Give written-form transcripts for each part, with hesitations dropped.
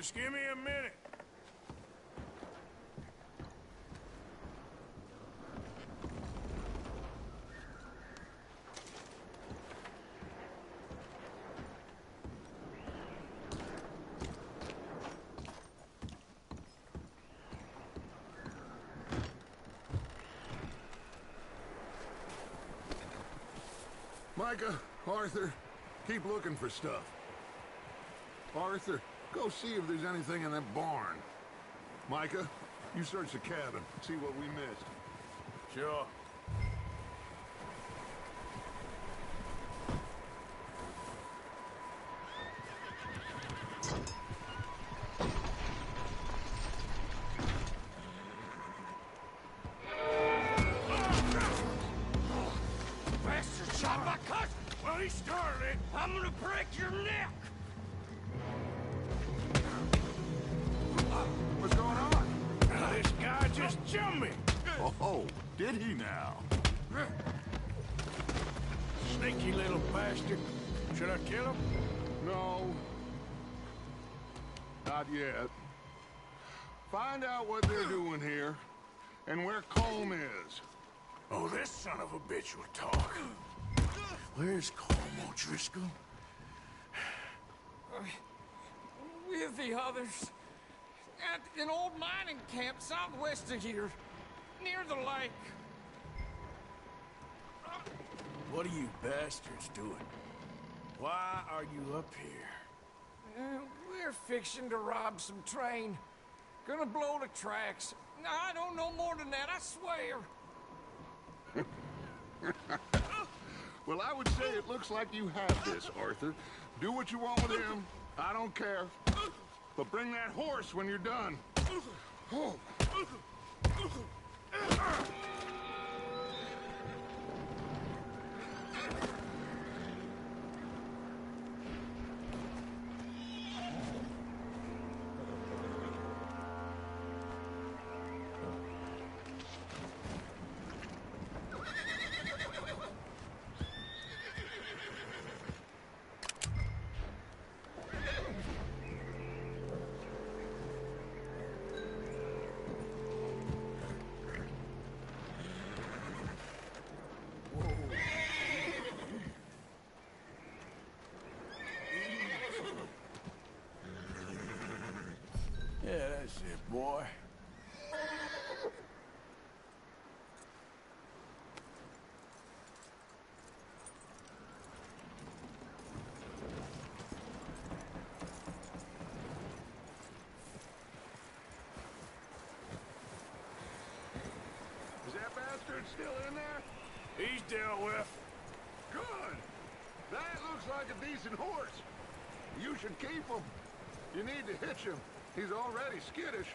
Just give me a minute. Micah, Arthur, keep looking for stuff. Arthur, go see if there's anything in that barn. Micah, you search the cabin, see what we missed. Sure. Bastard shot my cousin! Well, he started it. I'm gonna break your neck! What's going on? This guy just jumped me. Oh, did he now? Sneaky little bastard. Should I kill him? No. Not yet. Find out what they're doing here, and where Colm is. Oh, this son of a bitch will talk. Where's Colm O'Driscoll? With the others. At an old mining camp southwest of here. Near the lake. What are you bastards doing? Why are you up here? We're fixing to rob some train. Gonna blow the tracks. I don't know more than that, I swear. Well, I would say it looks like you have this, Arthur. Do what you want with him. I don't care. But bring that horse when you're done. Oh. Yeah, that's it, boy. Is that bastard still in there? He's dealt with. Good. That looks like a decent horse. You should keep him. You need to hitch him. He's already skittish.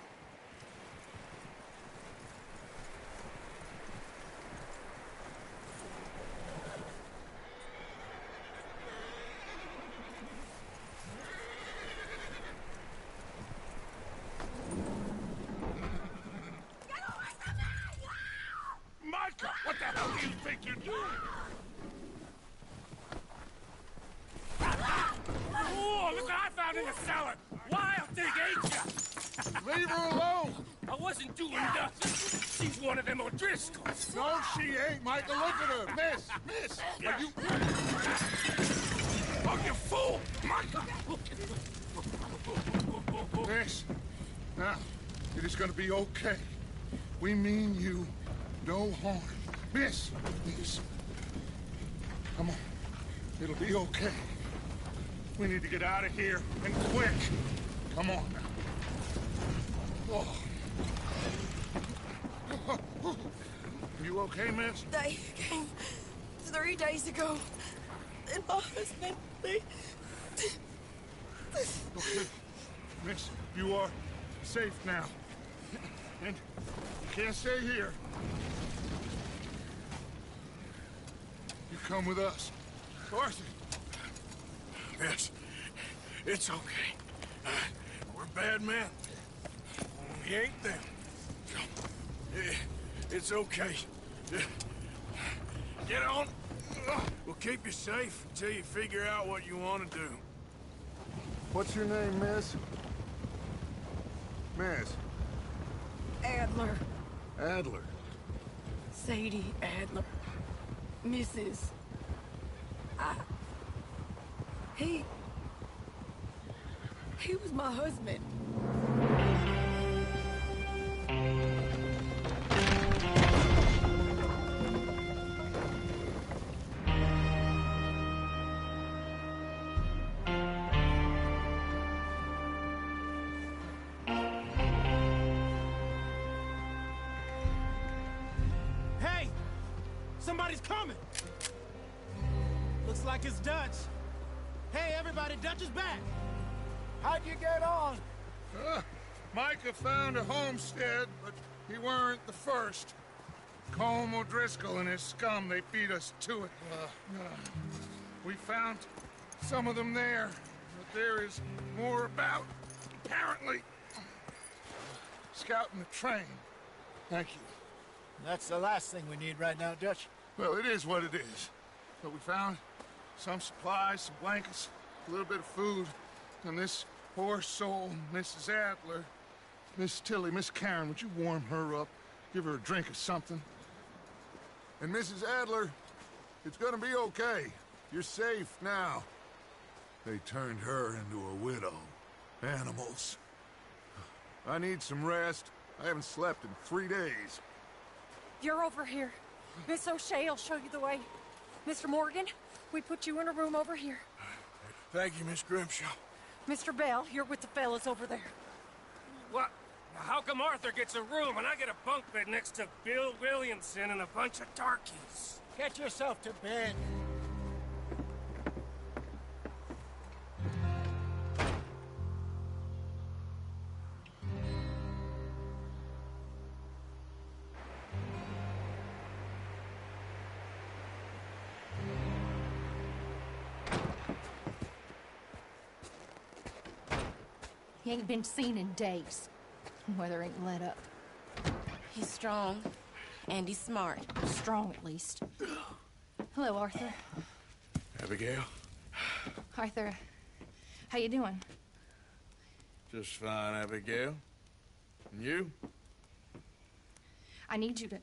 Micah, what the hell do you think you're doing? Oh, look what I found in the cellar! Wild thing, ain't ya? Leave her alone! I wasn't doing nothing. She's one of them O'Driscolls. No, she ain't, Micah. Look at her. Miss. Are you... Oh, you fool! Micah! Miss. Now, it is gonna be okay. We mean you no harm. Miss. Come on. It'll be okay. We need to get out of here, and quick. Come on now. Oh. You okay, miss? They came 3 days ago. And my husband, they... Okay. Miss, you are safe now. And you can't stay here. You come with us. Arthur. Yes, it's okay. We're bad men. We ain't them. It's okay. Get on. We'll keep you safe until you figure out what you want to do. What's your name, miss? Miss. Adler. Adler. Sadie Adler. Mrs. He was my husband. Hey! Somebody's coming! Looks like it's Dutch. Hey, everybody, Dutch is back! How'd you get on? Micah found a homestead, but he weren't the first. Colm O'Driscoll and his scum, they beat us to it. We found some of them there, but there is more about, apparently. Scouting the train. Thank you. That's the last thing we need right now, Dutch. Well, it is what it is. But we found some supplies, some blankets, a little bit of food, and this poor soul, Mrs. Adler, Miss Tilly, Miss Karen, would you warm her up? Give her a drink or something? And Mrs. Adler, it's gonna be okay. You're safe now. They turned her into a widow. Animals. I need some rest. I haven't slept in 3 days. You're over here. Miss O'Shea will show you the way. Mr. Morgan, we put you in a room over here. Thank you, Miss Grimshaw. Mr. Bell, you're with the fellas over there. What? How come Arthur gets a room and I get a bunk bed next to Bill Williamson and a bunch of darkies? Get yourself to bed. He ain't been seen in days. Weather ain't let up. He's strong, and he's smart. Strong, at least. Hello, Arthur. Abigail? Arthur, how you doing? Just fine, Abigail. And you? I need you to...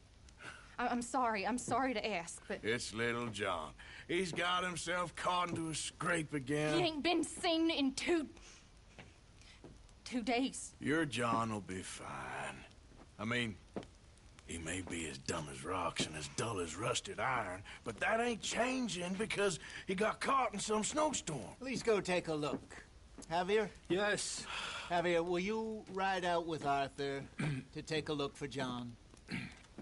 I'm sorry to ask, but... It's little John. He's got himself caught into a scrape again. He ain't been seen in 2 days. Your John will be fine. I mean, he may be as dumb as rocks and as dull as rusted iron, but that ain't changing because he got caught in some snowstorm. Please go take a look. Javier? Yes. Javier, will you ride out with Arthur to take a look for John?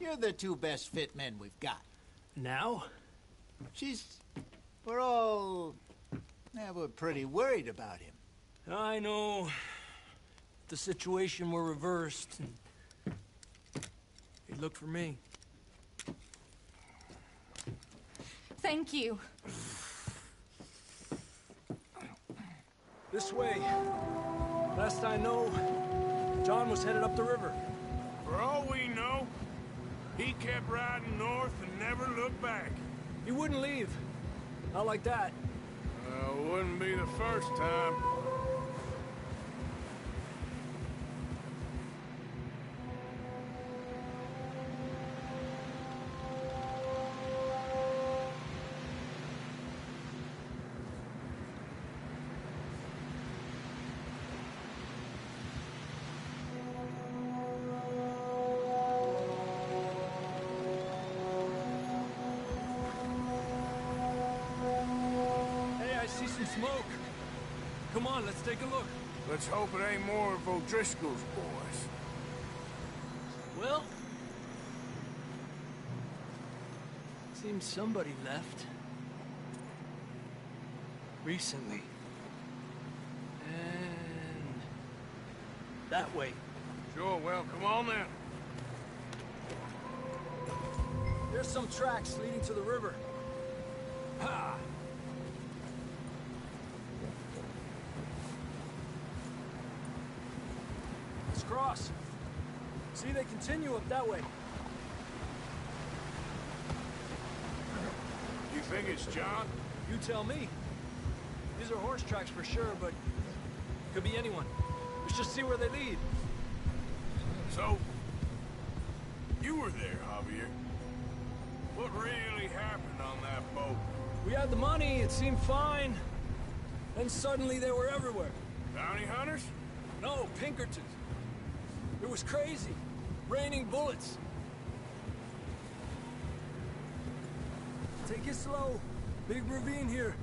You're the 2 best fit men we've got. Now? We're pretty worried about him. I know. The situation were reversed. He'd look for me. Thank you. This way. Last I know, John was headed up the river. For all we know, he kept riding north and never looked back. He wouldn't leave. Not like that. Wouldn't be the first time. Some smoke. Come on, let's take a look. Let's hope it ain't more of O'Driscoll's boys. Well, seems somebody left. Recently. And that way. Sure, well, come on then. There's some tracks leading to the river. Ha! Cross. See, they continue up that way. You think it's John? You tell me. These are horse tracks for sure, but could be anyone. Let's just see where they lead. So, you were there, Javier. What really happened on that boat? We had the money, it seemed fine. Then suddenly they were everywhere. Bounty hunters? No, Pinkertons. It was crazy. Raining bullets. Take it slow. Big ravine here.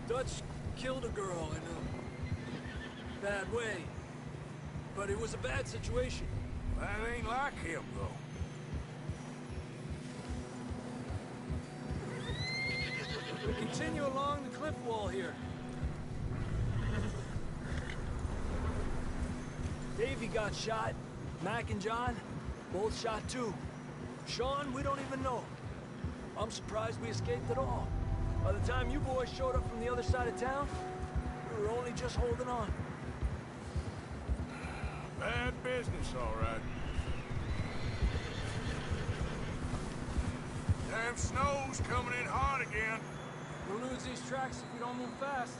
Dutch killed a girl in a bad way. But it was a bad situation. That ain't like him, though. We continue along the cliff wall here. Davey got shot. Mac and John, both shot too. Sean, we don't even know. I'm surprised we escaped at all. By the time you boys showed up from the other side of town, we were only just holding on. Bad business, all right. Damn snow's coming in hard again. We'll lose these tracks if we don't move fast.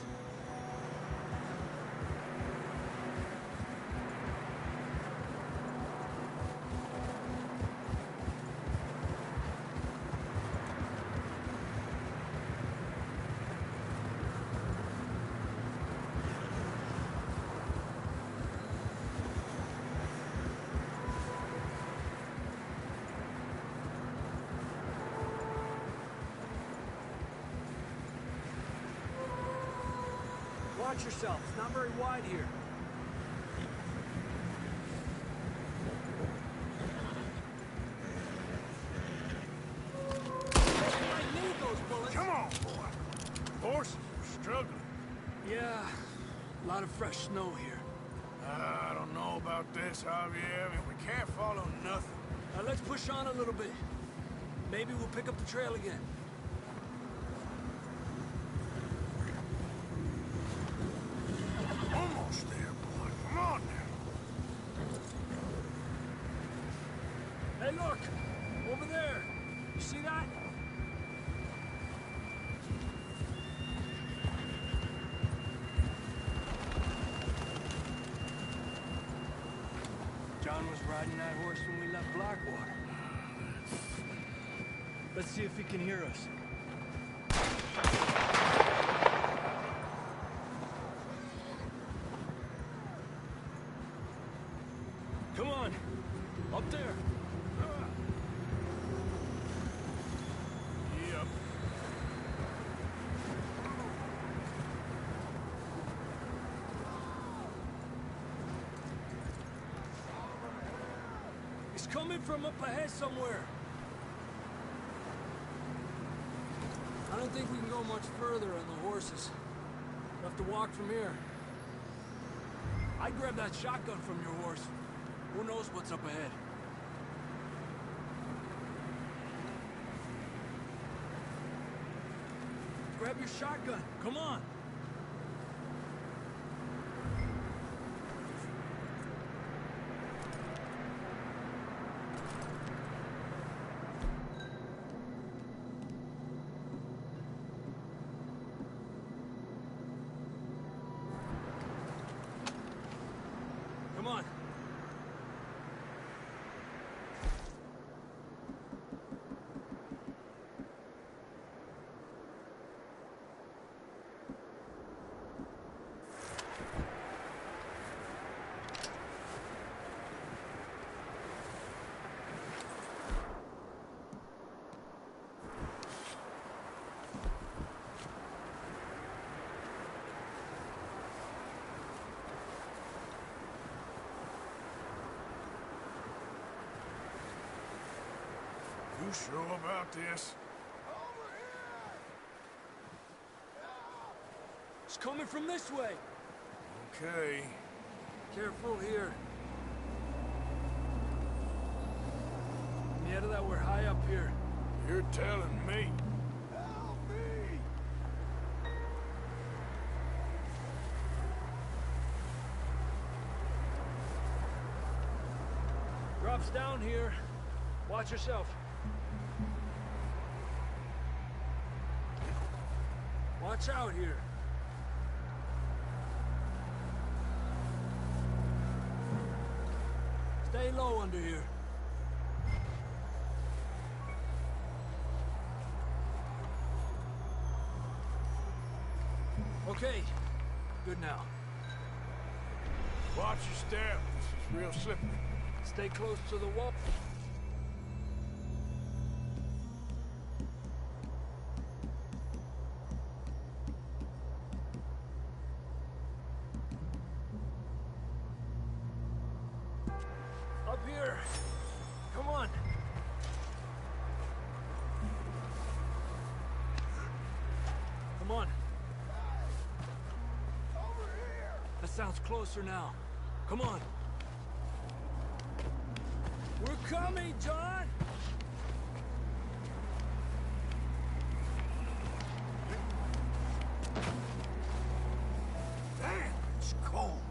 Watch yourself. It's not very wide here. You might need those bullets. Come on, boy. Horses are struggling. Yeah, a lot of fresh snow here. I don't know about this, Javier. I mean, we can't follow nothing. Let's push on a little bit. Maybe we'll pick up the trail again. Almost there, boy. Come on now. Hey, look! Over there! You see that? John was riding that horse when we left Blackwater. Let's see if he can hear us. Come on! Up there! Yep. He's coming from up ahead somewhere. I don't think we can go much further on the horses. We'll have to walk from here. I'd grab that shotgun from your horse. Who knows what's up ahead? Grab your shotgun. Come on. Come on. You sure about this? It's coming from this way. Okay. Careful here. Yeah, that we're high up here. You're telling me. Help me! Drops down here. Watch yourself. Watch out here. low under here. Okay, good now. Watch your step. This is real slippery. Stay close to the wall. Up here. Come on. Come on. That sounds closer now. Come on. We're coming, John! Damn, it's cold.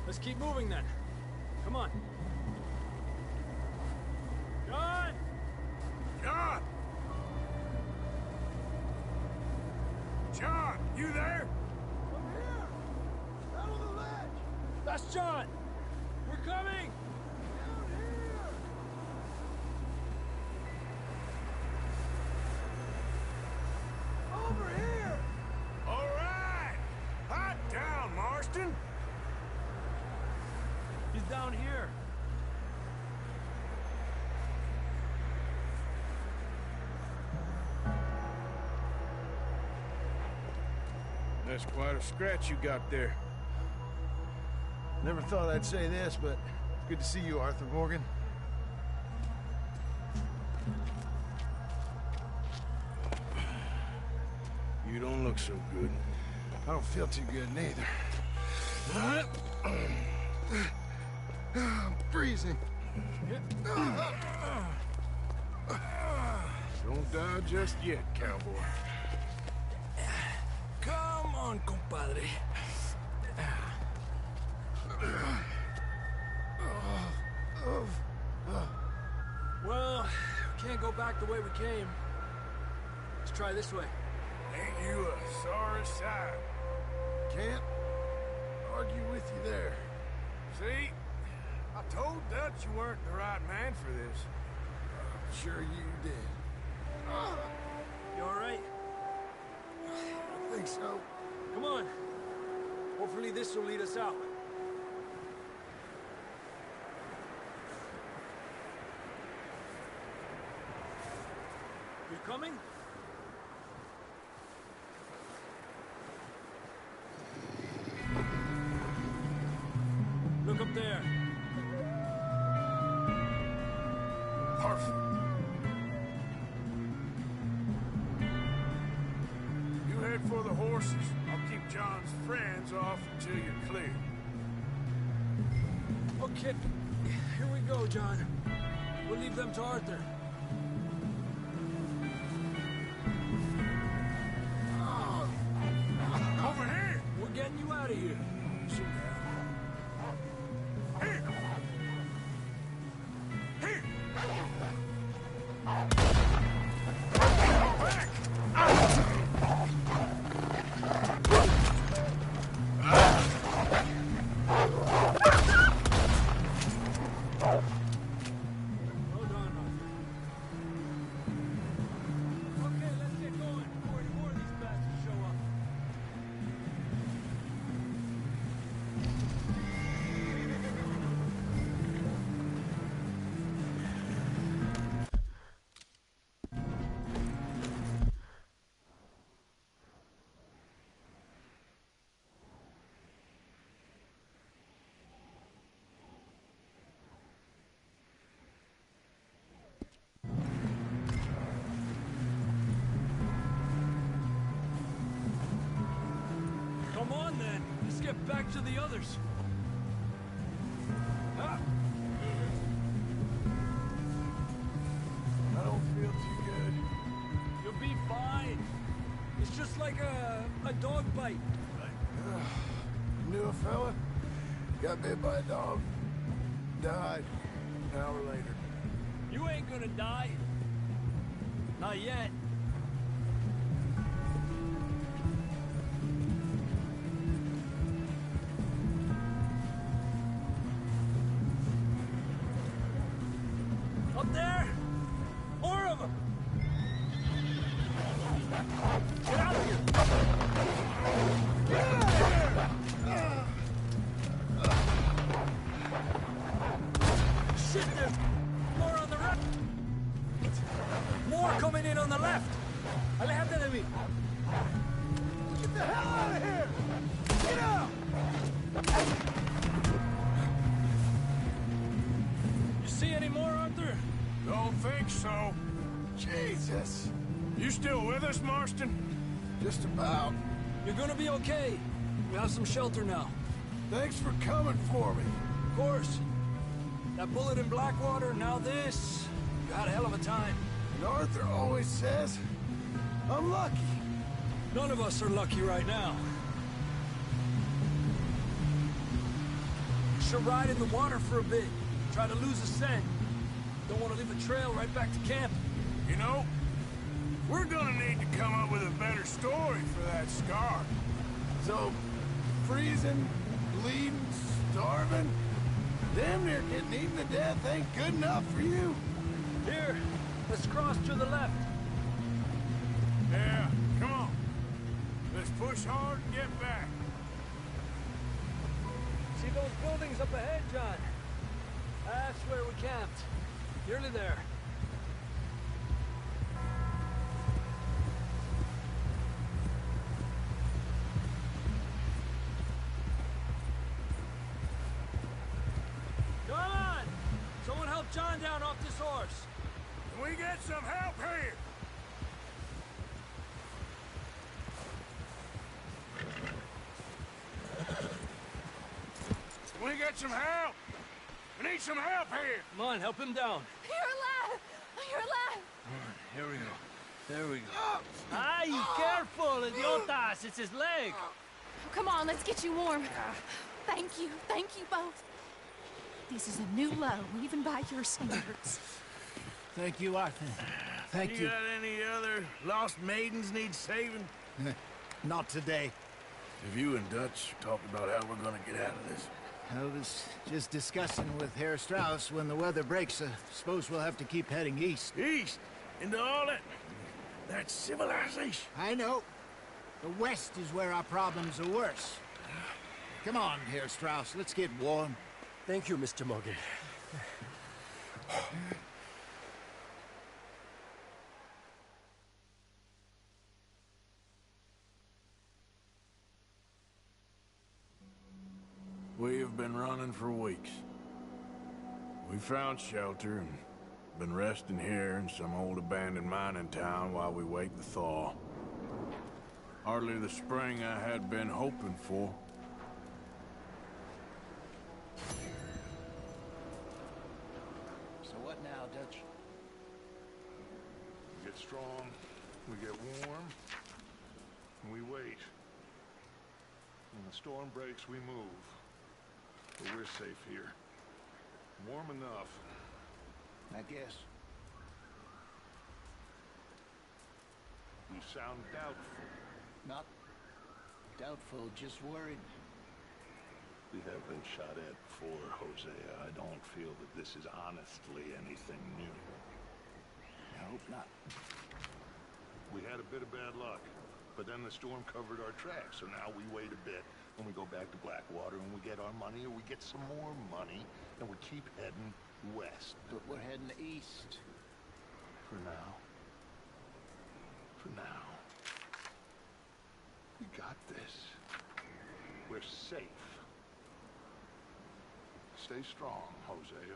Let's keep moving then. Come on. John! John! John, you there? I'm here! Down on the ledge! That's John! We're coming! Down here! Over here! All right! Hot down, Marston! He's down here. That's quite a scratch you got there. Never thought I'd say this, but it's good to see you, Arthur Morgan. You don't look so good. I don't feel too good neither. I'm freezing. Don't die just yet, cowboy. Come on, compadre. Well, we can't go back the way we came. Let's try this way. Ain't you a sorry sight? Can't argue with you there. See? I told Dutch you weren't the right man for this. Sure you did. You all right? I think so. Come on. Hopefully this will lead us out. You coming? Look up there. Perfect. You head for the horses. I'll keep John's friends off until you're clear. Okay, here we go, John. We'll leave them to Arthur. Over here! We're getting you out of here. Sit down. Here! Here! Back! Hold on, Arthur. Okay, let's get going before any more of these bastards show up. Come on, then. Let's get back to the others. Ah. I don't feel too good. You'll be fine. It's just like a dog bite. Knew a fella? Got bit by a dog. died an hour later. You ain't gonna die. Not yet. Up there! More of them! Get out of here! Get out of here! Shit, there's more on the right! More coming in on the left! Aléjate de mí! Get the hell out of here! Get out! You see any more, Arthur? Don't think so. Jesus! You still with us, Marston? Just about. You're gonna be okay. We have some shelter now. Thanks for coming for me. Of course. That bullet in Blackwater, now this. You had a hell of a time. And Arthur always says, I'm lucky. None of us are lucky right now. Should ride in the water for a bit. Try to lose a scent. Don't want to leave a trail right back to camp. You know, we're gonna need to come up with a better story for that scar. So, freezing, bleeding, starving, damn near getting eaten to death ain't good enough for you. Here, let's cross to the left. Yeah, come on. Let's push hard and get back. See those buildings up ahead, John? That's where we camped. Nearly there. Come on! Someone help John down off this horse. Can we get some help here? Can we get some help? We need some help here. Come on, help him down. You're alive! You're alive! Here we go. There we go. Ay, careful, idiotas! It's his leg. Come on, let's get you warm. Thank you both. This is a new low, even by your standards. Thank you, Arthur. Thank you. You got any other lost maidens need saving? Not today. Have you and Dutch talked about how we're gonna get out of this? I was just discussing with Herr Strauss when the weather breaks. Suppose we'll have to keep heading east. East? Into all that civilization? I know. The west is where our problems are worse. Come on, Herr Strauss. Let's get warm. Thank you, Mr. Morgan. We have been running for weeks. We found shelter and been resting here in some old abandoned mining town while we wait the thaw. Hardly the spring I had been hoping for. So what now, Dutch? We get strong, we get warm, and we wait. When the storm breaks, we move. But we're safe here. Warm enough. I guess. You sound doubtful. Not doubtful, just worried. We have been shot at before, Hosea. I don't feel that this is honestly anything new. I hope not. We had a bit of bad luck, but then the storm covered our tracks, so now we wait a bit, and we go back to Blackwater, and we get our money, or we get some more money, and we keep heading west. But we're heading east. For now. For now. We got this. We're safe. Stay strong, Hosea.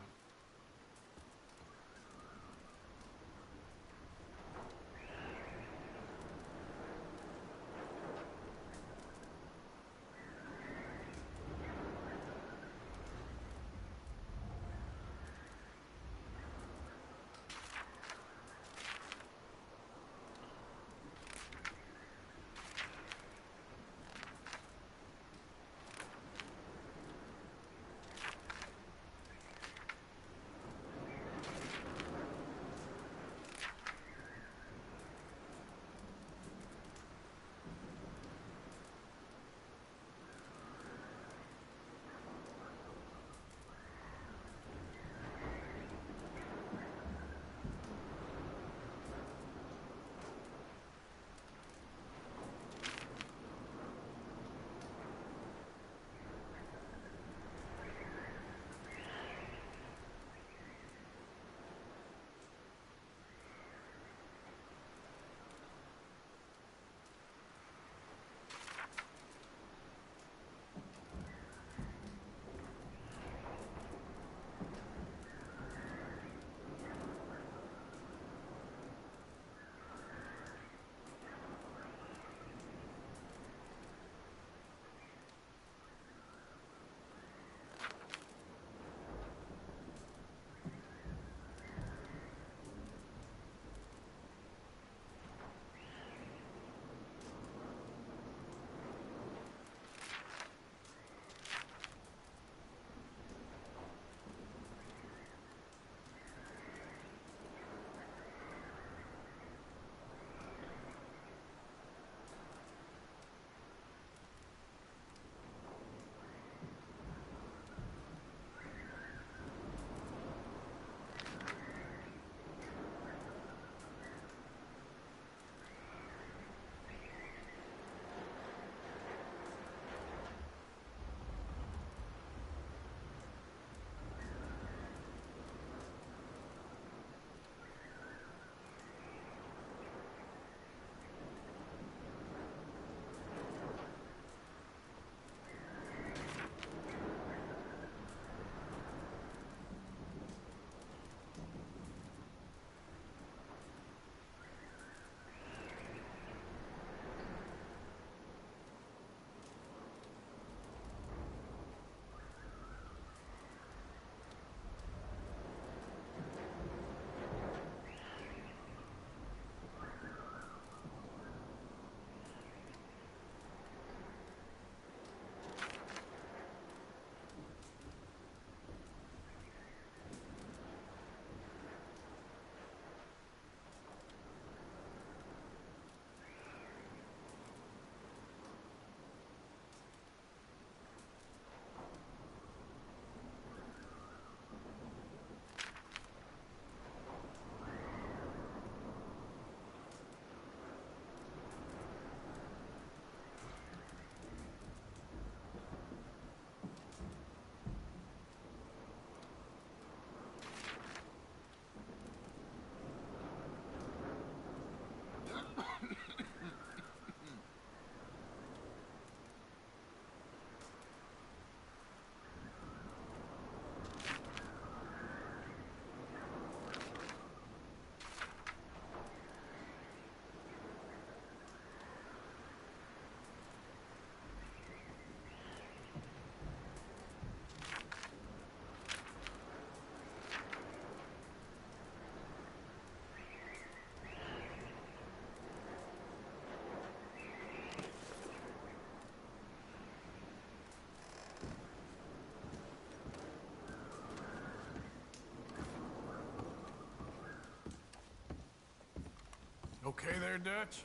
okay there, Dutch?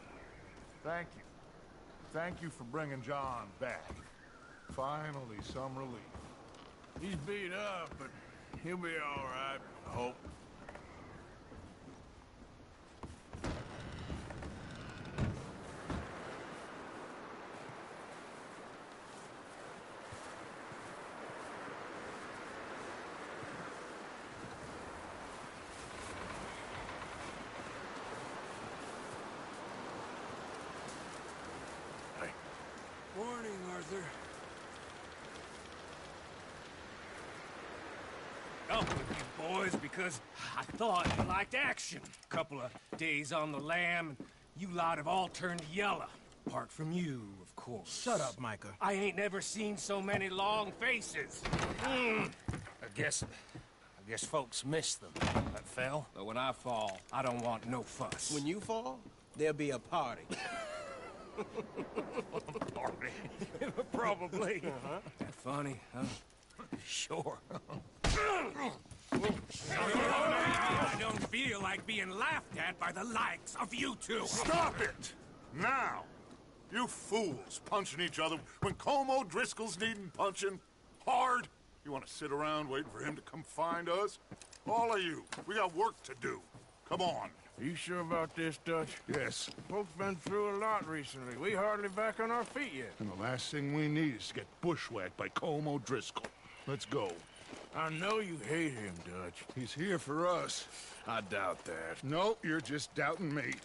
Thank you. Thank you for bringing John back. Finally, some relief. He's beat up, but he'll be all right, I hope. Morning, Arthur. Up with you boys because I thought you liked action. Couple of days on the lam, and you lot have all turned yellow. Apart from you, of course. Shut up, Micah. I ain't never seen so many long faces. I guess folks miss them. That fell. But when I fall, I don't want no fuss. When you fall, there'll be a party. Party. Probably. That funny, huh? Sure. I don't feel like being laughed at by the likes of you two. Stop it! Now! You fools punching each other when Colm O'Driscoll's needing punching hard. You want to sit around waiting for him to come find us? All of you, we got work to do. Come on. Are you sure about this, Dutch? Yes. Folks been through a lot recently. We hardly back on our feet yet. And the last thing we need is to get bushwhacked by Colm O'Driscoll. Let's go. I know you hate him, Dutch. He's here for us. I doubt that. No, you're just doubting me.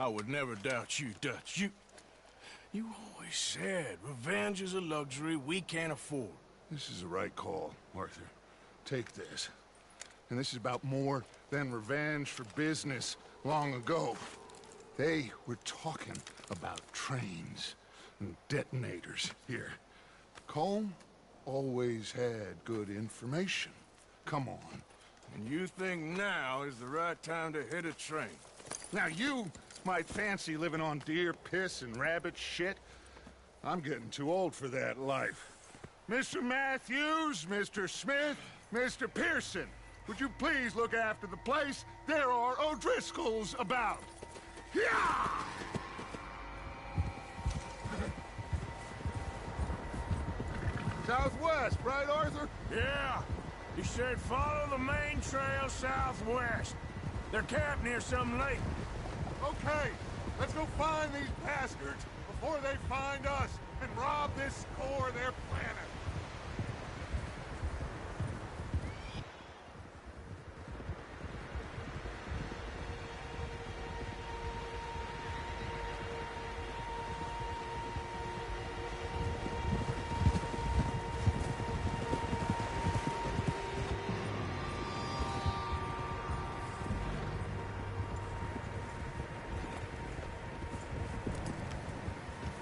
I would never doubt you, Dutch. You always said revenge is a luxury we can't afford. This is the right call, Arthur. Take this. And this is about more than revenge for business long ago. They were talking about trains and detonators here. Colm always had good information. Come on. And you think now is the right time to hit a train? Now you might fancy living on deer piss and rabbit shit. I'm getting too old for that life. Mr. Matthews, Mr. Smith, Mr. Pearson, would you please look after the place? There are O'Driscolls about. Yeah! Southwest, right, Arthur? Yeah. He said follow the main trail southwest. They're camped near some lake. Okay, let's go find these bastards before they find us and rob this core of their planet.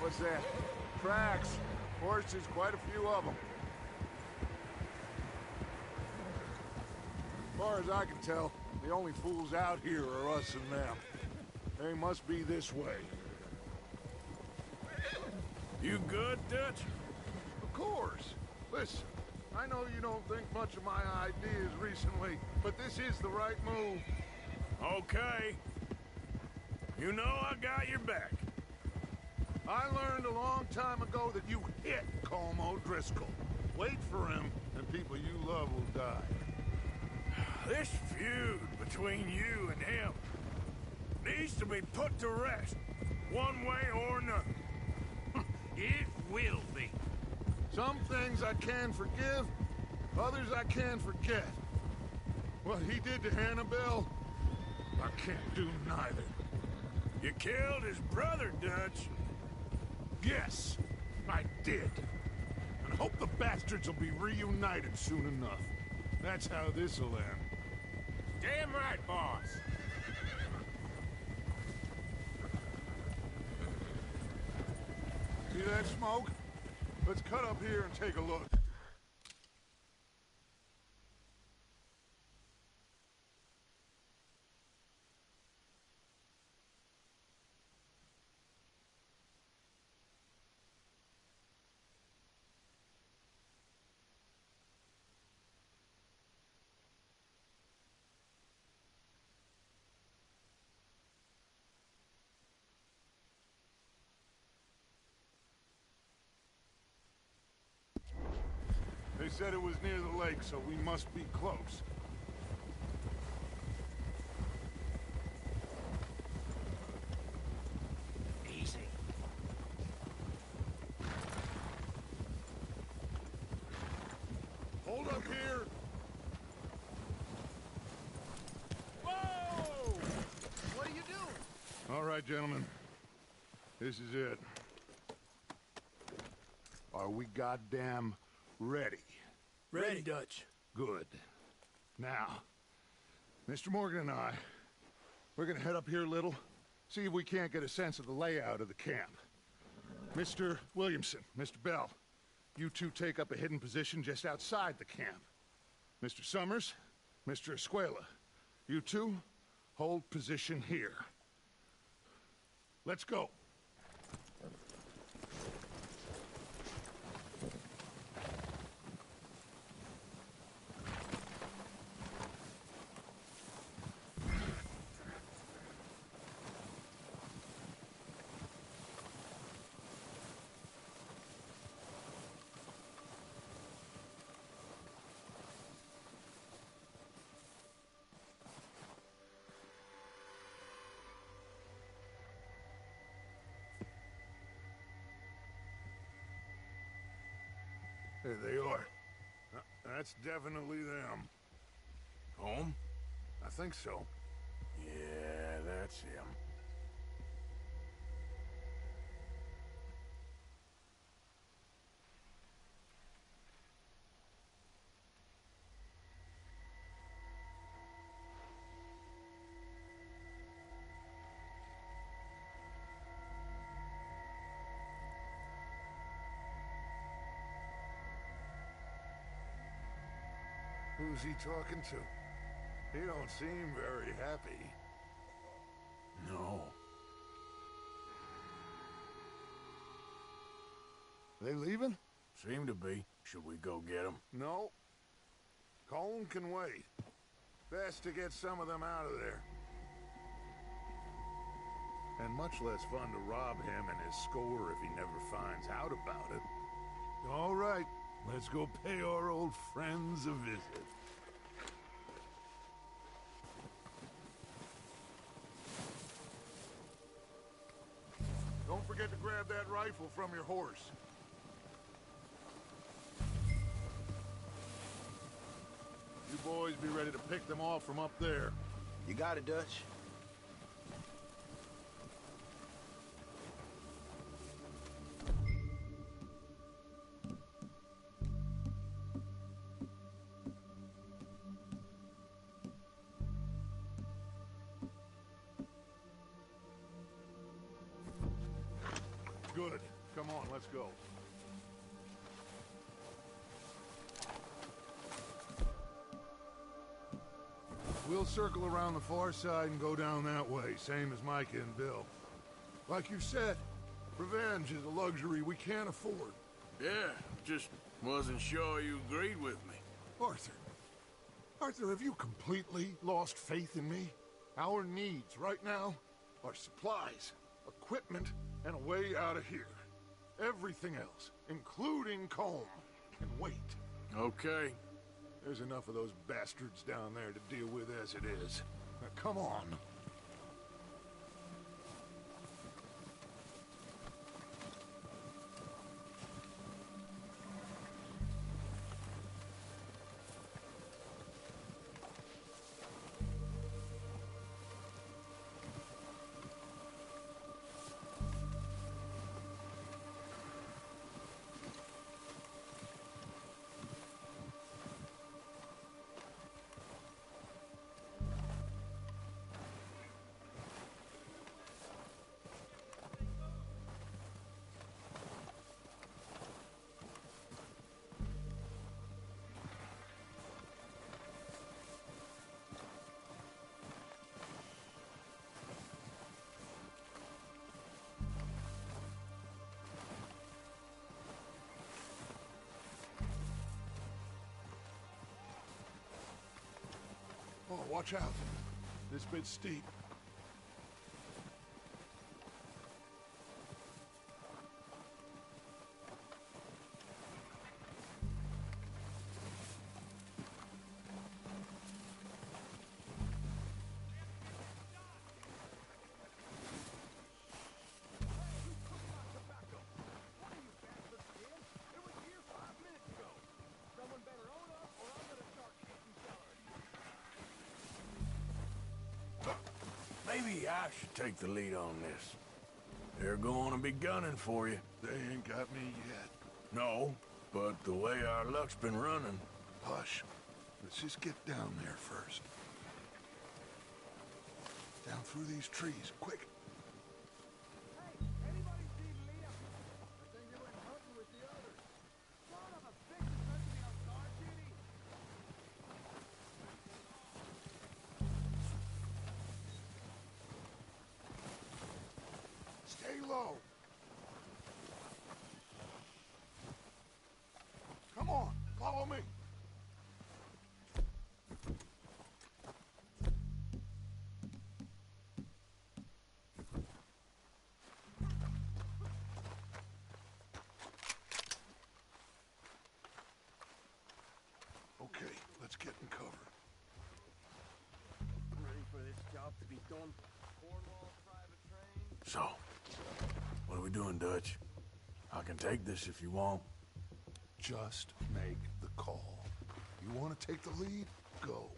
What's that? Tracks. Horses, quite a few of them. As far as I can tell, the only fools out here are us and them. They must be this way. You good, Dutch? Of course. Listen, I know you don't think much of my ideas recently, but this is the right move. Okay. You know I got your back. I learned a long time ago that you hit Colm O'Driscoll. Wait for him, and people you love will die. This feud between you and him needs to be put to rest, one way or another. It will be. Some things I can forgive, others I can forget. What he did to Annabelle, I can't do neither. You killed his brother, Dutch. Yes, I did. And I hope the bastards will be reunited soon enough. That's how this'll end. Damn right, boss. See that smoke? Let's cut up here and take a look. They said it was near the lake, so we must be close. Easy. Hold up here! Whoa! What are you doing? All right, gentlemen. This is it. Are we goddamn ready? Ready, Dutch. Good. Now, Mr. Morgan and I, we're gonna head up here a little, see if we can't get a sense of the layout of the camp. Mr. Williamson, Mr. Bell, you two take up a hidden position just outside the camp. Mr. Summers, Mr. Escuela, you two hold position here. Let's go. There they are. That's definitely them. Home? I think so. Yeah, that's him. Who's he talking to? He don't seem very happy. No. They leaving? Seem to be. Should we go get them? No. Colin can wait. Best to get some of them out of there. And much less fun to rob him and his score if he never finds out about it. All right, let's go pay our old friends a visit. Don't forget to grab that rifle from your horse. You boys be ready to pick them off from up there. You got it, Dutch. Good. Come on, let's go. We'll circle around the far side and go down that way, same as Micah and Bill. Like you said, revenge is a luxury we can't afford. Yeah, just wasn't sure you agreed with me. Arthur. Arthur, have you completely lost faith in me? Our needs right now are supplies, equipment, and a way out of here. Everything else, including Colm, can wait. Okay. There's enough of those bastards down there to deal with as it is. Now, come on. Oh, watch out. This bit's steep. maybe I should take the lead on this. They're going to be gunning for you. They ain't got me yet. No, but the way our luck's been running... Hush. Let's just get down there first. Down through these trees, quick. Stay low. Come on, follow me. Okay, let's get in cover. I'm ready for this job to be done. Cornwall private train. So, what are we doing, Dutch? I can take this if you want. Just make the call. You want to take the lead? Go.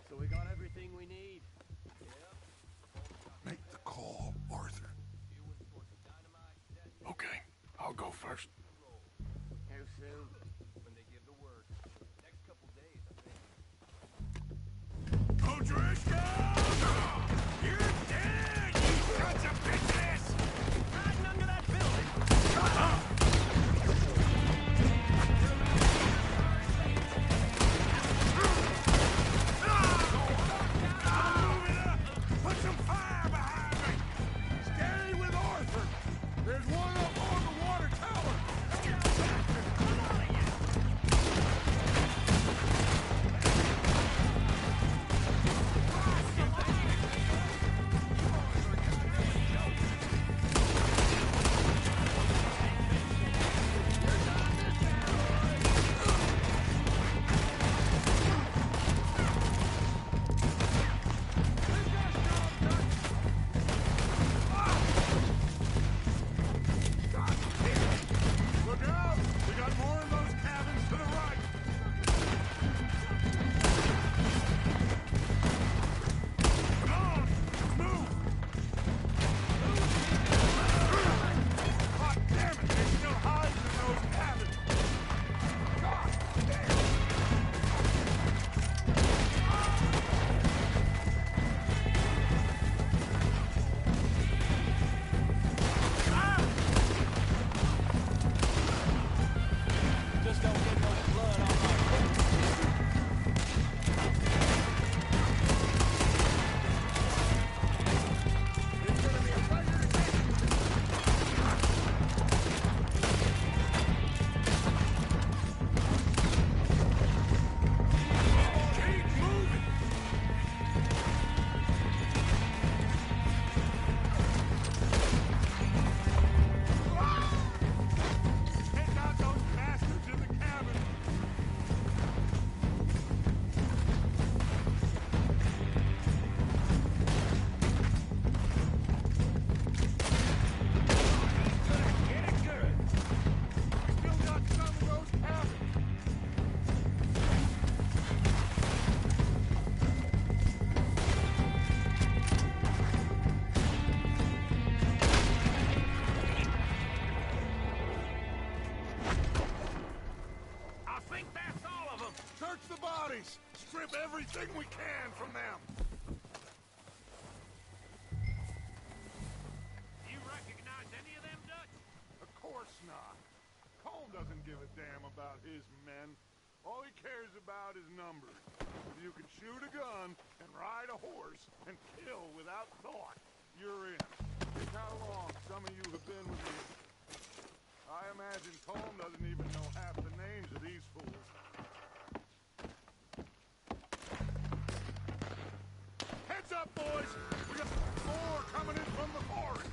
So we got everything we need. Make the call, Arthur. Okay, I'll go first. How soon? When they give the word. Next couple days, I think. O'Driscoll! You're dead, you sons of bitches! Hiding under that building! Shut up! Put some fire behind me! Stay with Arthur! There's one up on the water tower! Look out! We got more in those cabins to the right! Come on, move! God damn it! They're still hiding in those cabins! God damn! Just don't get no blood on my foot. It's gonna be a pleasure to take you. Keep moving! Take out those bastards in the cabin! Get it good! Still got some of those cabins! I think that's all of them! Search the bodies! Strip everything we can from them! You recognize any of them, Dutch? Of course not. Colm doesn't give a damn about his men. All he cares about is numbers. If you can shoot a gun and ride a horse and kill without thought, you're in. Think how long some of you have been with me. I imagine Colm doesn't even know half the names of these fools. Heads up, boys! We got more coming in from the forest!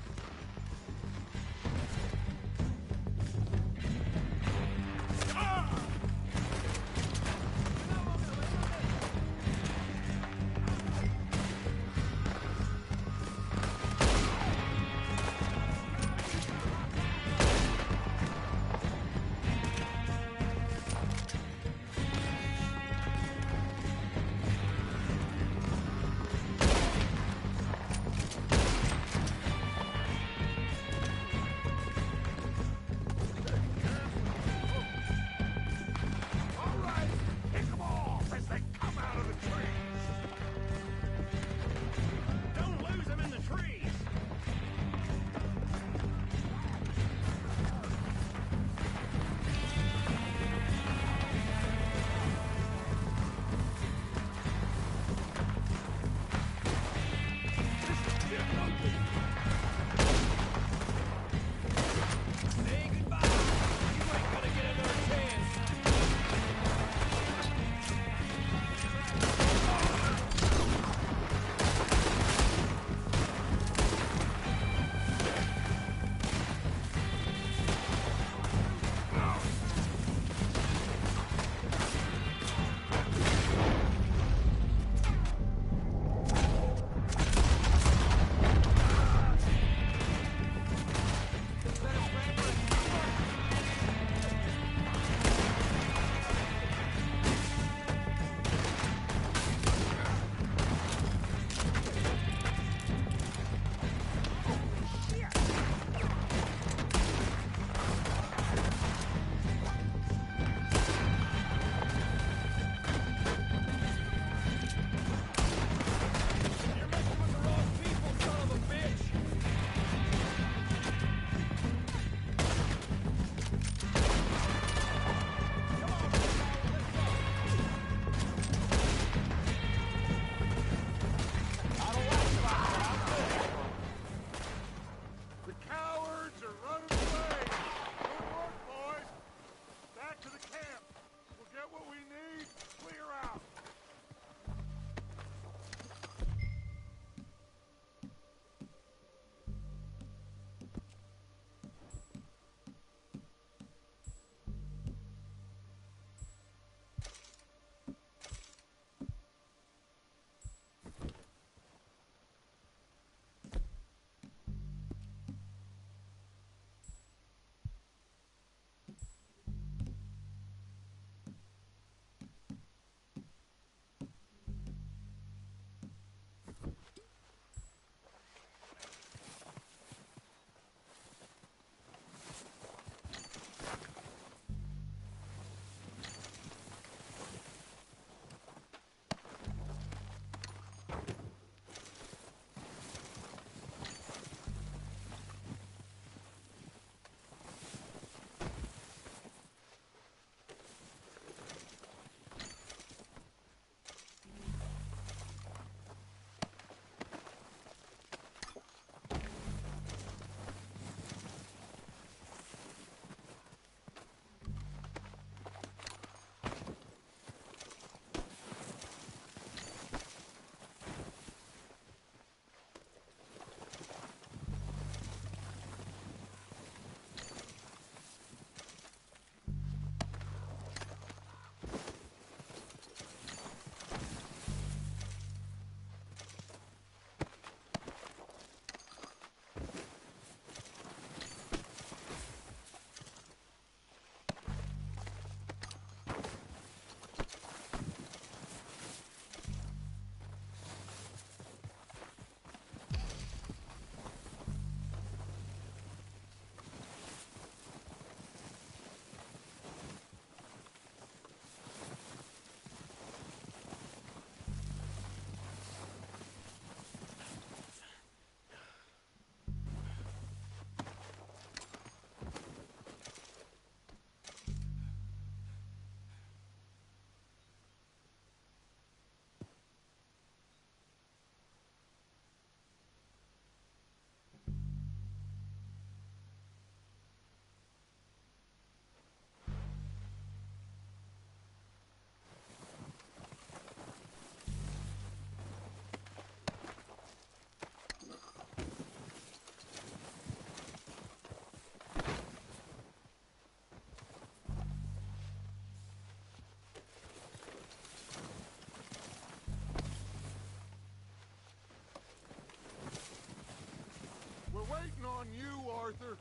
on you, Arthur.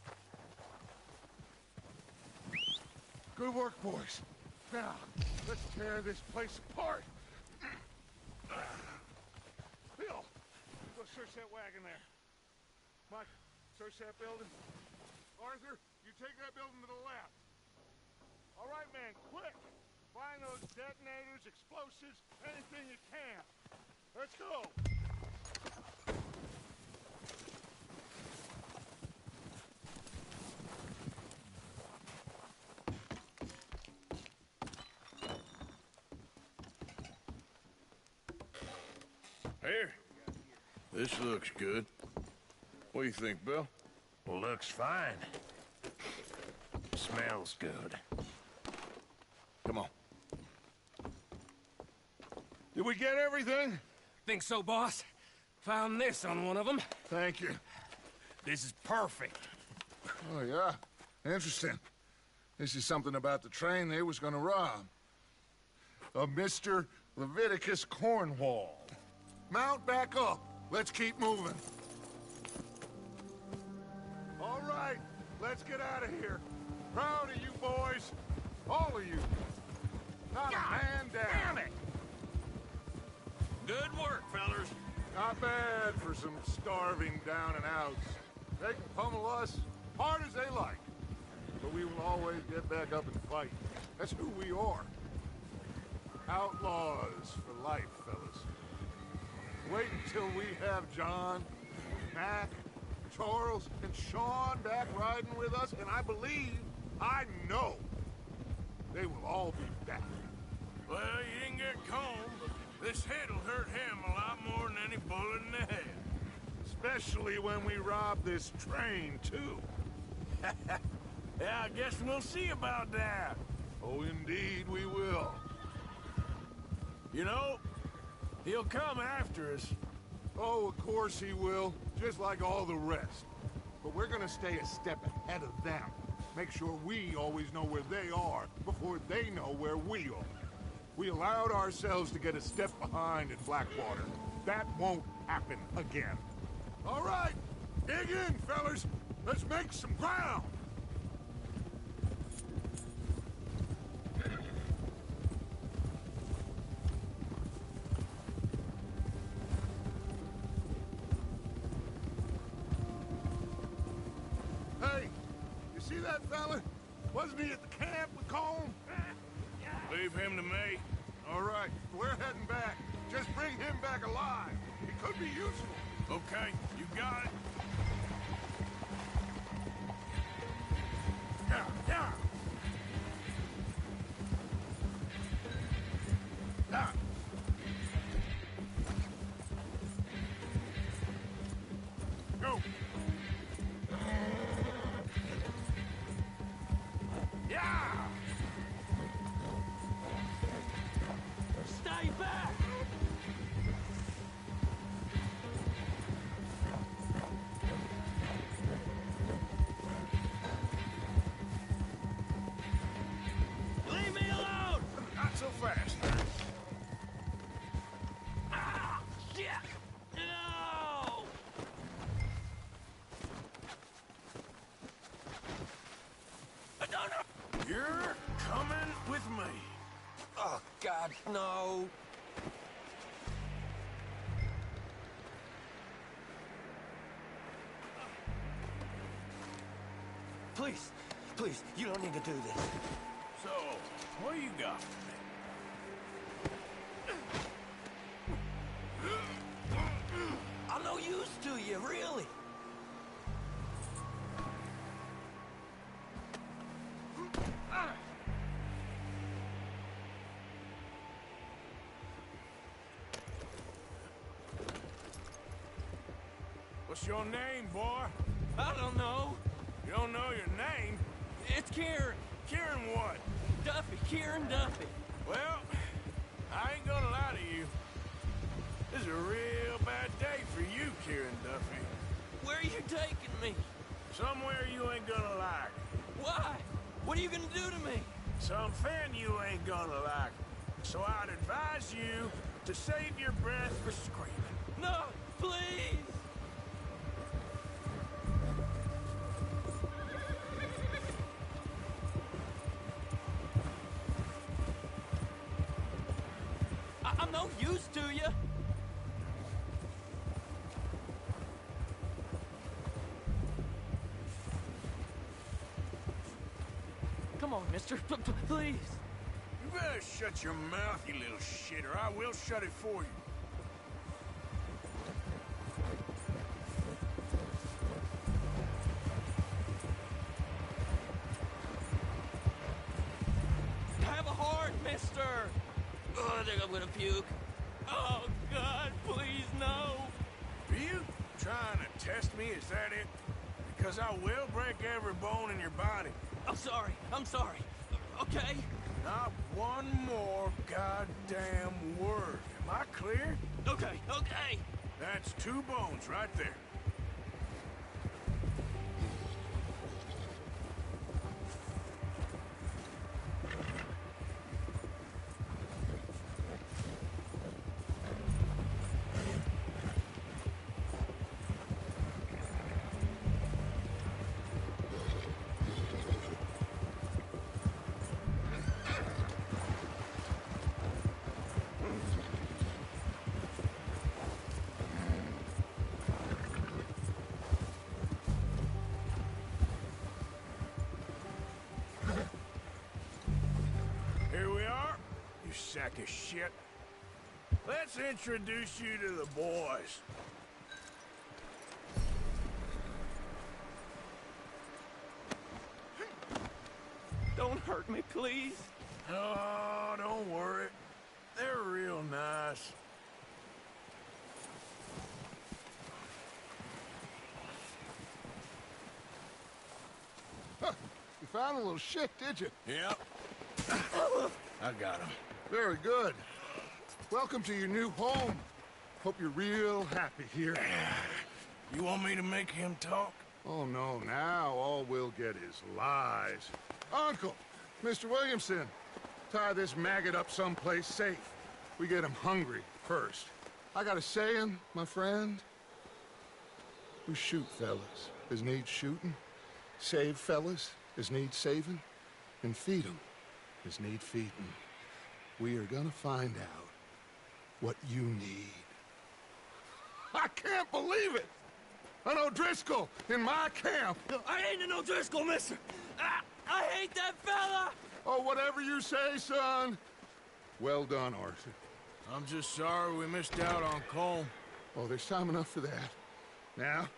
Good work, boys. Now, let's tear this place apart. Bill, go search that wagon there. Mike, search that building. Arthur, you take that building to the left. All right, man, quick. Find those detonators, explosives, anything you can. Let's go. Here. This looks good. What do you think, Bill? Looks fine. Smells good. Come on. Did we get everything? Think so, boss? Found this on one of them. Thank you. This is perfect. Oh, yeah? Interesting. This is something about the train they was gonna rob. Of Mr. Leviticus Cornwall. Mount back up. Let's keep moving. All right, let's get out of here. Proud of you boys. All of you. Not a man down. Damn it! Good work, fellas. Not bad for some starving down and outs. They can pummel us hard as they like. But we will always get back up and fight. That's who we are. Outlaws for life, fellas. Wait until we have John, Mac, Charles, and Sean back riding with us, and I know, they will all be back. Well, you didn't get Combe, but this hit'll hurt him a lot more than any bullet in the head. Especially when we rob this train, too. Yeah, I guess we'll see about that. Oh, indeed we will. You know, he'll come after us. Oh, of course he will, just like all the rest. But we're gonna stay a step ahead of them. Make sure we always know where they are before they know where we are. We allowed ourselves to get a step behind in Blackwater. That won't happen again. All right, dig in, fellas. Let's make some ground. Hey, you see that fella? Wasn't he at the camp with Combe? Leave him to me. All right, we're heading back. Just bring him back alive. He could be useful. Okay, you got it. Yeah, yeah. Ah. Go. Yeah! Stay back! Leave me alone! Not so fast. Ah! Shit! No! I don't know! You're coming with me. Oh, God, no! Please, please, you don't need to do this. So, what do you got for me? I'm no use to you, really. What's your name, boy? I don't know. You don't know your name? It's Kieran. Kieran what? Duffy. Kieran Duffy. Well, I ain't gonna lie to you. This is a real bad day for you, Kieran Duffy. Where are you taking me? Somewhere you ain't gonna like. Why? What are you gonna do to me? Something you ain't gonna like. So I'd advise you to save your breath for screaming. No, please. no use to you. Come on, mister. Please. You better shut your mouth, you little shit, or I will shut it for you. Have a heart, mister. Oh, I think I'm gonna puke. Oh, God, please, no. Are you trying to test me? Is that it? Because I will break every bone in your body. I'm sorry. I'm sorry. Okay? Not one more goddamn word. Am I clear? Okay, okay. That's 2 bones right there. Here we are, you sack of shit. Let's introduce you to the boys. Don't hurt me, please. Oh, don't worry. They're real nice. Huh, you found a little shit, did you? Yep. I got him. Very good. Welcome to your new home. Hope you're real happy here. You want me to make him talk? Oh, no, now all we'll get is lies. Uncle, Mr. Williamson, tie this maggot up someplace safe. We get him hungry first. I got a saying, my friend. We shoot fellas as need shooting, save fellas as need saving, and feed 'em as need feeding. We are gonna find out what you need. I can't believe it! An O'Driscoll in my camp! I ain't an O'Driscoll, mister! I hate that fella! Oh, whatever you say, son. Well done, Arthur. I'm just sorry we missed out on Colm. Oh, there's time enough for that. Now,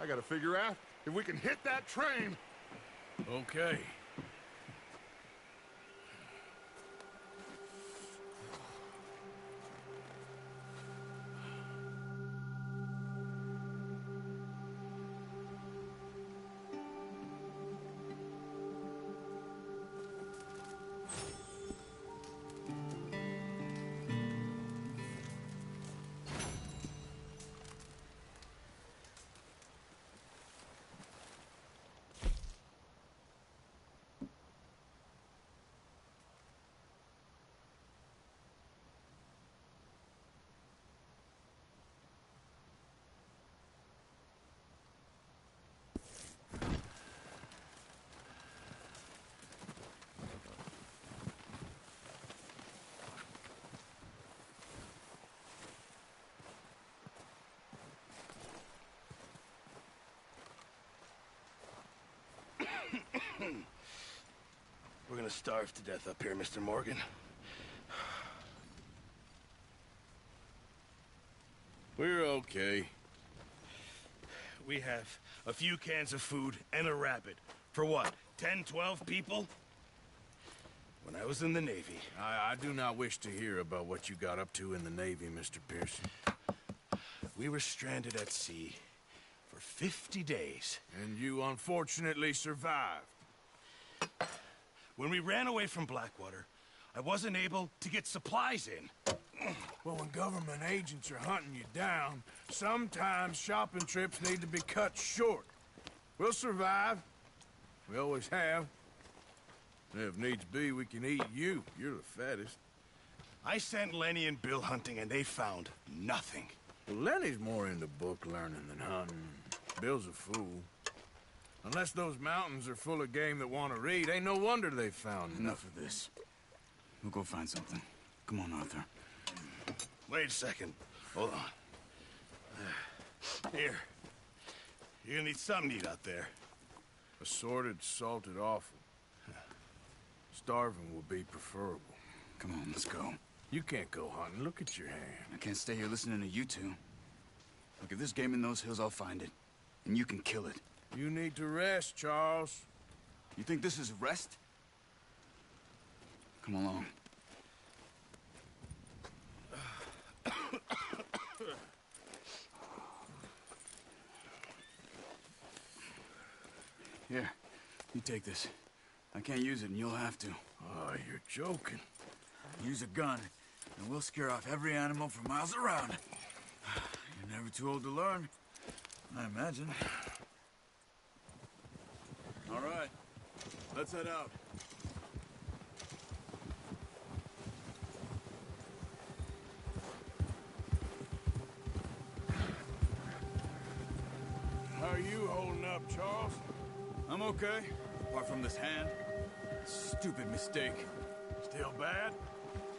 I gotta figure out if we can hit that train. Okay. We're gonna starve to death up here, Mr. Morgan. We're okay. We have a few cans of food and a rabbit. For what, 10, 12 people? When I was in the Navy... I do not wish to hear about what you got up to in the Navy, Mr. Pearson. We were stranded at sea for 50 days. And you unfortunately survived. When we ran away from Blackwater, I wasn't able to get supplies in. Well, when government agents are hunting you down, sometimes shopping trips need to be cut short. We'll survive. We always have. And if needs be, we can eat you. You're the fattest. I sent Lenny and Bill hunting, and they found nothing. Well, Lenny's more into book learning than hunting. Bill's a fool. Unless those mountains are full of game that want to read, ain't no wonder they found Enough of this. We'll go find something. Come on, Arthur. Wait a second. Hold on. Here. You're gonna need something to eat out there. Assorted, salted offal. Starving would be preferable. Come on, let's go. You can't go hunting. Look at your hand. I can't stay here listening to you two. Look, if there's game in those hills, I'll find it. And you can kill it. You need to rest, Charles. You think this is rest? Come along. Here, you take this. I can't use it, and you'll have to. Oh, you're joking. Use a gun, and we'll scare off every animal for miles around. You're never too old to learn, I imagine. All right, let's head out. How are you holding up, Charles? I'm okay, apart from this hand. Stupid mistake. Still bad?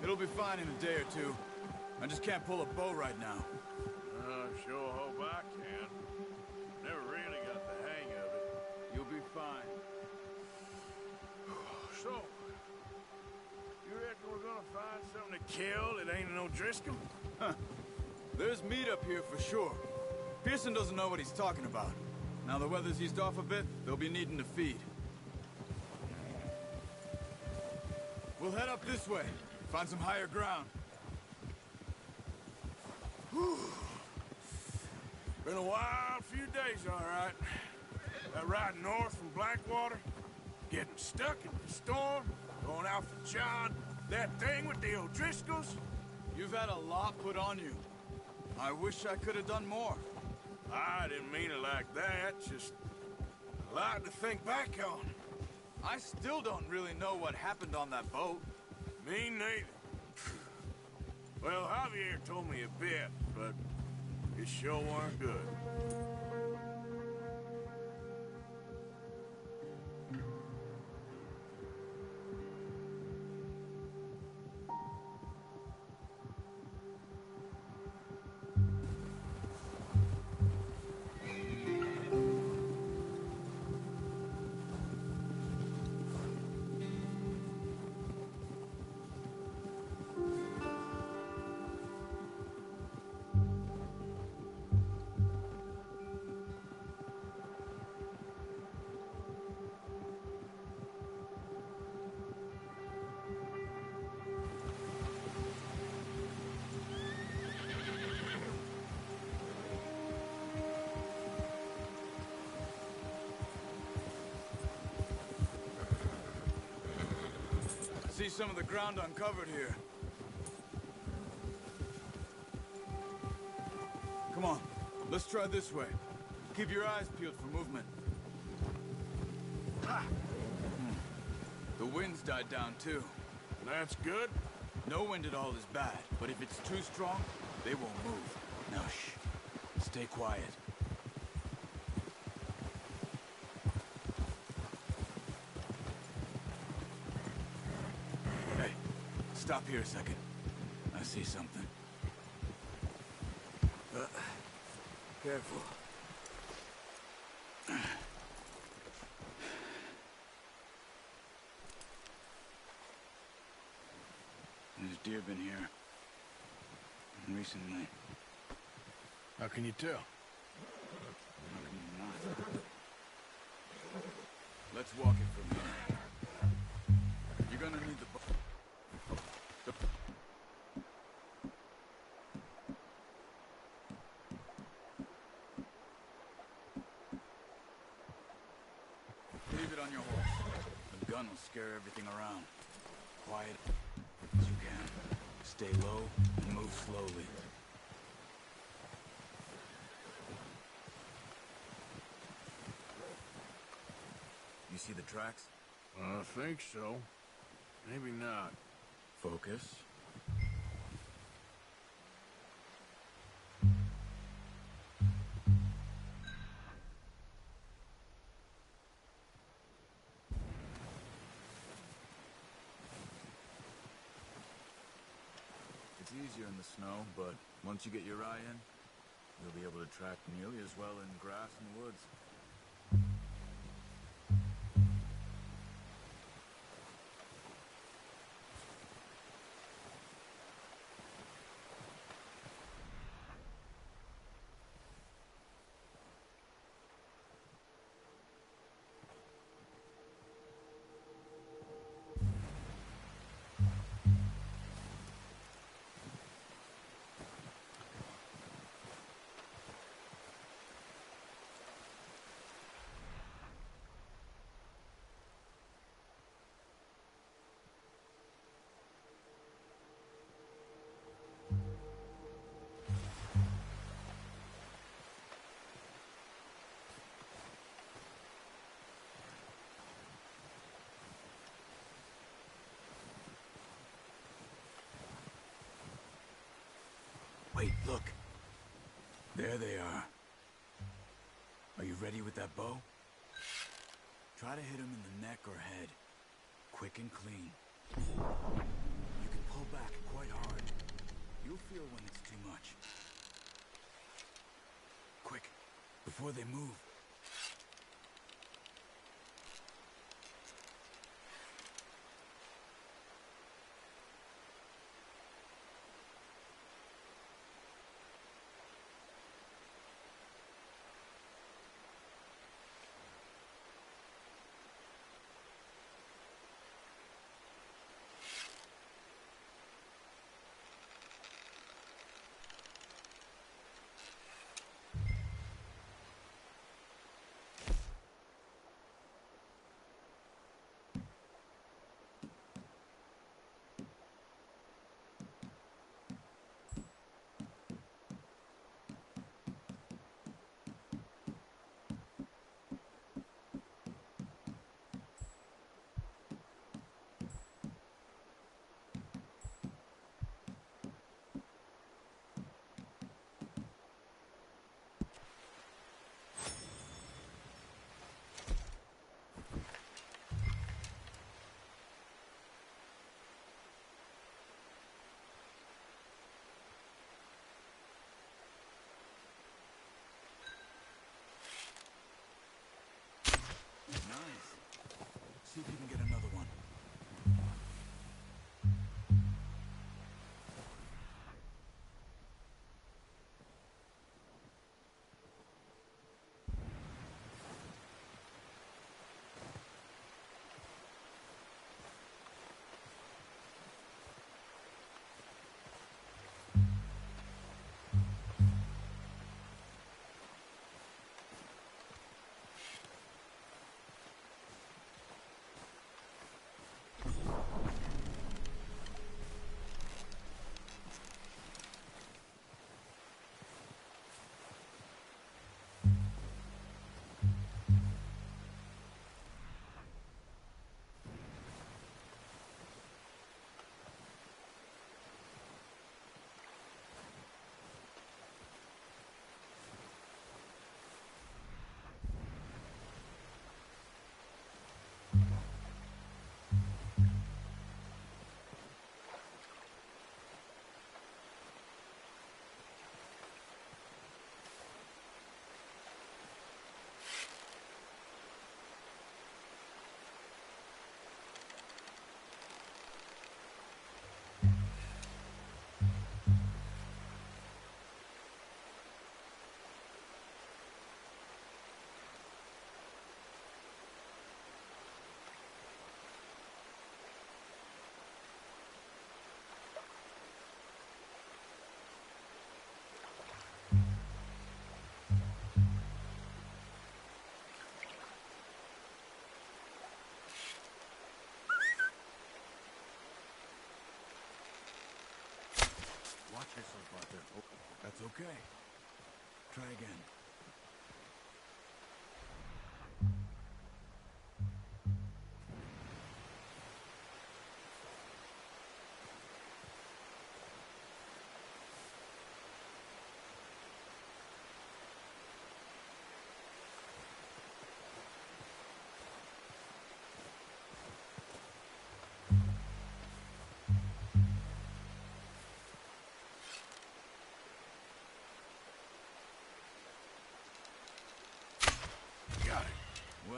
It'll be fine in a day or two. I just can't pull a bow right now. Sure hope I can. Never really got the hang of it. You'll be fine. So, you reckon we're gonna find something to kill that ain't no Driscoll? Huh. There's meat up here for sure. Pearson doesn't know what he's talking about. Now the weather's eased off a bit, they'll be needing to feed. We'll head up this way. Find some higher ground. Whew. Been a wild few days, all right. That ride north from Blackwater, getting stuck in the storm, going out for John, that thing with the O'Driscolls. You've had a lot put on you. I wish I could have done more. I didn't mean it like that, just a lot to think back on. I still don't really know what happened on that boat. Me neither. Well, Javier told me a bit, but it sure weren't good. See some of the ground uncovered here. Come on, let's try this way. Keep your eyes peeled for movement. Ah. The wind's died down too. That's good. No wind at all is bad, but if it's too strong, they won't move. Now shh, stay quiet. Stop here a second. I see something. Careful. There's deer been here. Recently. How can you tell? How can you not? Let's walk it from here. You're gonna need the boat. Leave it on your horse. The gun will scare everything around. Quiet as you can. Stay low and move slowly. You see the tracks? I think so. Maybe not. Focus. It's easier in the snow, but once you get your eye in, you'll be able to track nearly as well in grass and woods. Wait, look. There they are. Are you ready with that bow? Try to hit him in the neck or head. Quick and clean. You can pull back quite hard. You'll feel when it's too much. Quick, before they move. Nice. See if you can get another one. Watch yourself out there. Oh, that's okay. Try again.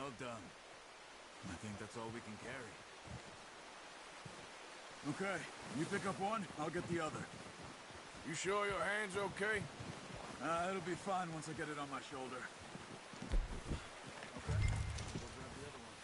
Well done. I think that's all we can carry. Okay, you pick up one, I'll get the other. You sure your hand's okay? It'll be fine once I get it on my shoulder. Okay, go grab the other one.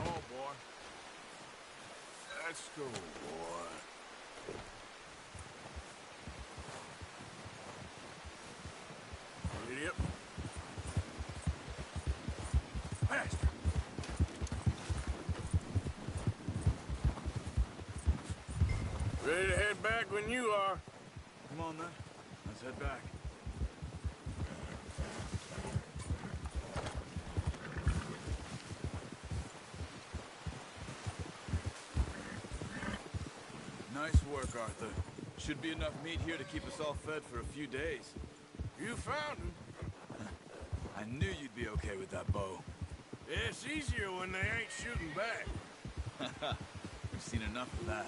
Oh, boy. Let's go, boy. Idiot. Faster. Ready to head back when you are. Come on, then. Let's head back. Nice work, Arthur. Should be enough meat here to keep us all fed for a few days. You found him. I knew you'd be okay with that bow. It's easier when they ain't shooting back. We've seen enough of that.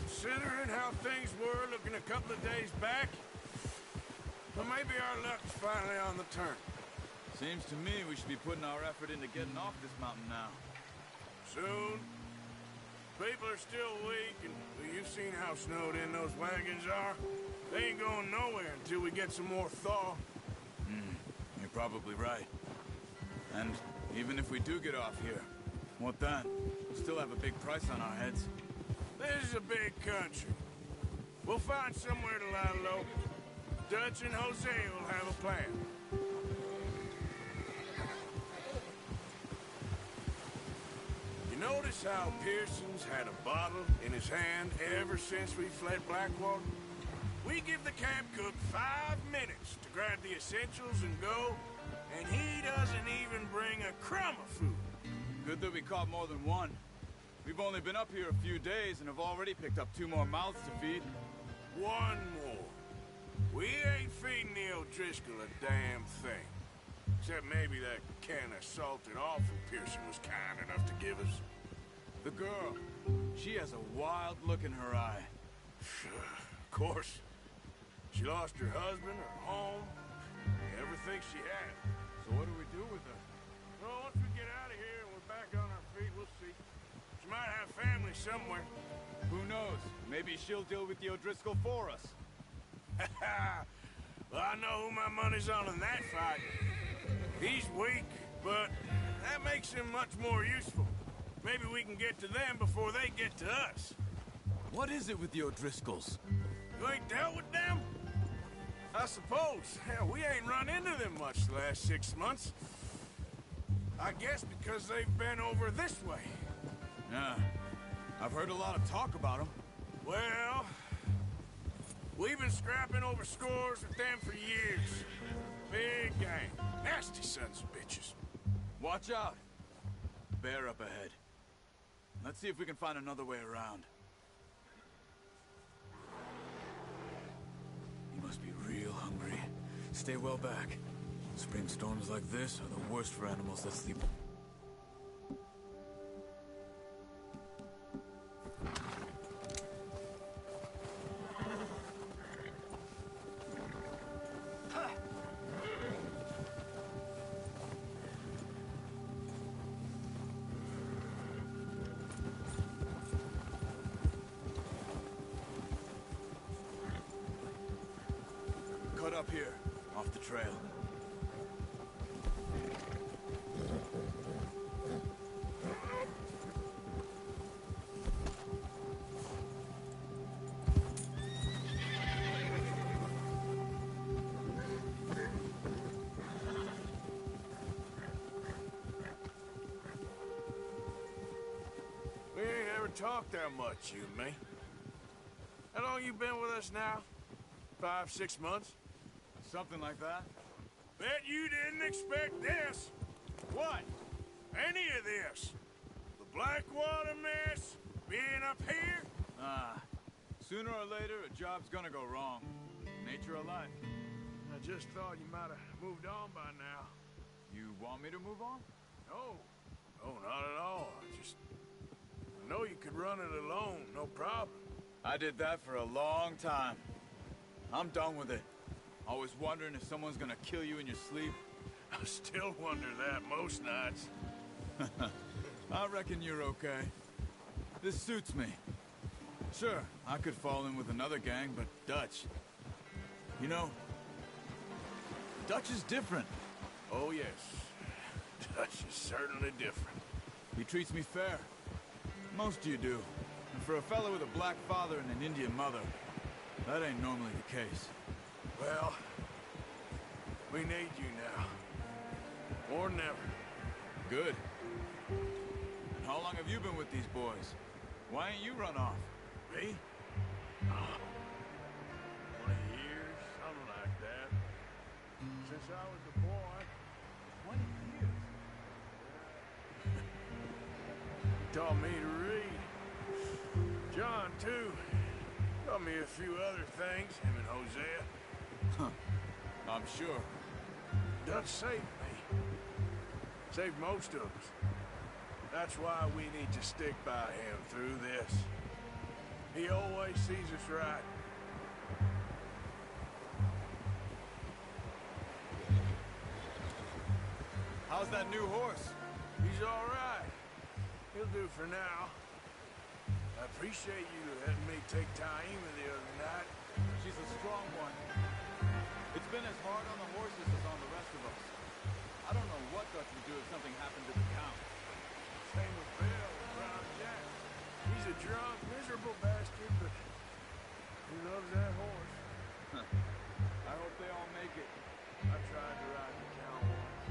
Considering how things were looking a couple of days back, well, maybe our luck's finally on the turn. Seems to me we should be putting our effort into getting off this mountain now. Soon. People are still weak, and well, you've seen how snowed in those wagons are. They ain't going nowhere until we get some more thaw. You're probably right. And even if we do get off here, what then? We'll still have a big price on our heads. This is a big country. We'll find somewhere to lie low. Dutch and Jose will have a plan. You notice how Pearson's had a bottle in his hand ever since we fled Blackwater? We give the camp cook 5 minutes to grab the essentials and go, and he doesn't even bring a crumb of food. Good that we caught more than one. We've only been up here a few days and have already picked up 2 more mouths to feed. 1 more. We ain't feeding the O'Driscoll a damn thing. Except maybe that can of salted offal Pearson was kind enough to give us. The girl, she has a wild look in her eye. Of course. She lost her husband, her home, everything she had. So what do we do with her? Well, once we get out of here and we're back on our feet, we'll see. She might have family somewhere. Who knows? Maybe she'll deal with the O'Driscoll for us. Well, I know who my money's on in that fight. He's weak, but that makes him much more useful. Maybe we can get to them before they get to us. What is it with the O'Driscolls? You ain't dealt with them? I suppose. Hell, we ain't run into them much the last 6 months. I guess because they've been over this way. Yeah, I've heard a lot of talk about them. Well, we've been scrapping over scores with them for years. Big gang. Nasty sons of bitches. Watch out. Bear up ahead. Let's see if we can find another way around. You must be real hungry. Stay well back. Spring storms like this are the worst for animals that sleep. cut up here, off the trail. We ain't ever talked that much, you and me. How long you been with us now? 5, 6 months? Something like that. Bet you didn't expect this. What? Any of this? The Blackwater mess? Being up here? Sooner or later, a job's gonna go wrong. Nature of life. I just thought you might have moved on by now. You want me to move on? No. No, not at all. I know you could run it alone, no problem. I did that for a long time. I'm done with it. Always wondering if someone's gonna kill you in your sleep. I still wonder that most nights. I reckon you're okay. This suits me. Sure, I could fall in with another gang, but Dutch... You know, Dutch is different. Oh, yes. Dutch is certainly different. He treats me fair. Most of you do. And for a fellow with a black father and an Indian mother, that ain't normally the case. Well, we need you now. More than ever. Good. And how long have you been with these boys? Why ain't you run off? Me? 20 years, something like that. Since I was a boy. 20 years? He taught me to read. John, too. Taught me a few other things, him and Hosea. Huh. I'm sure. Dutch saved me. Saved most of us. That's why we need to stick by him through this. He always sees us right. How's that new horse? He's all right. He'll do for now. I appreciate you letting me take Taima the other night. She's a strong one. It's been as hard on the horses as on the rest of us. I don't know what Dutch would do if something happened to the Count. Same with Bill and Brown Jack. He's a drunk, miserable bastard, but he loves that horse. I hope they all make it. I tried to ride the Count once.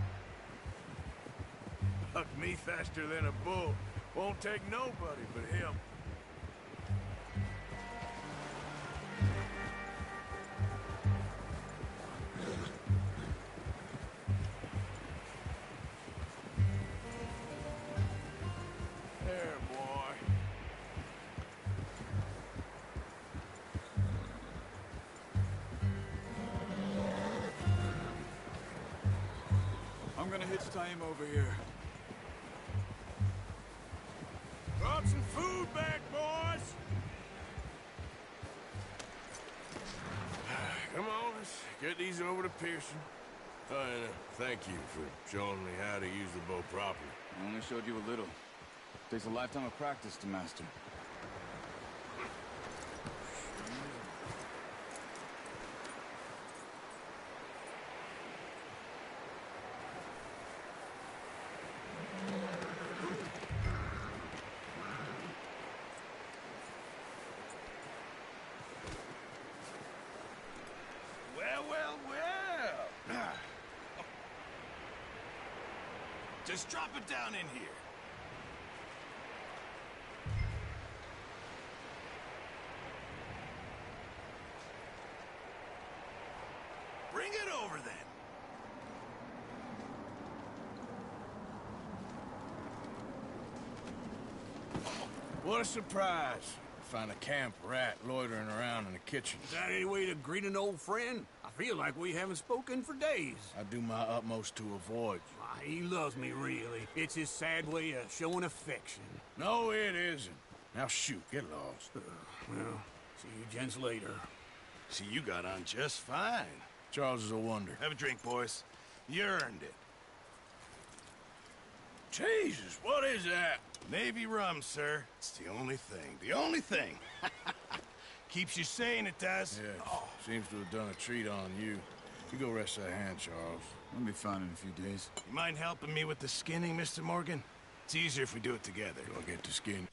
Bucked me faster than a bull. Won't take nobody but him. There, boy. I'm gonna hitch Taima over here. Brought some food back, boys! Come on, let's get these over to Pearson. Oh, and thank you for showing me how to use the bow properly. I only showed you a little. Takes a lifetime of practice to master. Well. Just drop it down in here. Bring it over, then. What a surprise. Find a camp rat loitering around in the kitchen. Is that any way to greet an old friend? I feel like we haven't spoken for days. I do my utmost to avoid you. Why, he loves me, really. It's his sad way of showing affection. No, it isn't. Now shoot, get lost. Well, see you gents later. See, you got on just fine. Charles is a wonder. Have a drink, boys. You earned it. Jesus, what is that? Navy rum, sir. It's the only thing. The only thing. Keeps you sane, it does. Yeah, seems to have done a treat on you. You go rest that hand, Charles. I'll be fine in a few days. You mind helping me with the skinning, Mr. Morgan? It's easier if we do it together. I'll get the skin.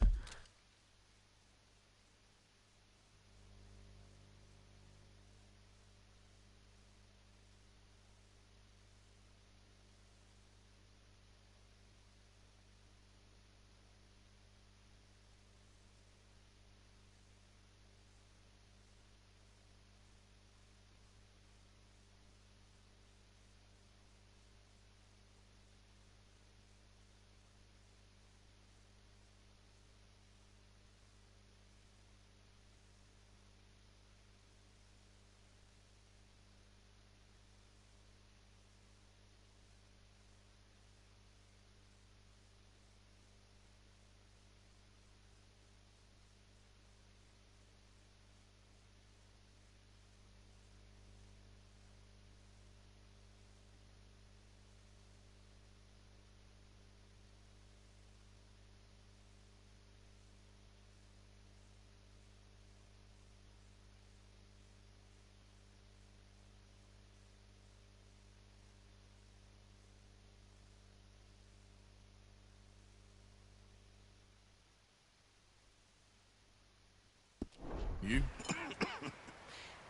You?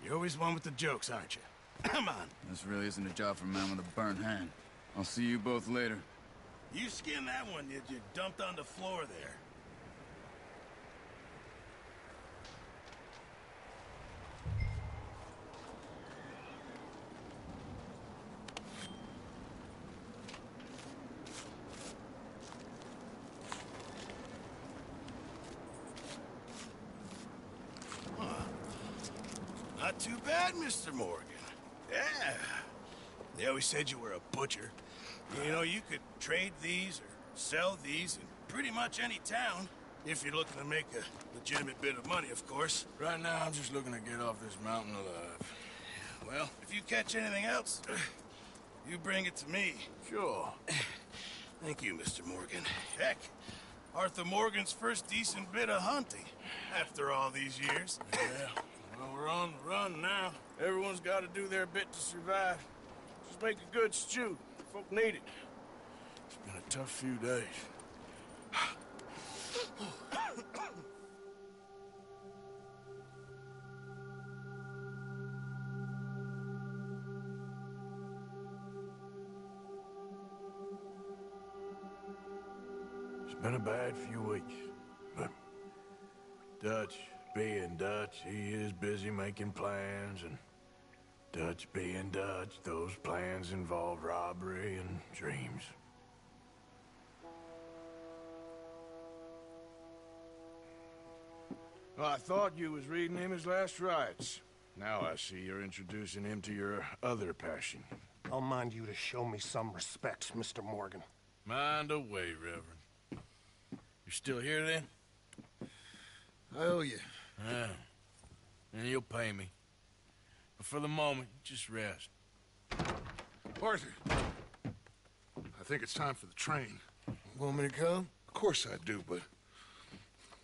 You're always one with the jokes, aren't you? Come on. This really isn't a job for a man with a burnt hand. I'll see you both later. You skinned that one, did you? Dumped on the floor there. Not too bad, Mr. Morgan. Yeah. They always said you were a butcher. You know, you could trade these or sell these in pretty much any town. If you're looking to make a legitimate bit of money, of course. Right now, I'm just looking to get off this mountain alive. Well, if you catch anything else, you bring it to me. Sure. Thank you, Mr. Morgan. Heck, Arthur Morgan's first decent bit of hunting after all these years. Yeah. Well, we're on the run now. Everyone's got to do their bit to survive. Just make a good stew. Folk need it. It's been a tough few days. It's been a bad few weeks, but Dutch being Dutch, he is busy making plans, and Dutch being Dutch, those plans involve robbery and dreams. Well, I thought you was reading him his last rites. Now I see you're introducing him to your other passion. I'll mind you to show me some respect, Mr. Morgan. Mind away, Reverend. You're still here, then? I owe you. Yeah. And you'll pay me. But for the moment, just rest. Arthur, I think it's time for the train. Want me to come? Of course I do, but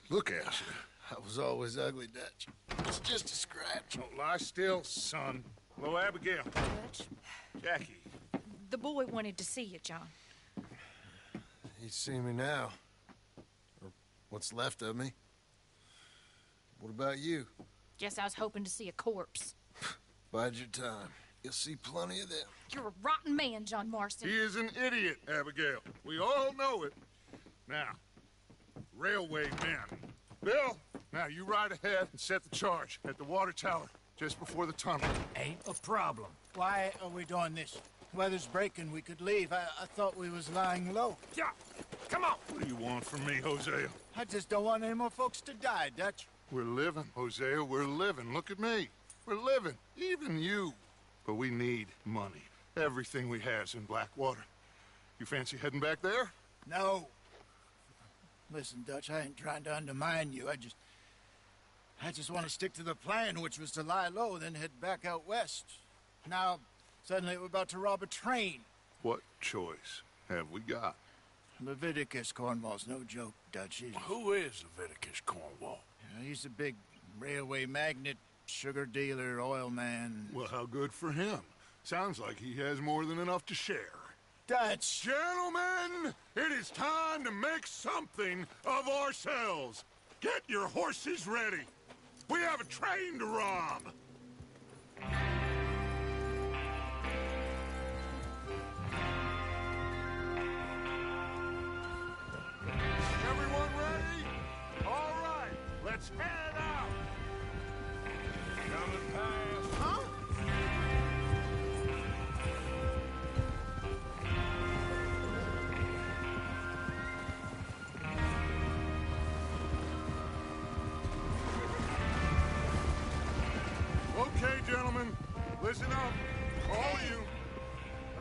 look at you. I was always ugly, Dutch. It's just a scratch. Don't lie still, son. Hello, Abigail. Dutch, Jackie. the boy wanted to see you, John. He's seen me now. Or what's left of me. What about you? Guess I was hoping to see a corpse. Bide your time. You'll see plenty of them. You're a rotten man, John Marston. He is an idiot, Abigail. We all know it. Now, railway men. Bill, now you ride ahead and set the charge at the water tower just before the tunnel. Ain't a problem. Why are we doing this? Weather's breaking. We could leave. I thought we was lying low. Yeah, come on. What do you want from me, Hosea? I just don't want any more folks to die, Dutch. We're living, Hosea. We're living. Look at me. We're living. Even you. But we need money. Everything we has in Blackwater. You fancy heading back there? No. Listen, Dutch, I ain't trying to undermine you. I just want to stick to the plan, which was to lie low, then head back out west. Now, suddenly we're about to rob a train. What choice have we got? Leviticus Cornwall's no joke, Dutch. Who is Leviticus Cornwall? He's a big Railway magnate, sugar dealer, oil man. Well, how good for him. Sounds like he has more than enough to share. Dutch! Gentlemen, it is time to make something of ourselves. Get your horses ready. We have a train to rob. Everyone ready? All right, let's head out. Coming past. Huh? Okay, gentlemen, listen up, all of you.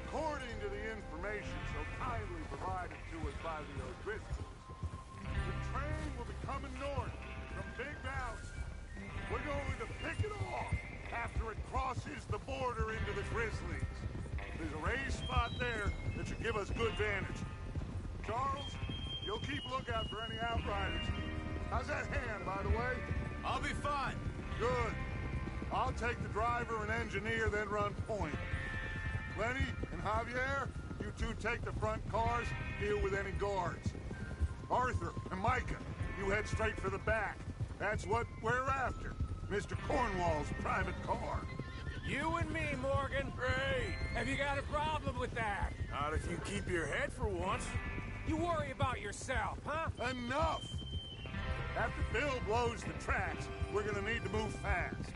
According to the information so kindly provided to us by the O'Driscolls, the train will be coming north from Big Valley. We're going to pick it off after it crosses the border into the Grizzlies. There's a raised spot there that should give us good vantage. Charles, you'll keep lookout for any outriders. How's that hand, by the way? I'll be fine. Good. I'll take the driver and engineer, then run point. Lenny and Javier, you two take the front cars, deal with any guards. Arthur and Micah, you head straight for the back. That's what we're after. Mr. Cornwall's private car. You and me, Morgan. Great. Have you got a problem with that? Not if you keep your head for once. You worry about yourself, huh? Enough! After Bill blows the tracks, we're gonna need to move fast.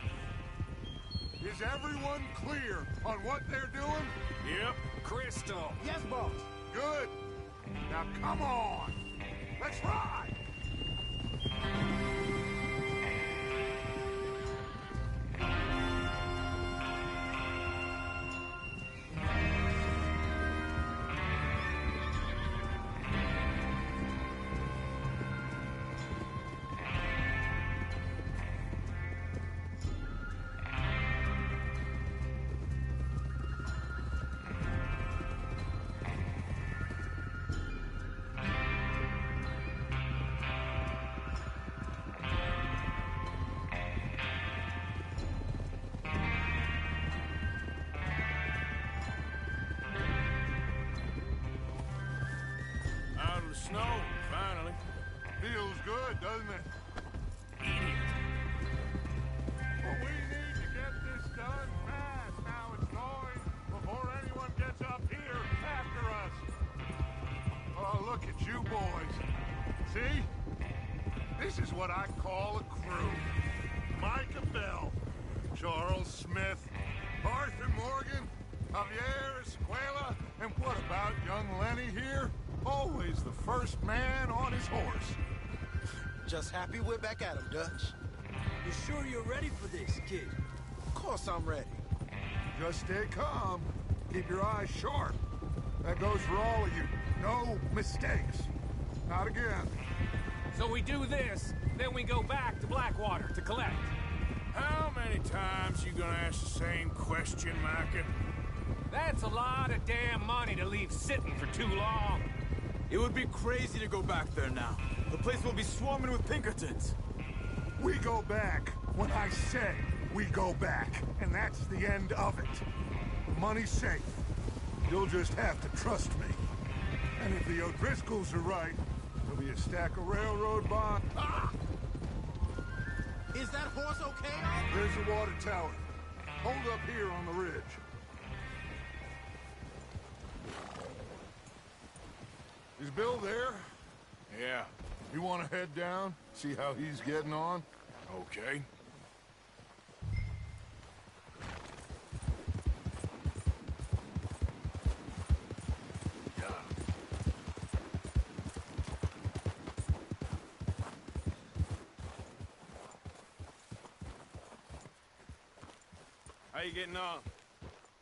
Is everyone clear on what they're doing? Yep. Crystal. Yes, boss. Good. Now come on. Let's ride. Out of the snow, finally. Feels good, doesn't it? Well, we need to get this done fast. Now it's going before anyone gets up here after us. Oh, look at you boys. See? This is what I call a crew. Micah Bell, Charles Smith, Arthur Morgan, Javier Escuela, and what about young Lenny here? Always the first man on his horse. Just happy we're back at him, Dutch. You sure you're ready for this, kid? Of course I'm ready. Just stay calm. Keep your eyes sharp. That goes for all of you. No mistakes. Not again. So we do this, then we go back to Blackwater to collect. How many times you gonna ask the same question, Micah? That's a lot of damn money to leave sitting for too long. It would be crazy to go back there now. The place will be swarming with Pinkertons. We go back when I say we go back, and that's the end of it. The money's safe. You'll just have to trust me. And if the O'Driscolls are right, there'll be a stack of railroad bonds. Ah! Is that horse okay? There's the water tower. Hold up here on the ridge. Is Bill there? Yeah. You want to head down? See how he's getting on? Okay. How you getting on?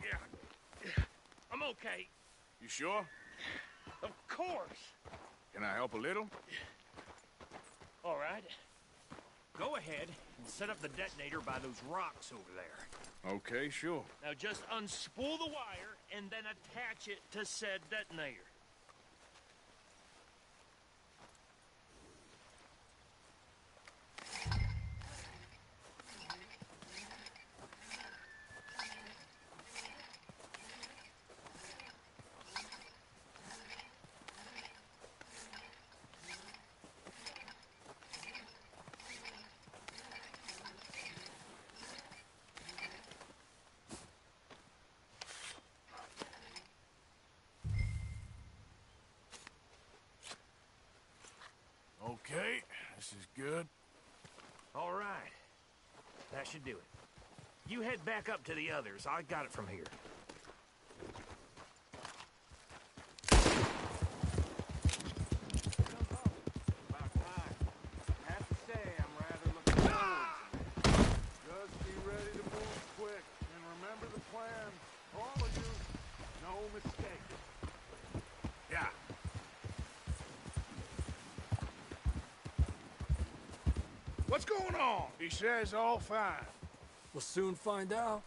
Yeah. I'm okay. You sure? Of course. Can I help a little? All right. Go ahead and set up the detonator by those rocks over there. Okay, sure. Now just unspool the wire and then attach it to said detonator. is good. All right. That should do it. You head back up to the others. I got it from here. Just be ready to move quick. And remember the plan. All of you, no mistake. Yeah. What's going on? He says all fine. We'll soon find out.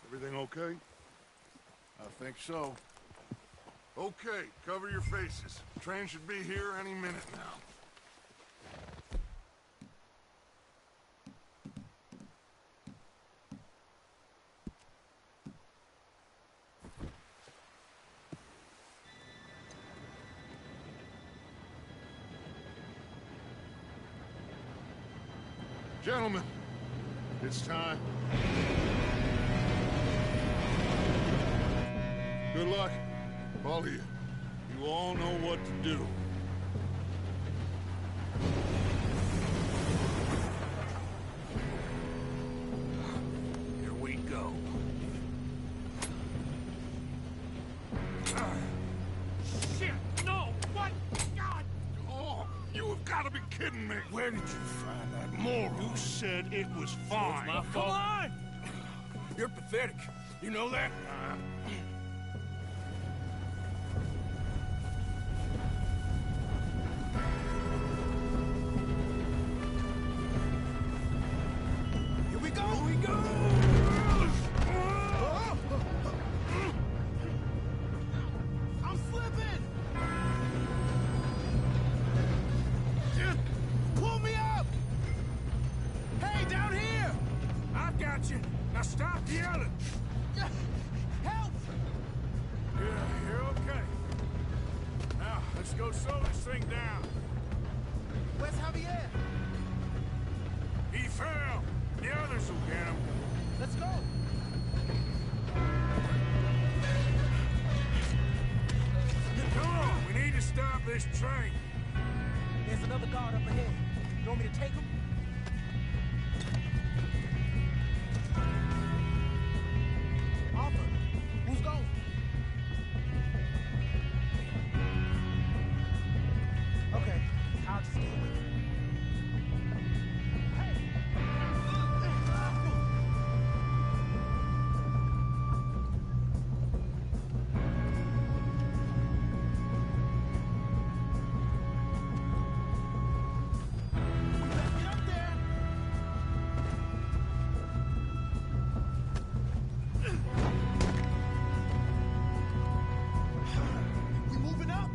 Everything okay? I think so. Okay, cover your faces. Train should be here any minute now. Gentlemen, it's time. Good luck, all of you. You all know what to do. Here we go. Shit! No! What? God! Oh, you have got to be kidding me! Where did you find that moron? You said it was fine. my fault. Come on! You're pathetic. You know that? Here we go! Here we go! I'm slipping! Pull me up! Hey, down here! I've got you. Now stop yelling. Help! Yeah, you're okay. Now, let's go slow this thing down. Where's Javier? He fell. The others will get him. Let's go! Come on, we need to stop this train. There's another guard up ahead. You want me to take him? Arthur, who's going? Okay, I'll just deal with it. We moving up?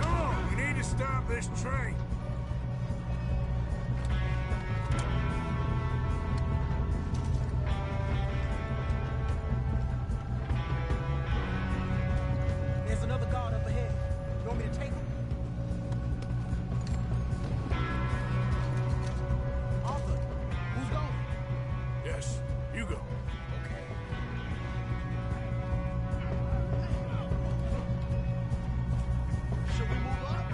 Come on, we need to stop this train. There's another guard up ahead. You want me to take him? Arthur, who's going? Yes, you go. Okay. Should we move up?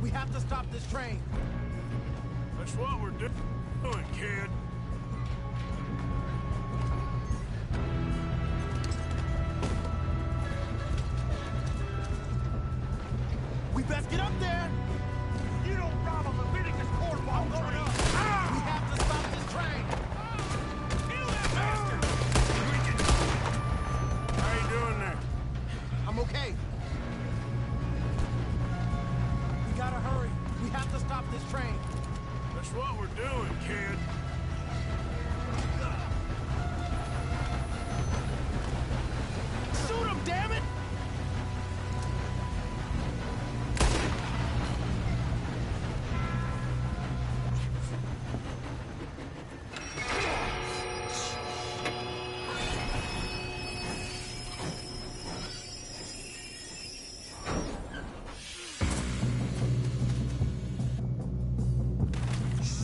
We have to stop this train. That's what we're doing, kid. We best get up there. You don't rob a Leviticus cornball going up. We have to stop this train. Kill that bastard! How you doing there? I'm okay. We gotta hurry. We have to stop this train. That's what we're doing, kid. Shoot him, damn it!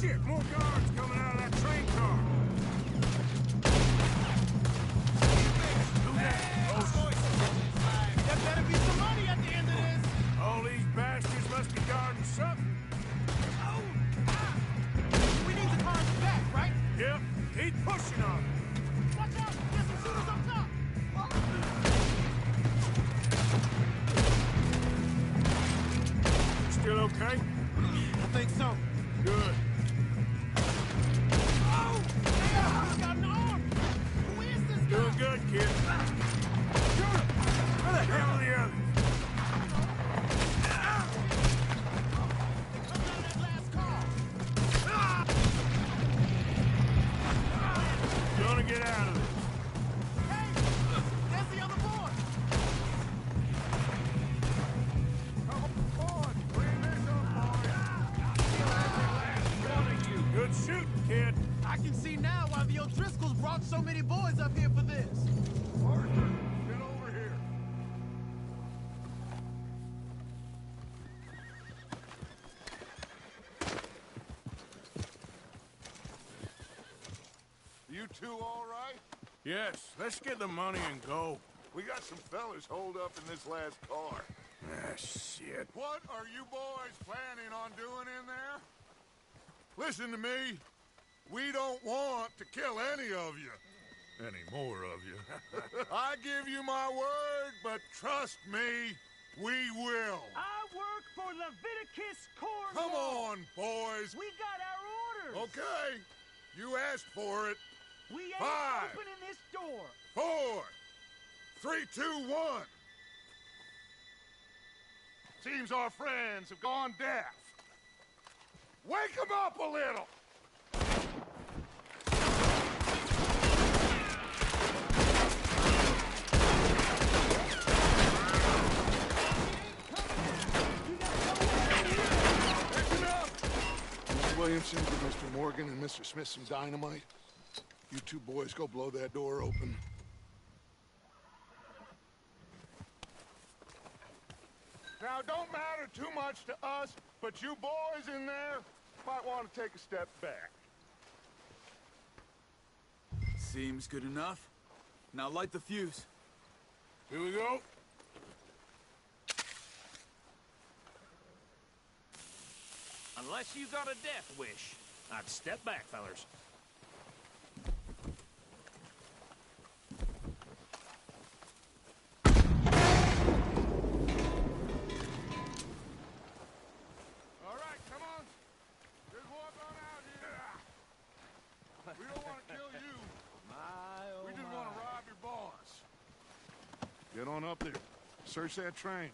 Shit, more guards coming out of that train car. There better be some money at the end of this. All these bastards must be guarding something. We need the cars back, right? Yep, keep pushing on it. Watch out! There's some shooters up top! Still okay? I think so. Good. Oh! Yeah, he's got an arm! Who is this guy? Doing good, kid. Shoot him! Where the hell are the others? They come out of that last car. Gonna get out of this. Hey! There's the other boy! Come on, bring this up, boys. Good shooting, kid. I can see now why the O'Driscolls brought so many boys up here for this. Arthur, get over here. You two all right? Yes, let's get the money and go. We got some fellas holed up in this last car. Ah, shit. What are you boys planning on doing in there? Listen to me. We don't want to kill any of you. Any more of you. I give you my word, but trust me, we will. I work for Leviticus Cornwall. Come on, boys. We got our orders. Okay. You asked for it. We ain't 5, opening this door. 4, 3, 2, 1. Seems our friends have gone deaf. Wake them up a little. That's enough. Mr. Williamson, give Mr. Morgan and Mr. Smith some dynamite. You two boys go blow that door open. Now, don't matter too much to us, but you boys in there might want to take a step back. Seems good enough. Now light the fuse. Here we go. Unless you got a death wish, I'd step back, fellers. All right, come on. Just walk on out here. We don't want to kill you. We just want to rob your boss. Get on up there. Search that train.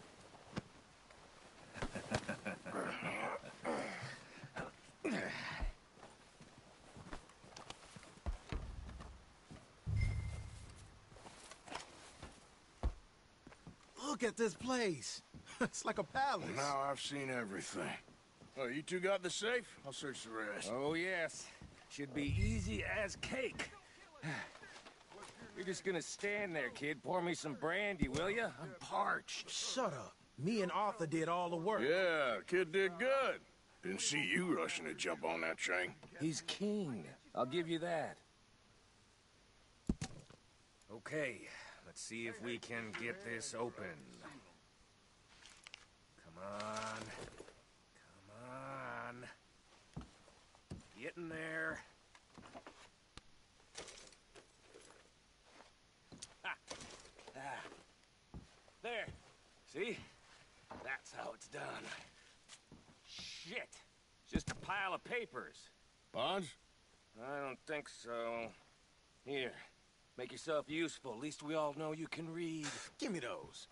Look at this place. It's like a palace. Now I've seen everything. Oh, you two got the safe? I'll search the rest. Oh, yes. Should be easy as cake. You're just gonna stand there, kid. Pour me some brandy, will you? I'm parched. Shut up. Me and Arthur did all the work. Yeah, kid did good. Didn't see you rushing to jump on that train. He's keen. I'll give you that. Okay, let's see if we can get this open. Come on. getting there. There. See? That's how it's done. Shit. Just a pile of papers. Bonds? I don't think so. Here. Make yourself useful. At least we all know you can read. Give me those.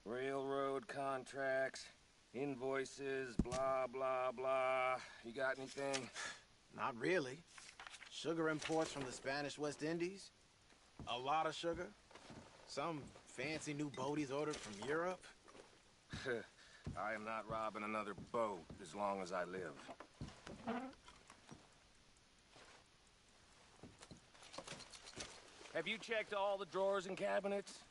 Railroad contracts, invoices, blah, blah, blah. You got anything? Not really. Sugar imports from the Spanish West Indies. A lot of sugar. Some fancy new boat he's ordered from Europe. I am not robbing another boat as long as I live. Have you checked all the drawers and cabinets?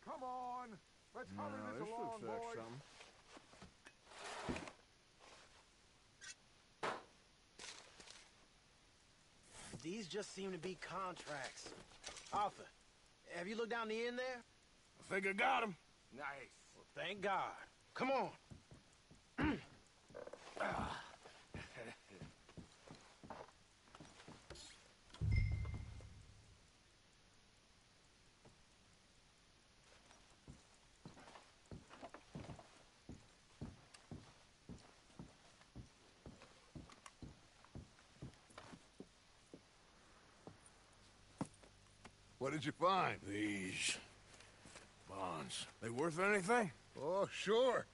Come on! Let's hurry this along, boys! These just seem to be contracts. Arthur, have you looked down the end there? I think I got him. Nice. Well, thank God. Come on. What did you find? These bonds. They worth anything? Oh, sure.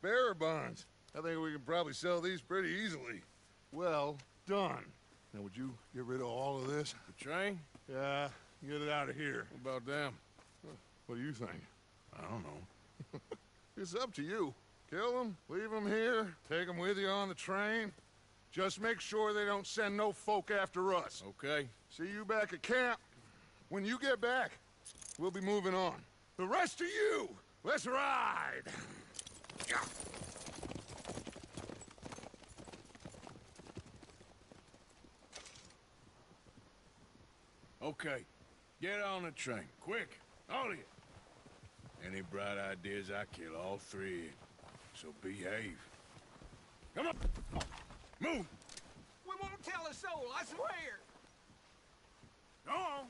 Bearer bonds. I think we can probably sell these pretty easily. Well done. Now, would you get rid of all of this? The train? Yeah, get it out of here. What about them? What do you think? I don't know. It's up to you. Kill them, leave them here, take them with you on the train. Just make sure they don't send no folk after us. Okay. See you back at camp. When you get back, we'll be moving on. The rest of you, let's ride! Okay. Get on the train. Quick. All of you. Any bright ideas, I kill all three of you. So behave. Come on. Move. We won't tell a soul, I swear. Go on.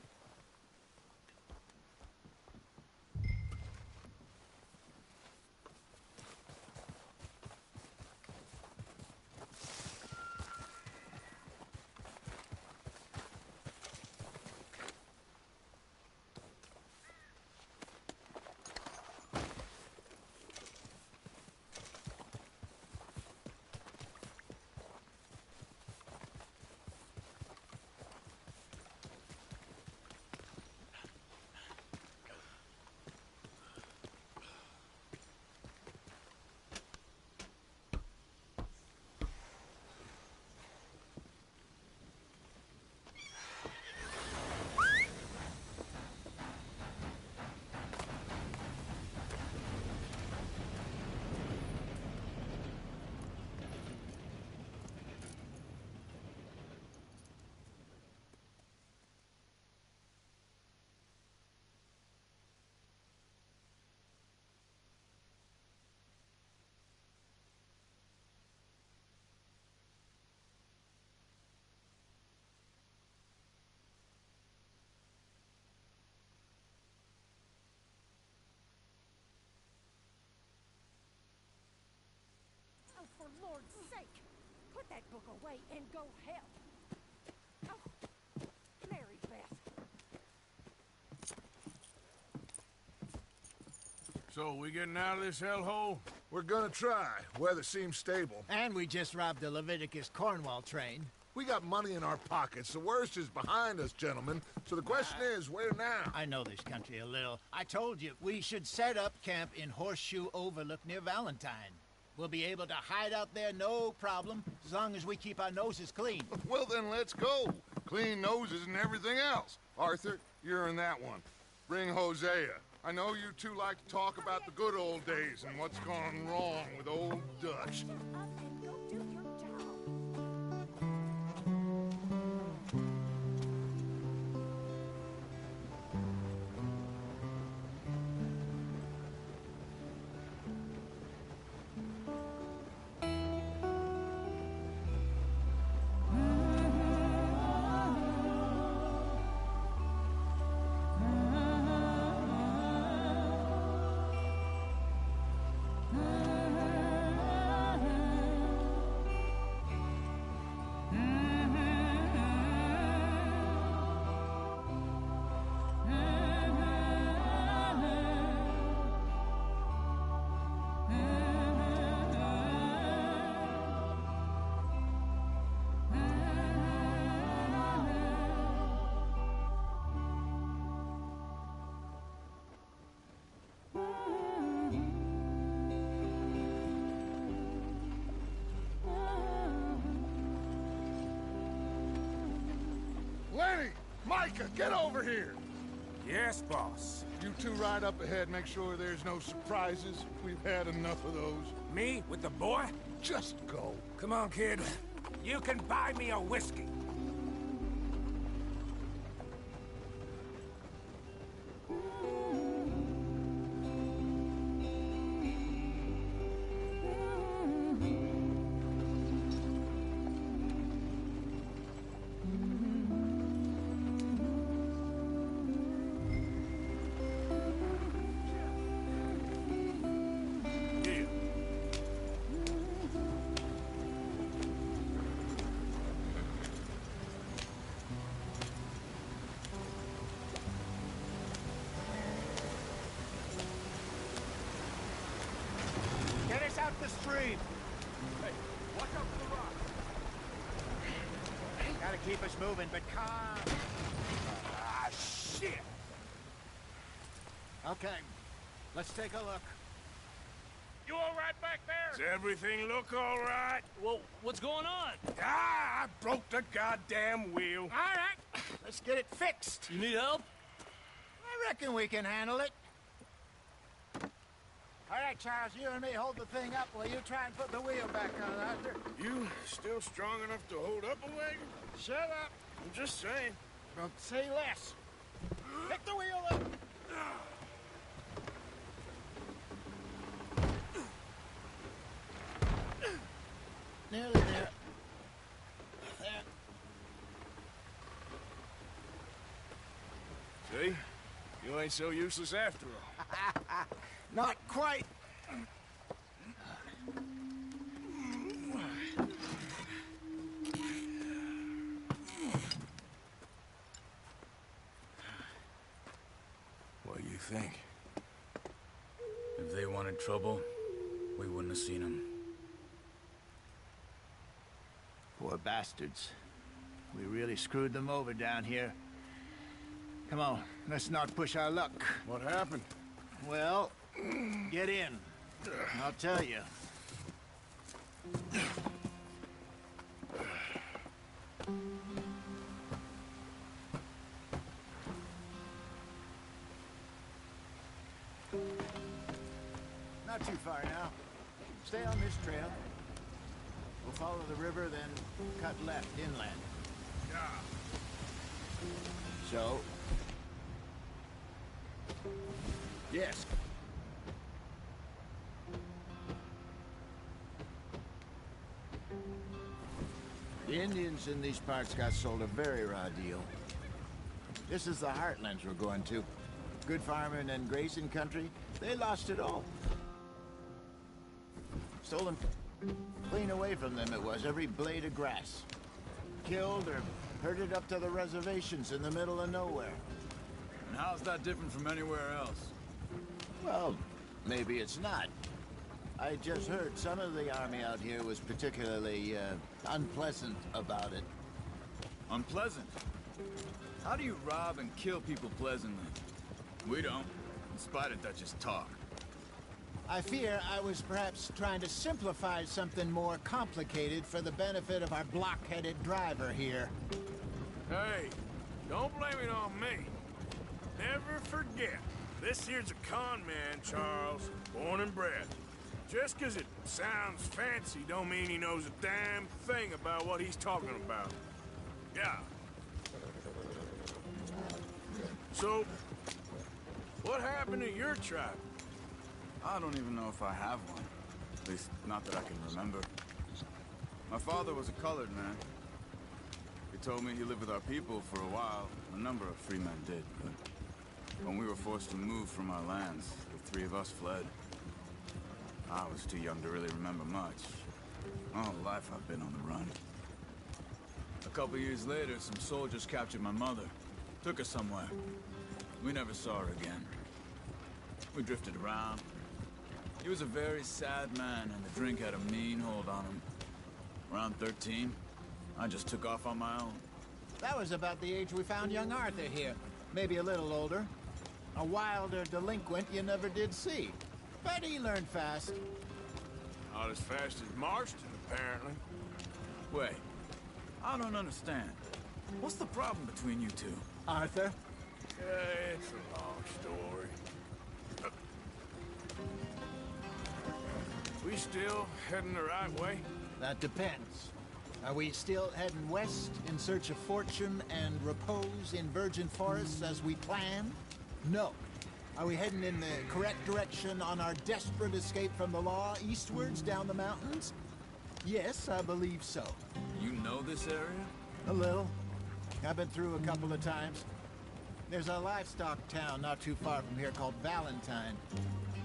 Oh, for Lord's sake, put that book away and go help. Oh, Mary Beth. So, we getting out of this hellhole? We're gonna try. Weather seems stable. And we just robbed the Leviticus Cornwall train. We got money in our pockets. The worst is behind us, gentlemen. So the question is, where now? I know this country a little. I told you, we should set up camp in Horseshoe Overlook near Valentine. We'll be able to hide out there, no problem, as long as we keep our noses clean. Well, then let's go. Clean noses and everything else. Arthur, you're in that one. Bring Hosea. I know you two like to talk about the good old days and what's gone wrong with old Dutch. Micah, get over here! Yes, boss. You two ride up ahead, make sure there's no surprises. We've had enough of those. Me with the boy? Just go. Come on, kid. You can buy me a whiskey. Get us out the stream. Hey, watch out for the rock. Gotta keep us moving, but calm. Ah, shit! Okay, let's take a look. You all right back there? Does everything look all right? Well, what's going on? Ah, I broke the goddamn wheel. All right, let's get it fixed. You need help? I reckon we can handle it. All right, Charles, you and me hold the thing up while you try and put the wheel back on, Arthur. You still strong enough to hold up a wagon? Shut up. I'm just saying. Well, say less. Pick the wheel up. Nearly there. There. See? You ain't so useless after all. Not quite. What do you think? If they wanted trouble, we wouldn't have seen them. Poor bastards. We really screwed them over down here. Come on, let's not push our luck. What happened? Well, get in. I'll tell you. Not too far now. Stay on this trail. We'll follow the river, then cut left inland. So? Yes. The Indians in these parts got sold a very raw deal. This is the heartlands we're going to. Good farming and grazing country, they lost it all. Stolen clean away from them it was, every blade of grass. Killed or herded up to the reservations in the middle of nowhere. And how's that different from anywhere else? Well, maybe it's not. I just heard some of the army out here was particularly, unpleasant about it. Unpleasant? How do you rob and kill people pleasantly? We don't, in spite of Dutch's talk. I fear I was perhaps trying to simplify something more complicated for the benefit of our block-headed driver here. Hey, don't blame it on me. Never forget, this here's a con man, Charles, born and bred. Just 'cause it sounds fancy don't mean he knows a damn thing about what he's talking about. Yeah. So, what happened to your tribe? I don't even know if I have one. At least, not that I can remember. My father was a colored man. He told me he lived with our people for a while. A number of free men did, but when we were forced to move from our lands, the three of us fled. I was too young to really remember much. My whole life I've been on the run. A couple years later, some soldiers captured my mother. Took her somewhere. We never saw her again. We drifted around. He was a very sad man, and the drink had a mean hold on him. Around 13, I just took off on my own. That was about the age we found young Arthur here. Maybe a little older. A wilder delinquent you never did see. But he learned fast. Not as fast as Marston, apparently. Wait, I don't understand. What's the problem between you two? Arthur? It's a long story. We still heading the right way? That depends. Are we still heading west in search of fortune and repose in virgin forests as we planned? No. Are we heading in the correct direction on our desperate escape from the law eastwards down the mountains? Yes, I believe so. You know this area? A little. I've been through a couple of times. There's a livestock town not too far from here called Valentine.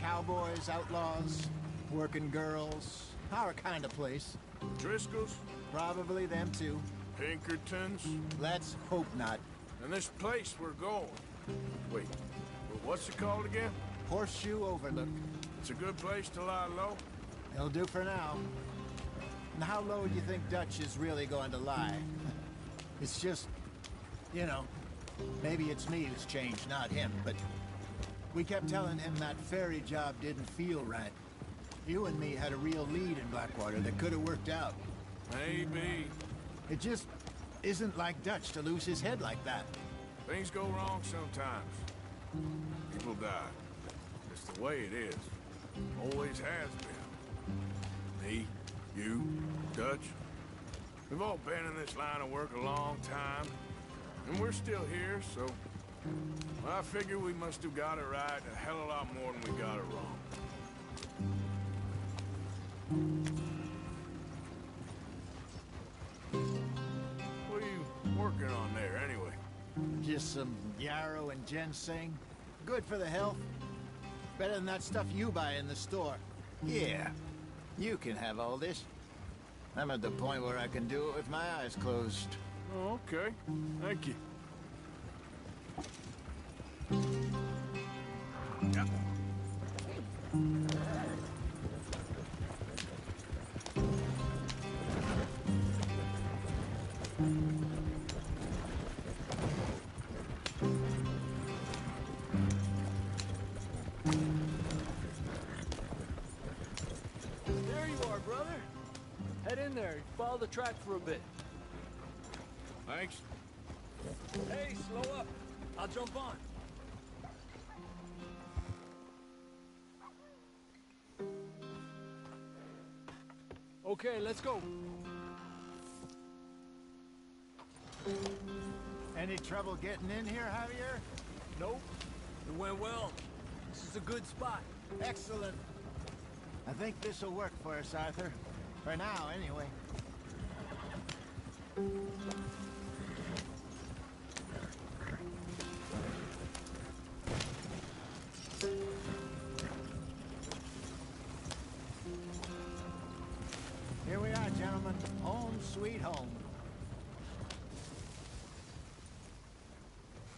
Cowboys, outlaws, working girls, our kind of place. Driscoll's? Probably them too. Pinkertons? Let's hope not. And this place we're going. Wait, what's it called again? Horseshoe Overlook. It's a good place to lie low? It'll do for now. And how low do you think Dutch is really going to lie? It's just, you know, maybe it's me who's changed, not him, but we kept telling him that ferry job didn't feel right. You and me had a real lead in Blackwater that could have worked out. Maybe. It just isn't like Dutch to lose his head like that. Things go wrong sometimes. People die. It's the way it is. Always has been. Me, you, Dutch. We've all been in this line of work a long time. And we're still here, so... well, I figure we must have got it right a hell of a lot more than we got it wrong. What are you working on there, anyway? Just some yarrow and ginseng. Good for the health. Better than that stuff you buy in the store. Yeah, you can have all this. I'm at the point where I can do it with my eyes closed. Oh, okay. Thank you. Yeah. There you are, brother. Head in there. Follow the track for a bit. Thanks. Hey, slow up. I'll jump on. Okay, let's go. Any trouble getting in here, Javier? Nope. It went well. This is a good spot. Excellent. I think this will work for us, Arthur. For now, anyway. Here we are, gentlemen. Home sweet home.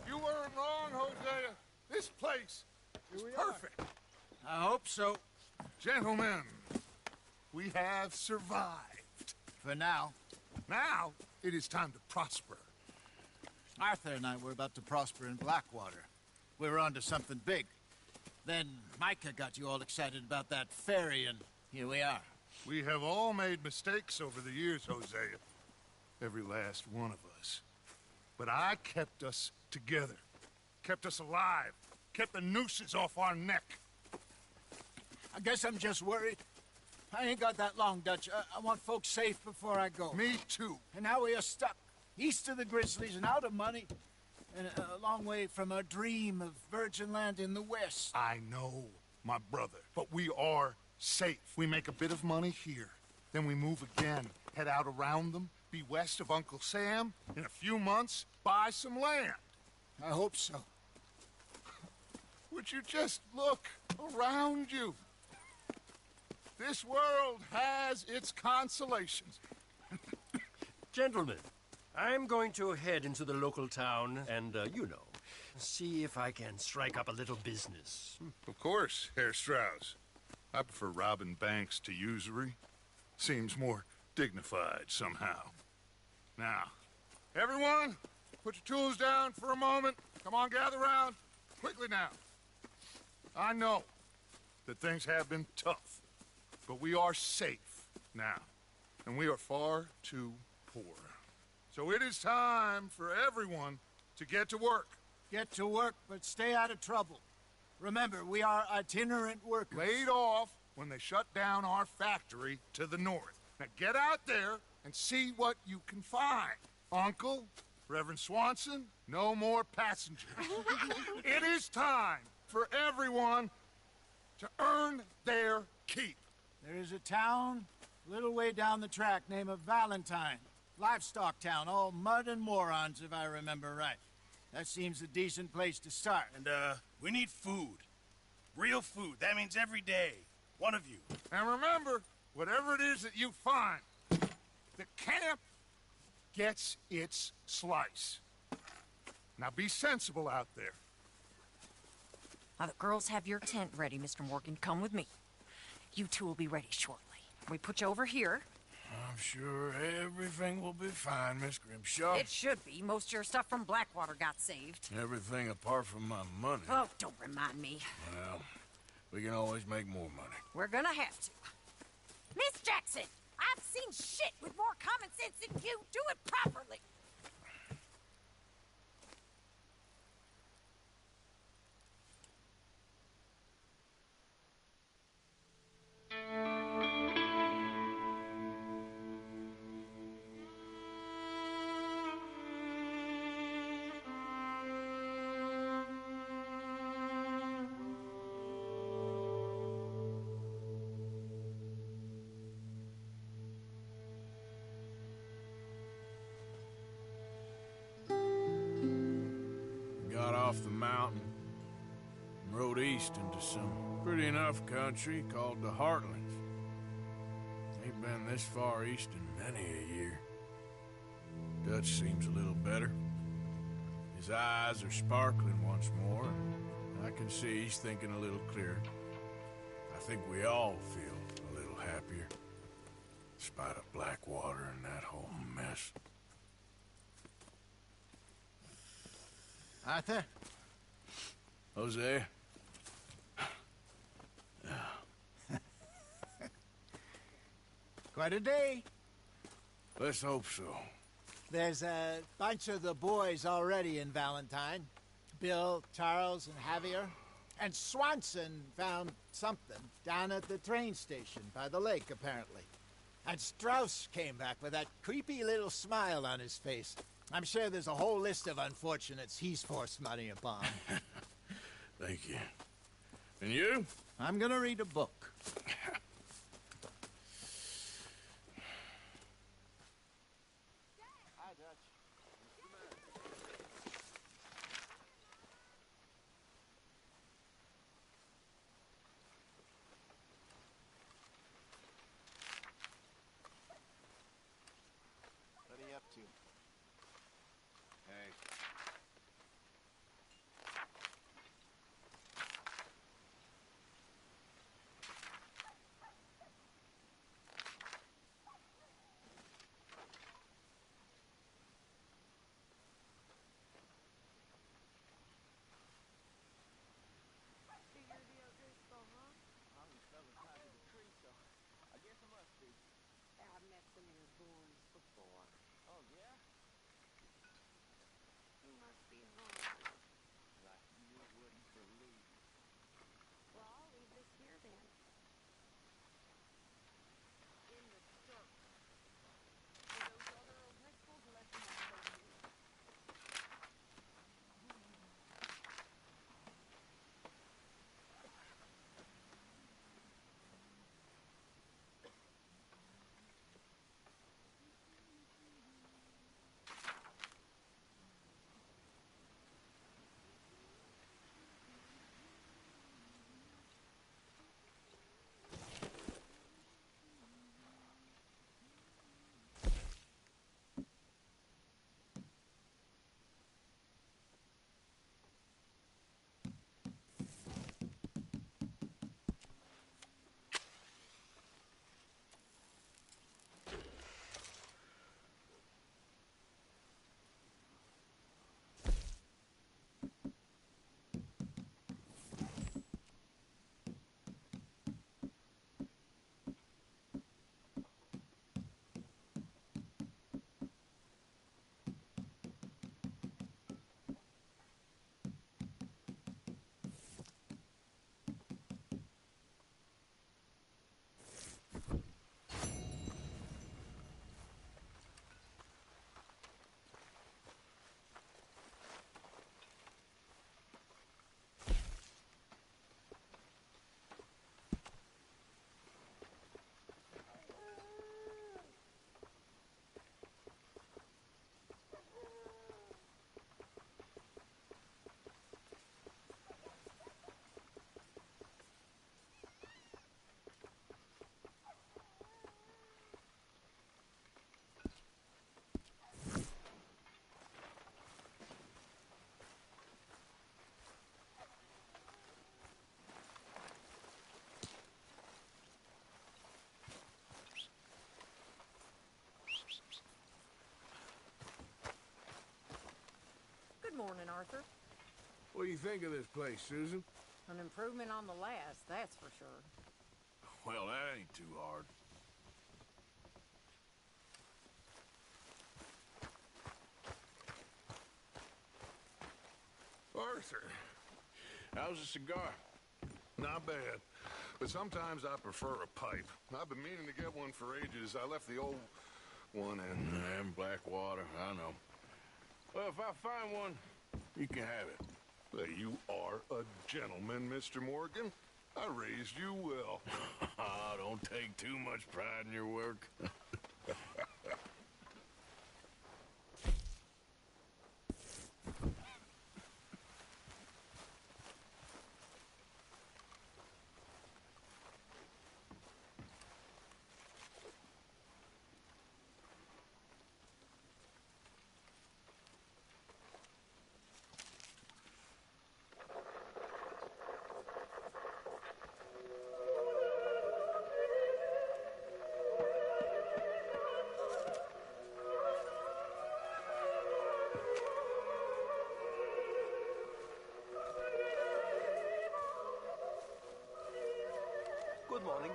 You weren't wrong, Hosea. This place is perfect. I hope so. Gentlemen, we have survived. For now. Now, it is time to prosper. Arthur and I were about to prosper in Blackwater. We were onto something big. Then Micah got you all excited about that ferry, and here we are. We have all made mistakes over the years, Hosea. Every last one of us. But I kept us together. Kept us alive. Kept the nooses off our neck. I guess I'm just worried. I ain't got that long, Dutch. I want folks safe before I go. Me too. And now we are stuck east of the Grizzlies and out of money. And a long way from our dream of virgin land in the west. I know, my brother. But we are safe. We make a bit of money here. Then we move again. Head out around them. Be west of Uncle Sam. In a few months, buy some land. I hope so. Would you just look around you? This world has its consolations. Gentlemen, I'm going to head into the local town and, you know, see if I can strike up a little business. Of course, Herr Strauss. I prefer robbing banks to usury. Seems more dignified somehow. Now, everyone, put your tools down for a moment. Come on, gather round. Quickly now. I know that things have been tough, but we are safe now, and we are far too poor. So it is time for everyone to get to work. Get to work, but stay out of trouble. Remember, we are itinerant workers. Laid off when they shut down our factory to the north. Now get out there and see what you can find. Uncle, Reverend Swanson, no more passengers. It is time for everyone to earn their keep. There is a town a little way down the track named Valentine. Livestock town, all mud and morons, if I remember right. That seems a decent place to start. And, we need food. Real food. That means every day. One of you. And remember, whatever it is that you find, the camp gets its slice. Now be sensible out there. Now, the girls have your tent ready, Mr. Morgan. Come with me. You two will be ready shortly. We put you over here. I'm sure everything will be fine, Miss Grimshaw. It should be. Most of your stuff from Blackwater got saved. Everything apart from my money. Oh, don't remind me. Well, we can always make more money. We're gonna have to. Miss Jackson, I've seen shit with more common sense than you. Do it properly. Off the mountain and rode east into some pretty enough country called the Heartlands. Ain't been this far east in many a year. Dutch seems a little better. His eyes are sparkling once more, and I can see he's thinking a little clearer. I think we all feel a little happier, in spite of Blackwater and that whole mess. Arthur? Jose? Quite a day. Let's hope so. There's a bunch of the boys already in Valentine. Bill, Charles, and Javier. And Swanson found something down at the train station by the lake, apparently. And Strauss came back with that creepy little smile on his face. I'm sure there's a whole list of unfortunates he's forced money upon. Thank you. And you? I'm gonna read a book. Hi, Dutch. What are you up to? Hey. I've met some of your boys before. Oh, yeah? morning, Arthur. What do you think of this place, Susan? An improvement on the last, that's for sure. Well, that ain't too hard. Arthur, how's a cigar? Not bad. But sometimes I prefer a pipe. I've been meaning to get one for ages. I left the old one in Blackwater, I know. Well, if I find one, you can have it. Well, you are a gentleman, Mr. Morgan. I raised you well. Don't take too much pride in your work. Good morning.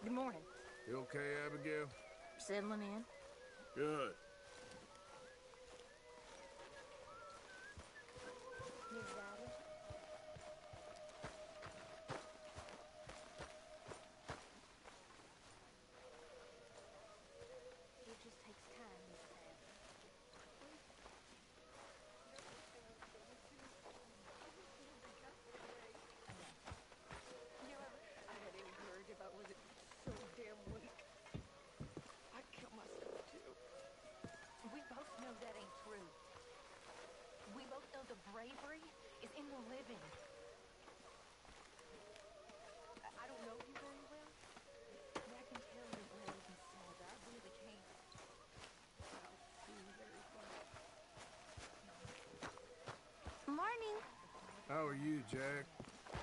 Good morning. You okay, Abigail? Settling in? Good. Miss Zaddy? It just takes time, Miss Zaddy. You know, I had any courage if I wasn't so damn weak. I'd kill myself, too. We both know that ain't true. We both know the bravery is in the living. I don't know you very well, but I can tell you're brave and sad. I really can. I don't seem very funny. Morning. How are you, Jack?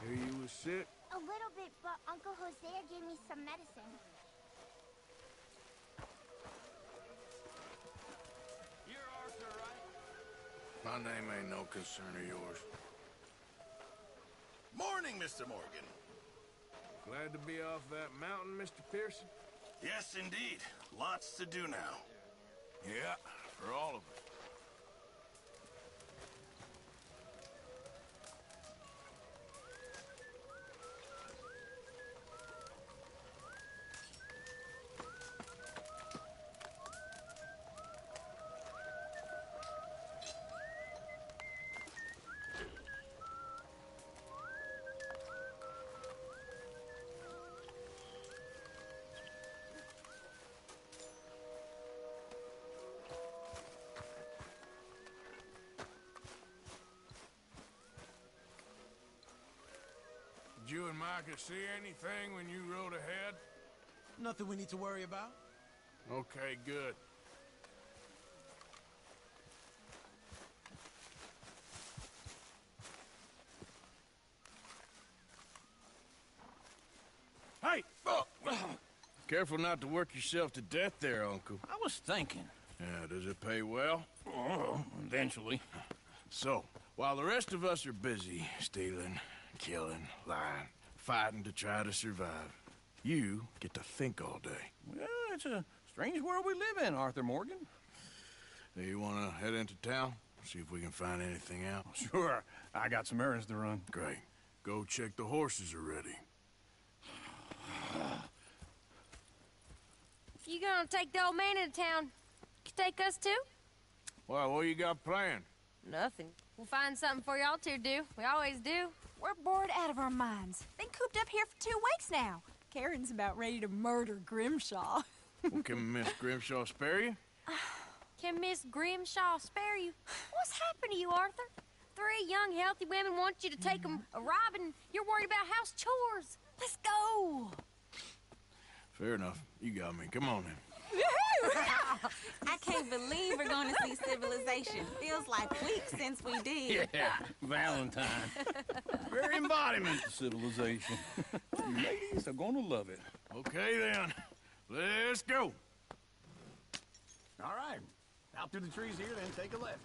Hear you was sick? A little bit, but Uncle Hosea gave me some medicine. You're Arthur, right? My name ain't no concern of yours. Morning, Mr. Morgan. Glad to be off that mountain, Mr. Pearson? Yes, indeed. Lots to do now. Yeah, for all of us. Did you and Micah see anything when you rode ahead? Nothing we need to worry about. Okay, good. Hey! Careful not to work yourself to death there, Uncle. I was thinking. Yeah, does it pay well? Oh, eventually. So, while the rest of us are busy stealing, killing, lying, fighting to try to survive, you get to think all day. Well, it's a strange world we live in, Arthur Morgan. Do you want to head into town? See if we can find anything out? Sure. I got some errands to run. Great. Go check the horses are ready. If you gonna take the old man into town? You take us too? Well, what you got planned? Nothing. We'll find something for y'all to do. We always do. We're bored out of our minds. Been cooped up here for 2 weeks now. Karen's about ready to murder Grimshaw. Well, can Miss Grimshaw spare you? Can Miss Grimshaw spare you? What's happened to you, Arthur? 3 young, healthy women want you to take them a robbing. You're worried about house chores. Let's go. Fair enough. You got me. Come on then. I can't believe we're going to see civilization. Feels like weeks since we did. Yeah, Valentine. Very embodiment of civilization. You ladies are gonna love it. Okay then. Let's go. All right. Out through the trees here, then take a left.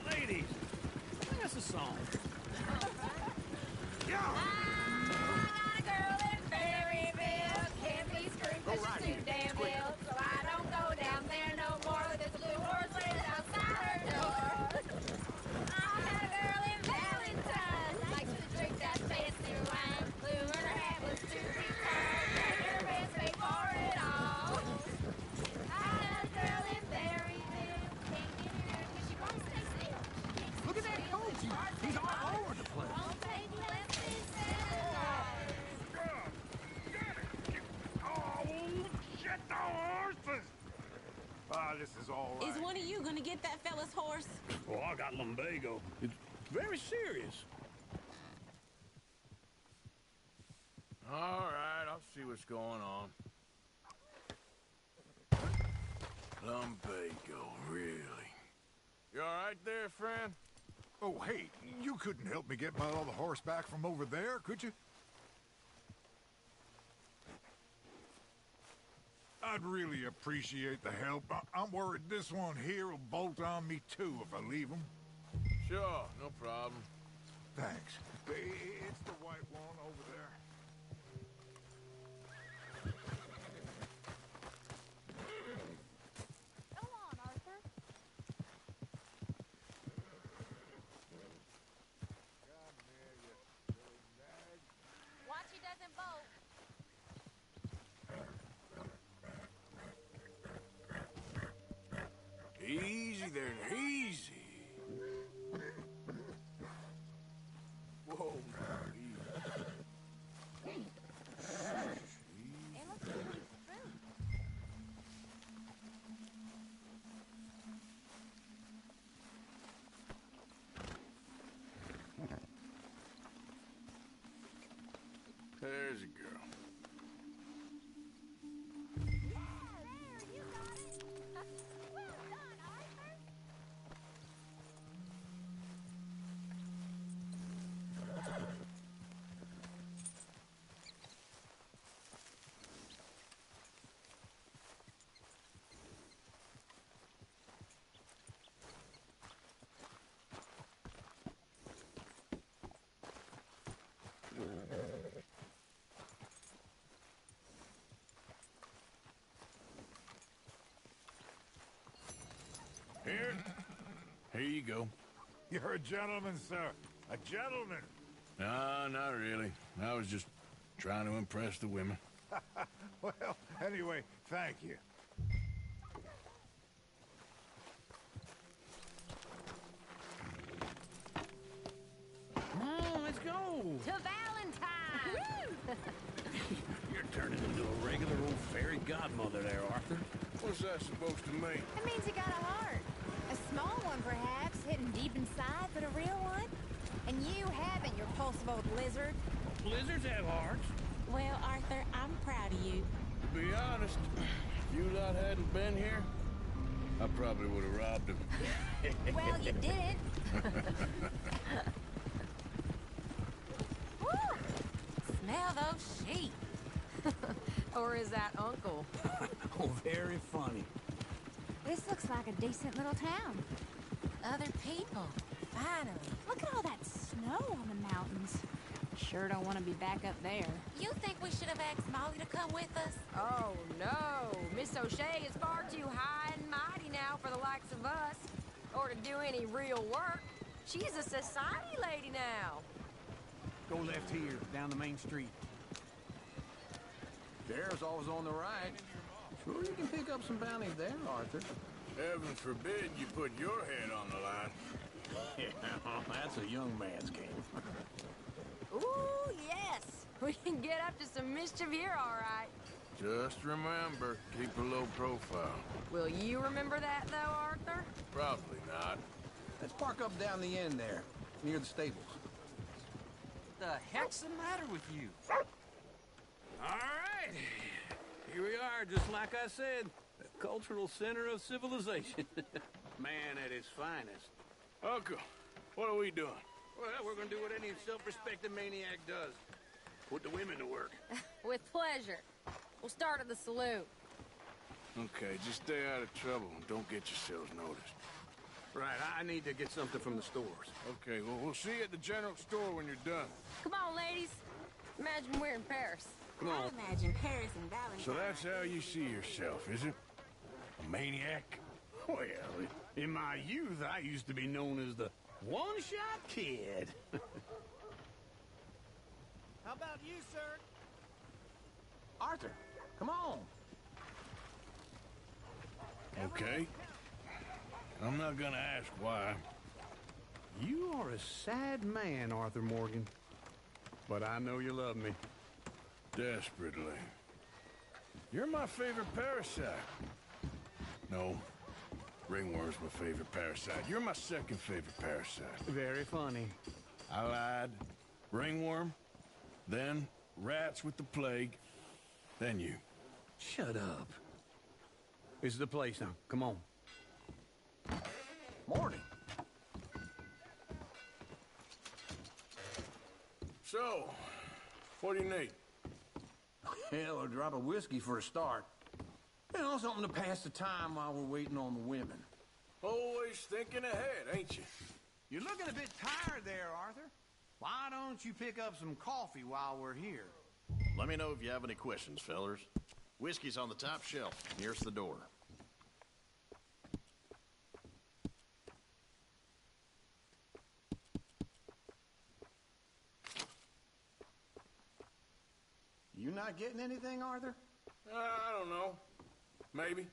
Ladies, sing us a song. Look at that coach. He's all over the place. Oh, shit, the horses! Ah, this is all right. Is one of you going to get that fella's horse? Oh, I got lumbago. It's very serious. All right, I'll see what's going on. Lumbago, really? You all right there, friend? Oh, hey, you couldn't help me get my other horse back from over there, could you? I'd really appreciate the help. I'm worried this one here will bolt on me too if I leave him. Sure, no problem. Thanks. It's the white one over there. Go on, Arthur. Watch he doesn't bolt. Easy there, easy. Whoa, there's a girl. Here you go. You're a gentleman, sir. A gentleman. No, not really. I was just trying to impress the women. Well, anyway, thank you. Come on, let's go. To Valentine! You're turning into a regular old fairy godmother there, Arthur. What's that supposed to mean? It means you got a heart. A small one, perhaps, hidden deep inside, but a real one. And you haven't, you repulsive old lizard. Lizards have hearts. Well, Arthur, I'm proud of you. To be honest, if you lot hadn't been here, I probably would have robbed him. Well, you didn't. Woo! Smell those sheep. Or is that Uncle? Oh, very funny. This looks like a decent little town. Other people. Finally. Look at all that snow on the mountains. Sure don't want to be back up there. You think we should have asked Molly to come with us? Oh, no. Miss O'Shea is far too high and mighty for her to do any real work. She's a society lady now. Go left here, down the main street. Sheriff's always on the right. Sure you can pick up some bounties there, Arthur. Heaven forbid you put your head on the line. Yeah, that's a young man's game. Ooh, yes. We can get up to some mischief here, all right. Just remember, keep a low profile. Will you remember that, though, Arthur? Probably not. Let's park up down the end there, near the stables. What the heck's the matter with you? All right. Here we are, just like I said. The cultural center of civilization. Man at his finest. Uncle, what are we doing? Well, we're gonna do what any self-respecting maniac does. Put the women to work. With pleasure. We'll start at the saloon. Okay, just stay out of trouble and don't get yourselves noticed. Right, I need to get something from the stores. Okay, well, we'll see you at the general store when you're done. Come on, ladies. Imagine we're in Paris. Come on. I imagine Paris and Valentine. So that's how you see yourself, is it? A maniac? Well, in my youth, I used to be known as the one-shot kid. How about you, sir? Arthur, come on. Okay. I'm not gonna ask why. You are a sad man, Arthur Morgan. But I know you love me. Desperately. You're my favorite parasite. No. Ringworm's my favorite parasite. You're my second favorite parasite. Very funny. I lied. Ringworm. Then rats with the plague. Then you. Shut up. This is the place now. Come on. Morning. So, what do you need? Hell, a drop of whiskey for a start. You know, something to pass the time while we're waiting on the women. Always thinking ahead, ain't you? You're looking a bit tired there, Arthur. Why don't you pick up some coffee while we're here? Let me know if you have any questions, fellers. Whiskey's on the top shelf, nearest the door. You not getting anything, Arthur? I don't know. Maybe.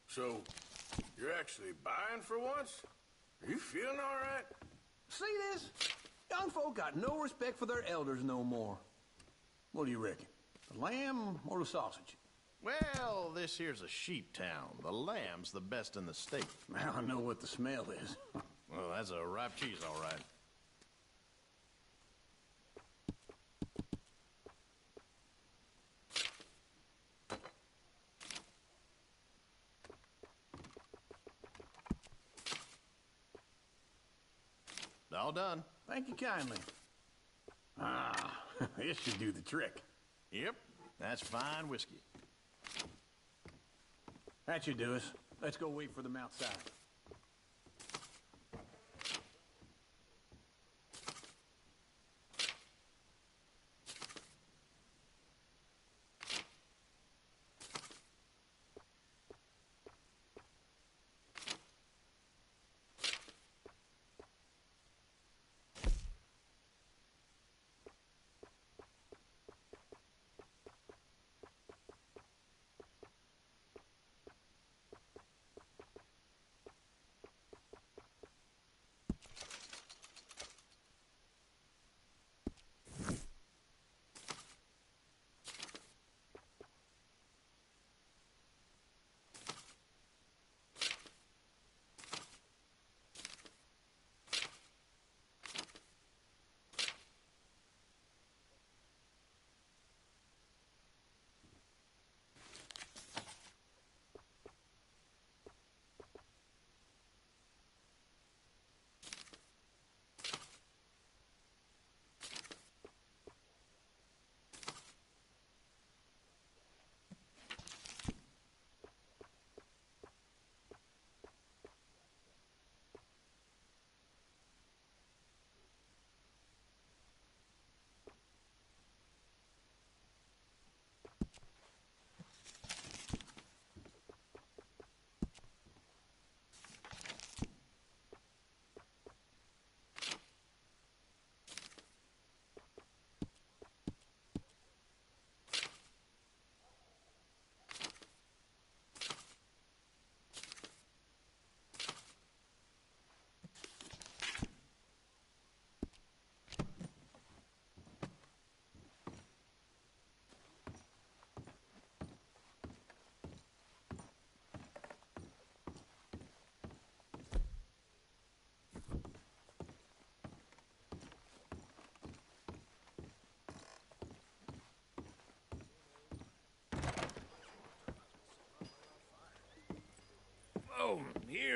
So, you're actually buying for once? Are you feeling all right? See this? Young folk got no respect for their elders no more. What do you reckon? The lamb or the sausage? Well, this here's a sheep town. The lamb's the best in the state. I know what the smell is. Well, that's a ripe cheese, all right. All done. Thank you kindly. Ah, this should do the trick. Yep, that's fine whiskey. That should do us. Let's go wait for them outside.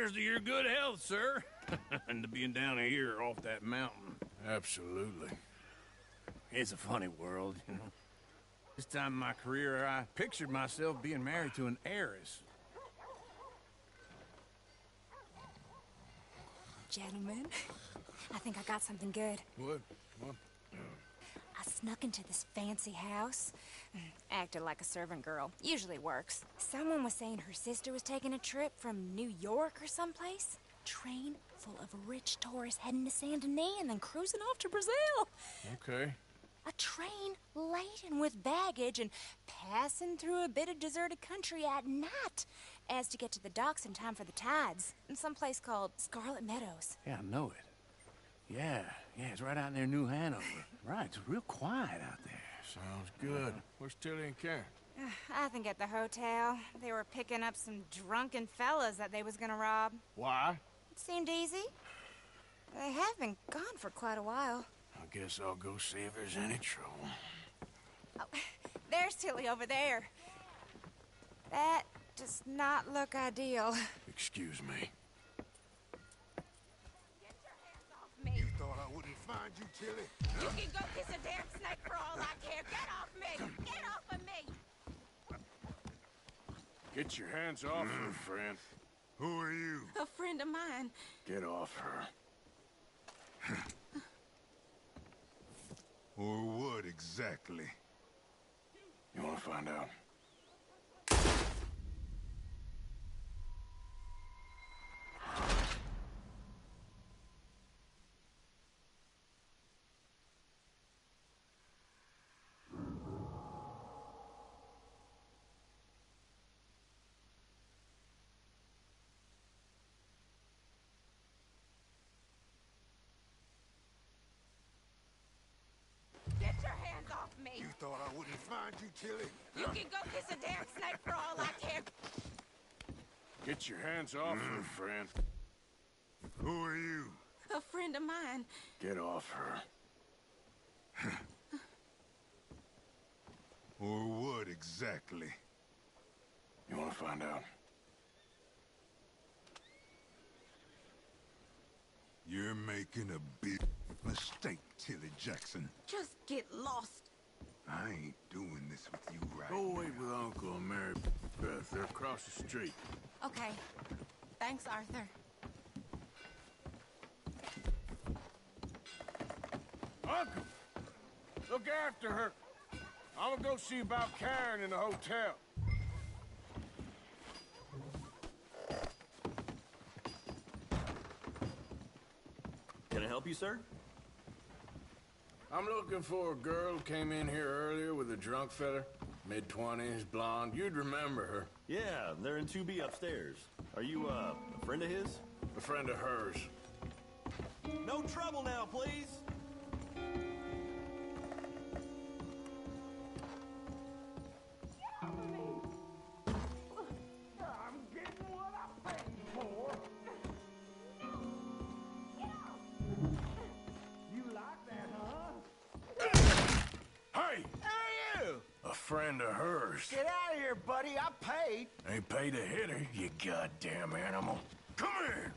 Cheers to your good health, sir. And to being down here off that mountain. Absolutely. It's a funny world, you know. This time in my career, I pictured myself being married to an heiress. Gentlemen, I think I got something good. What? I snuck into this fancy house. Acted like a servant girl. Usually works. Someone was saying her sister was taking a trip from New York or someplace. Train full of rich tourists heading to Saint Denis and then cruising off to Brazil. Okay. A train laden with baggage and passing through a bit of deserted country at night as to get to the docks in time for the tides in some place called Scarlet Meadows. Yeah, I know it. Yeah, it's right out near New Hanover. Right, it's real quiet out there. Sounds good. Where's Tilly and Karen? I think at the hotel. They were picking up some drunken fellas that they was gonna rob. Why? It seemed easy. They have been gone for quite a while. I guess I'll go see if there's any trouble. Oh, there's Tilly over there. That does not look ideal. Excuse me. Get your hands off me. You thought I wouldn't find you, Tilly? You can go kiss a damn snake for all I care. Get off me! Get off of me! Get your hands off her, friend. Who are you? A friend of mine. Get off her. Or what exactly? You want to find out? Get your hands off me! You thought I wouldn't find you, Tilly? You can go kiss a damn snake for all I care. Get your hands off her, friend. Who are you? A friend of mine. Get off her. Or what exactly? You want to find out? You're making a big mistake, Tilly Jackson. Just get lost. I ain't doing this with you right Go now. wait with Uncle and Mary Beth. They're across the street. Okay. Thanks, Arthur. Uncle! Look after her. I'm gonna go see about Karen in the hotel. Can I help you, sir? I'm looking for a girl who came in here earlier with a drunk fella. Mid-20s, blonde. You'd remember her. Yeah, they're in 2B upstairs. Are you, a friend of his? A friend of hers. No trouble now, please! I'm getting what I paid for. You like that, huh? Hey! Who are you? A friend of hers. Get out of here, buddy. I paid. Ain't paid to hit her, you goddamn animal. Come here!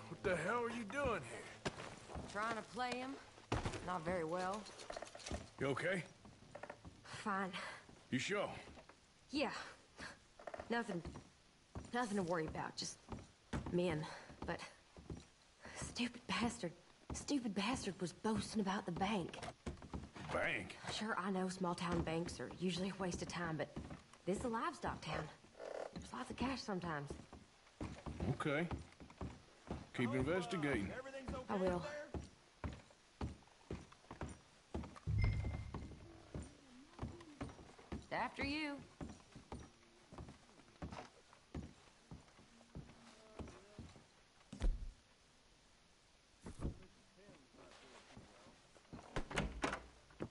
What the hell are you doing here? Trying to play him. Not very well. You okay? Fine. You sure? Yeah. Nothing to worry about. Just men. But stupid bastard was boasting about the bank. Bank? Sure, I know small town banks are usually a waste of time, but this is a livestock town. There's lots of cash sometimes. Okay. Keep investigating. I will. After you.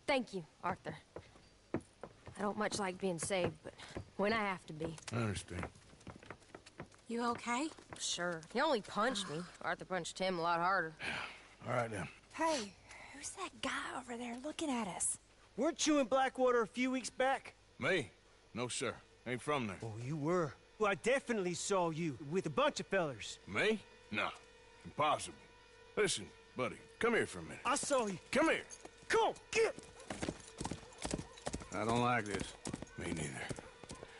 Thank you, Arthur. I don't much like being saved, but when I have to be. I understand. You okay? Sure. He only punched me. Arthur punched him a lot harder. All right, then. Hey, who's that guy over there looking at us? Weren't you in Blackwater a few weeks back? Me? No, sir. Ain't from there. Oh, you were. Well, I definitely saw you with a bunch of fellers. Me? No. Impossible. Listen, buddy, come here for a minute. I saw you. Come here. Come on, get! I don't like this. Me neither.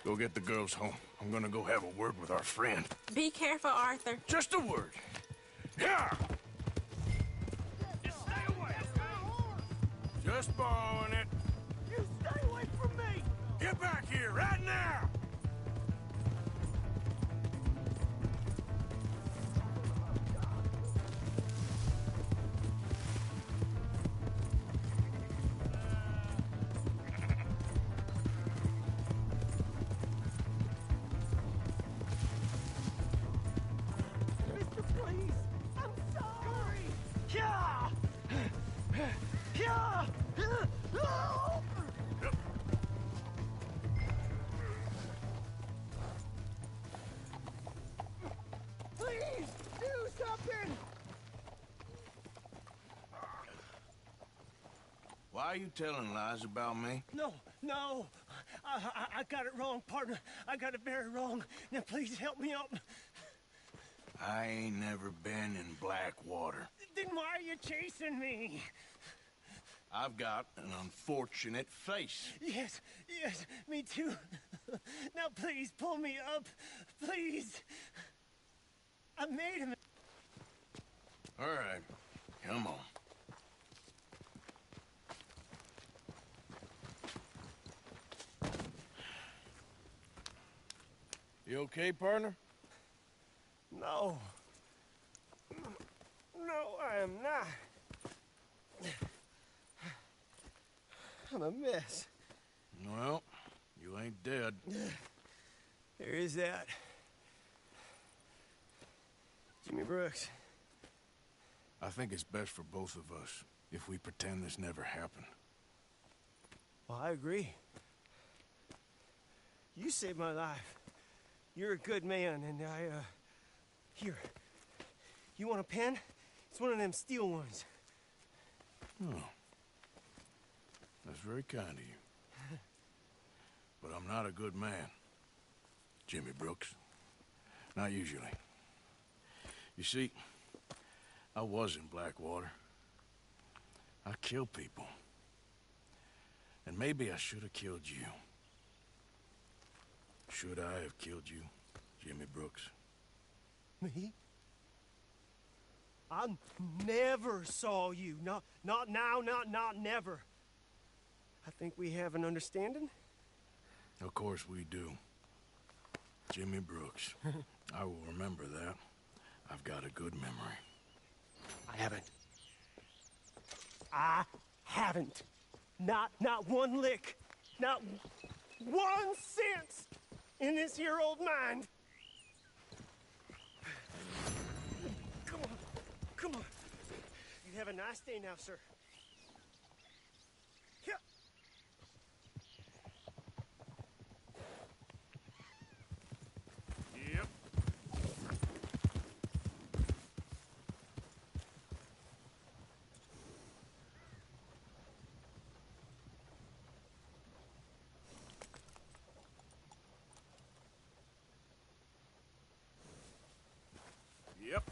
Go get the girls home. I'm gonna go have a word with our friend. Be careful, Arthur. Just a word. Yeah! Just stay away! Just borrowing it. You stay away from me! Get back here, right now! Mister, please! I'm sorry! Yeah! Yeah! Please, do something! Why are you telling lies about me? No, no. I got it wrong, partner. I got it very wrong. Now, please help me out. I ain't never been in Blackwater. Then why are you chasing me? I've got an unfortunate face. Yes, yes, me too. Now, please, pull me up. Please. I made him. All right, come on. You okay, partner? No. No, I am not. I'm a mess. Well, you ain't dead. There is that. Jimmy Brooks. I think it's best for both of us if we pretend this never happened. Well, I agree. You saved my life. You're a good man, and here. You want a pen? It's one of them steel ones. Oh. That's very kind of you. But I'm not a good man, Jimmy Brooks. Not usually. You see, I was in Blackwater. I killed people. And maybe I should have killed you. Should I have killed you, Jimmy Brooks? Me? I never saw you. Not now, not never. I think we have an understanding. Of course we do. Jimmy Brooks. I will remember that. I've got a good memory. I haven't. Not one lick. Not 1 cent in this here old mind. Come on. You have a nice day now, sir. Yeah. Yep. Yep.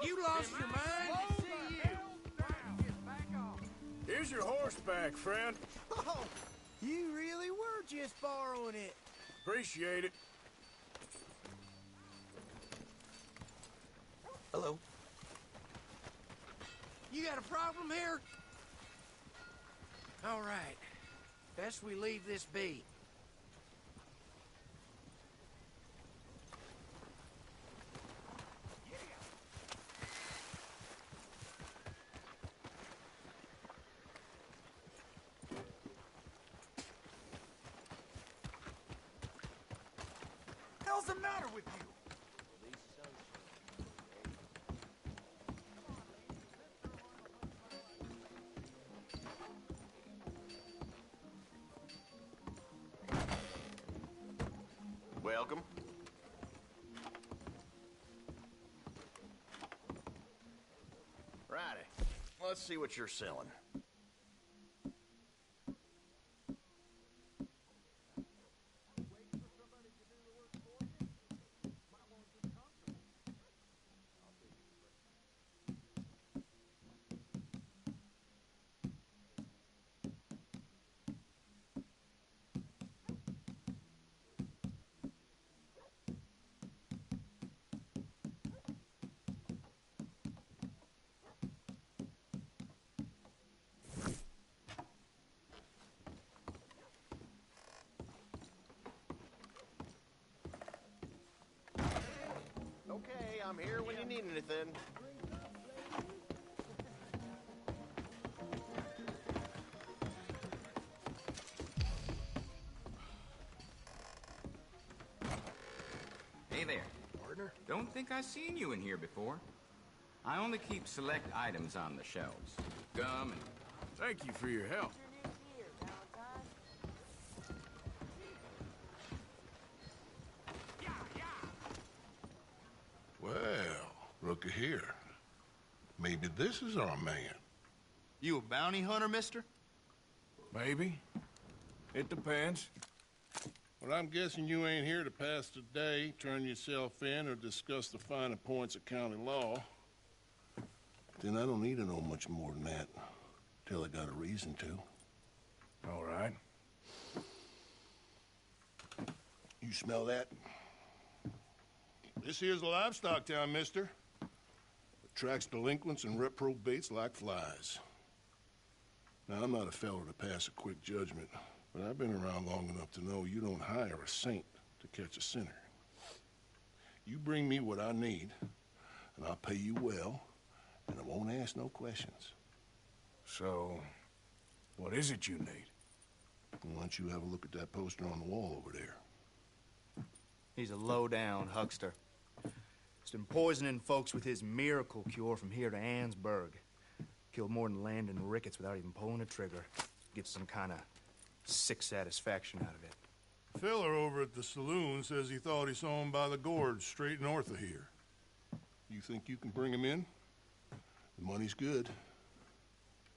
You lost your mind? Here's your horseback, friend. Oh, you really were just borrowing it. Appreciate it. Hello. You got a problem here? All right. Best we leave this be. What's the matter with you? welcome. Righty. Let's see what you're selling. Okay, I'm here when you need anything. Hey there. Partner? Don't think I've seen you in here before. I only keep select items on the shelves. Gum and... Thank you for your help. Well, looky here. Maybe this is our man. You a bounty hunter, mister? Maybe. It depends. Well, I'm guessing you ain't here to pass the day, turn yourself in, or discuss the finer points of county law. Then I don't need to know much more than that, till I got a reason to. All right. You smell that? This here's a livestock town, mister. Attracts delinquents and reprobates like flies. Now, I'm not a fellow to pass a quick judgment, but I've been around long enough to know you don't hire a saint to catch a sinner. You bring me what I need, and I'll pay you well, and I won't ask no questions. So, what is it you need? Why don't you have a look at that poster on the wall over there? He's a low-down huckster. He's been poisoning folks with his miracle cure from here to Annesburg. Killed more than Landon Ricketts without even pulling a trigger. Gets some kind of sick satisfaction out of it. The feller over at the saloon says he thought he saw him by the gorge straight north of here. You think you can bring him in? The money's good.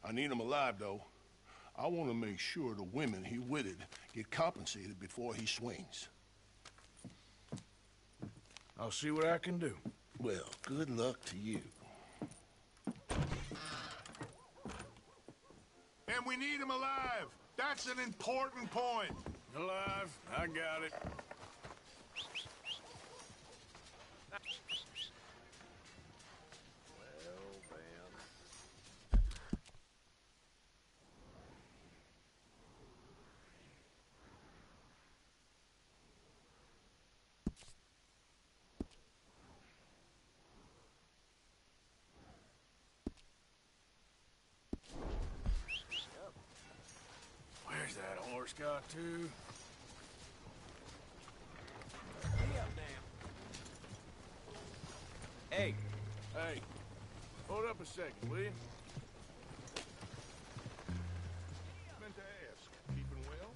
I need him alive, though. I want to make sure the women he witted get compensated before he swings. I'll see what I can do. Well, good luck to you. And we need him alive. That's an important point. Alive. I got it. Where's that horse got to? Hey. Hey. Hold up a second, will you? Meant to ask. Keeping well?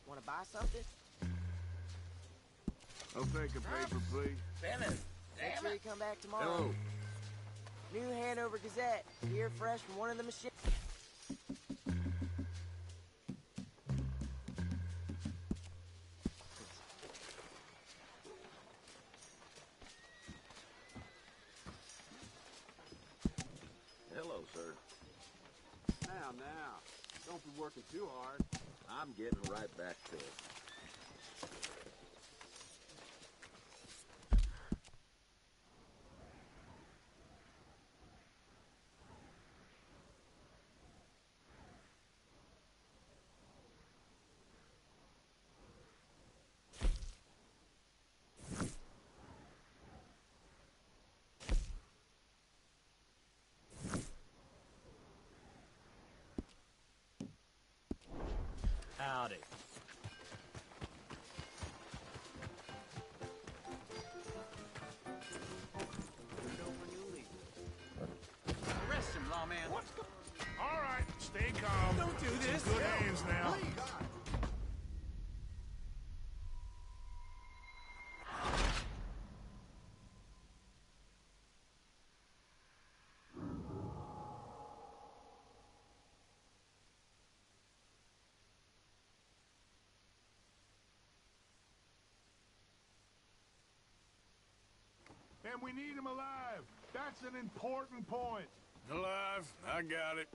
Want to buy something? I'll take a paper, please. Bennett, make sure you come back tomorrow. Hello. New Hanover Gazette. Beer fresh from one of the machines. Hello, sir. Now. Don't be working too hard. I'm getting right back to it. Howdy. Stay calm. Don't do It's in this. good hands now. And we need him alive. That's an important point. Alive. I got it.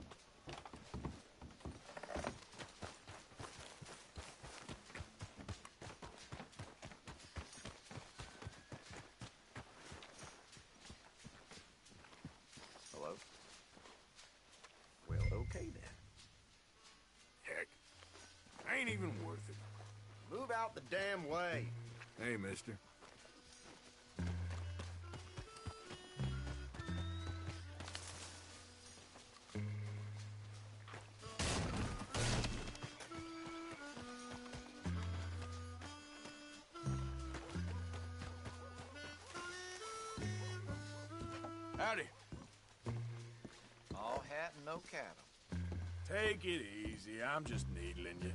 Hello? Well, okay then. Heck. Ain't even worth it. Move out the damn way. Hey, mister. Howdy. All hat and no cattle. Take it easy. I'm just needling you.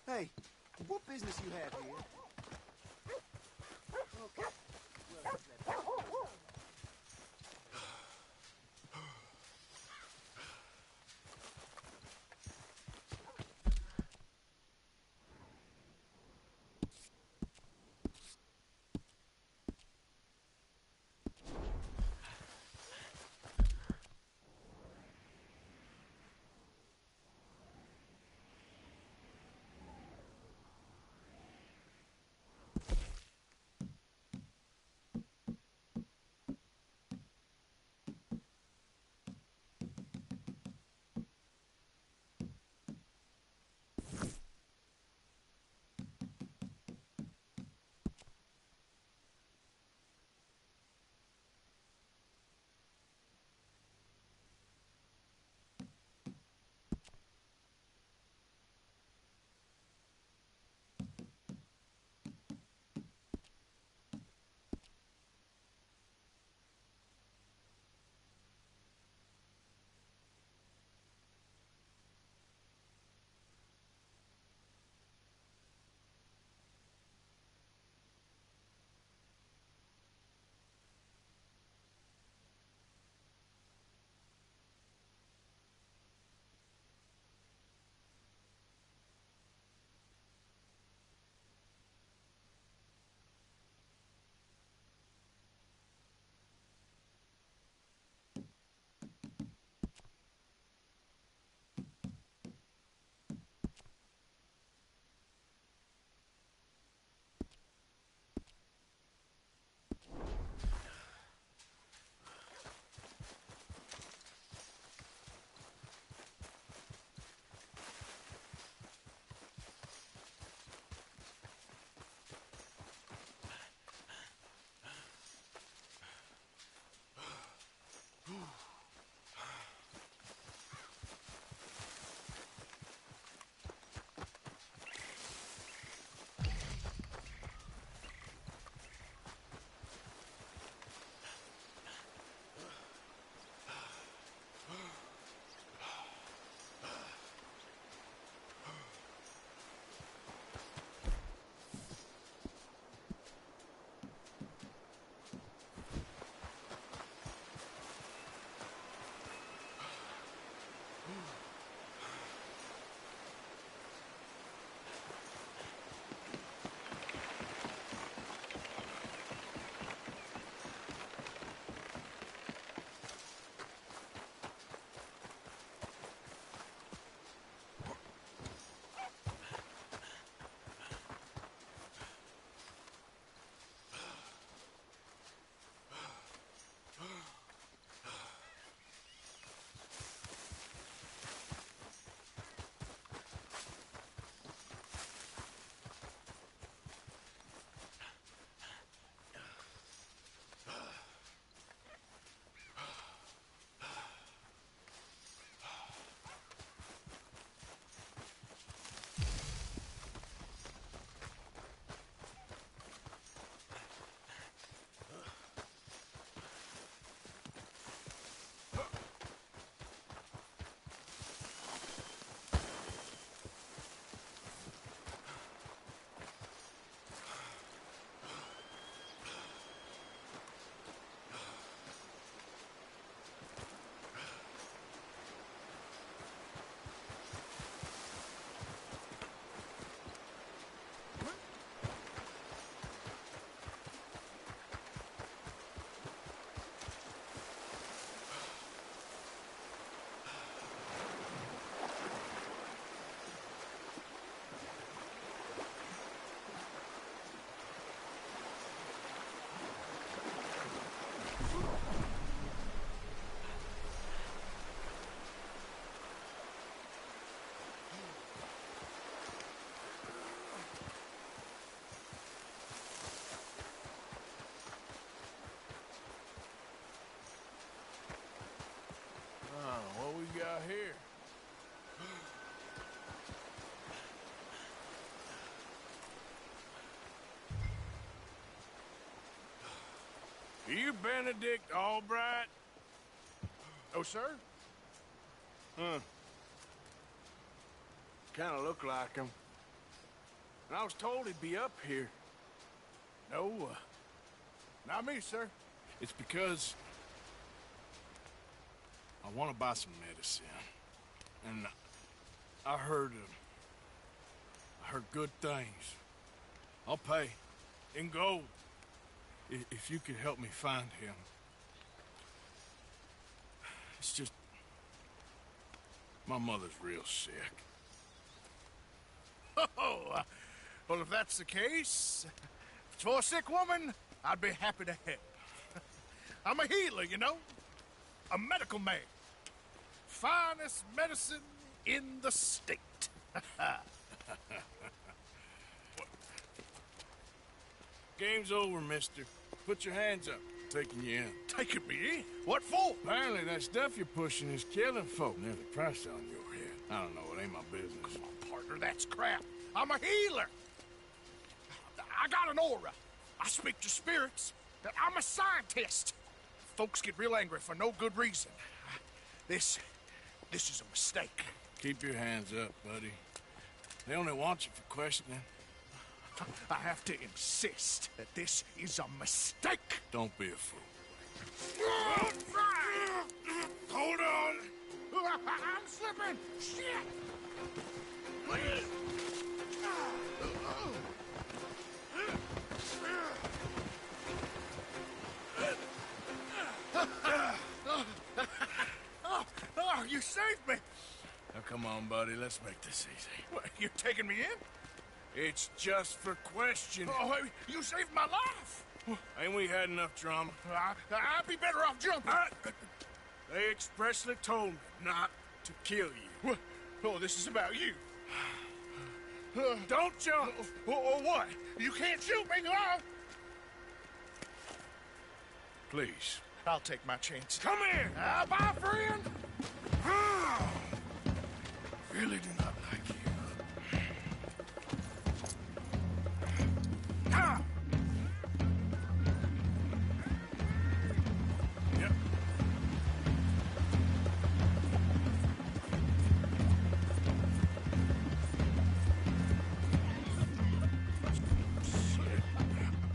Hey, what business you have here? Okay. got here? Are you Benedict Albright? Oh, sir? Huh. Kinda look like him. And I was told he'd be up here. No, not me, sir. It's because I want to buy some medicine. And I heard good things. I'll pay in gold if you could help me find him. It's just my mother's real sick. Oh, well, if that's the case, if it's for a sick woman, I'd be happy to help. I'm a healer, you know? A medical man. Finest medicine in the state. Game's over, mister. Put your hands up. Taking you in. Taking me in? What for? Apparently that stuff you're pushing is killing folk. And there's a price on your head. I don't know, it ain't my business. Come on, partner, that's crap. I'm a healer. I got an aura. I speak to spirits. I'm a scientist. Folks get real angry for no good reason. This is a mistake. Keep your hands up, buddy. They only want you for questioning. I have to insist that this is a mistake. Don't be a fool. Hold on. I'm slipping. Shit. Please. Oh, you saved me. Now, come on, buddy. Let's make this easy. What, you're taking me in? It's just for questioning. Oh, you saved my life. Ain't we had enough drama? I'd be better off jumping. They expressly told me not to kill you. Oh, this is about you. Don't jump. Or what? You can't shoot me, huh? Please. I'll take my chance. Come here. Bye, friend. Really do not like you. Yep.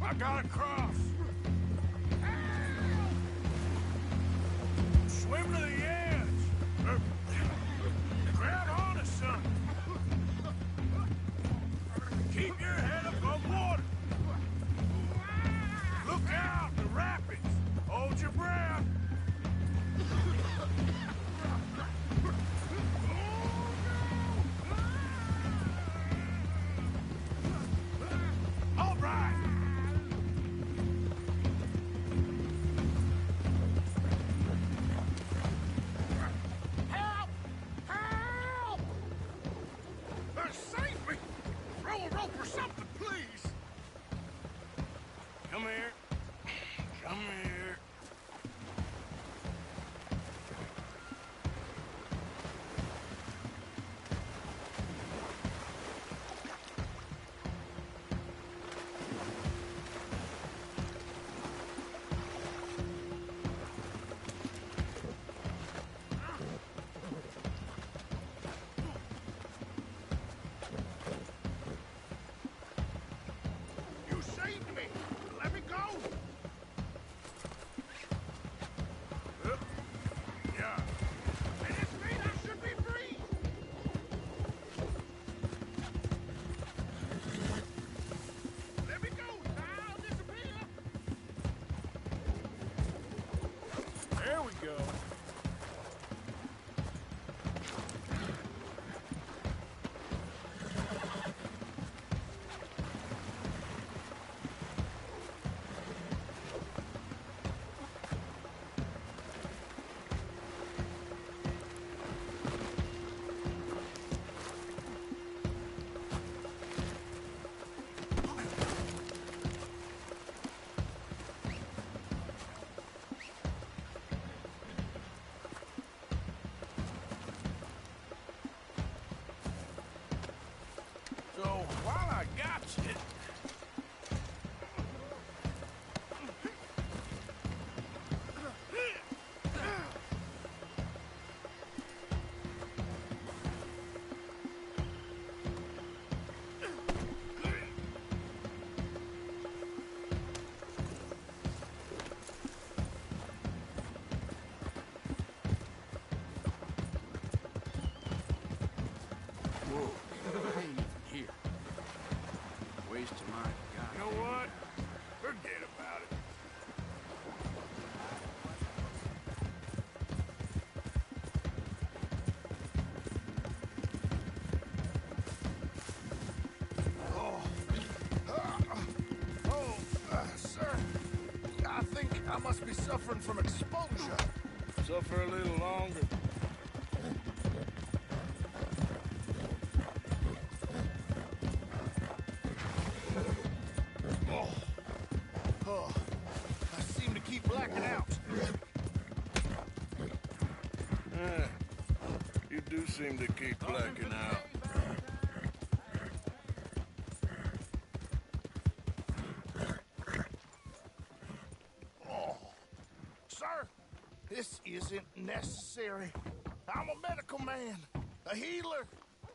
I gotta cross. Swim to the edge. Grab on to something. Keep your head above water. Look out, the rapids. Hold your breath. All right. I must be suffering from exposure. Suffer a little longer. Oh, I seem to keep blacking out. Yeah, you do seem to keep blacking out. Oh, sir, this isn't necessary. I'm a medical man, a healer.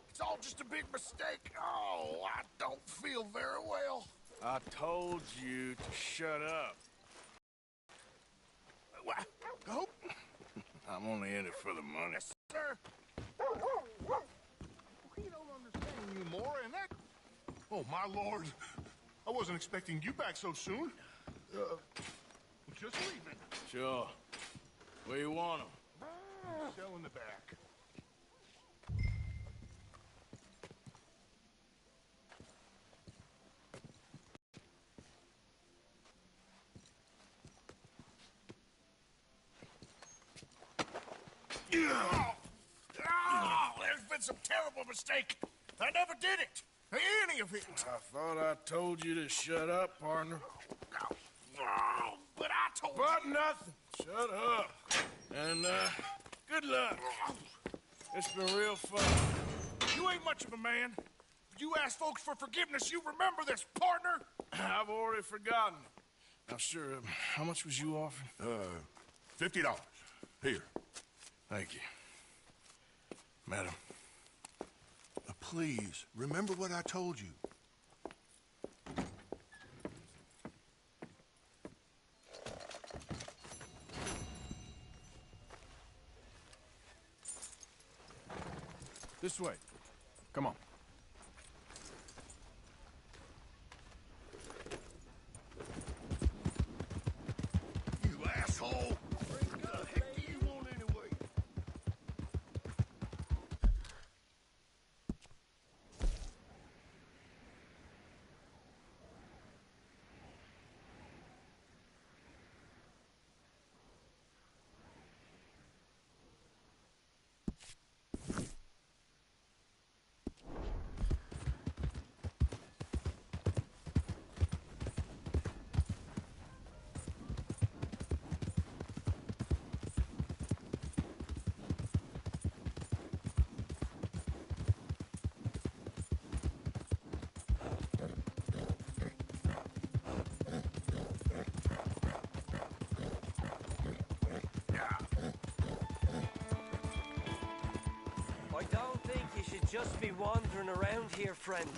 It's all just a big mistake. Oh, I don't feel very well. I told you to shut up. Oh, I'm only in it for the money. yes, sir. He don't understand you more, and that... Oh, my lord. I wasn't expecting you back so soon. Just leaving. Sure. Where you want him? Cell in the back. There's been some terrible mistake. I never did it. Any of it. I thought I told you to shut up, partner. But I told But you. nothing. Shut up. And, good luck. It's been real fun. You ain't much of a man. If you ask folks for forgiveness, you remember this, partner. I've already forgotten. Now, sure, how much was you offering? $50. Here. Thank you. Madam. Please, remember what I told you. This way. Come on. You asshole. What the heck do you want anyway? I don't think you should just be wandering around here, friend.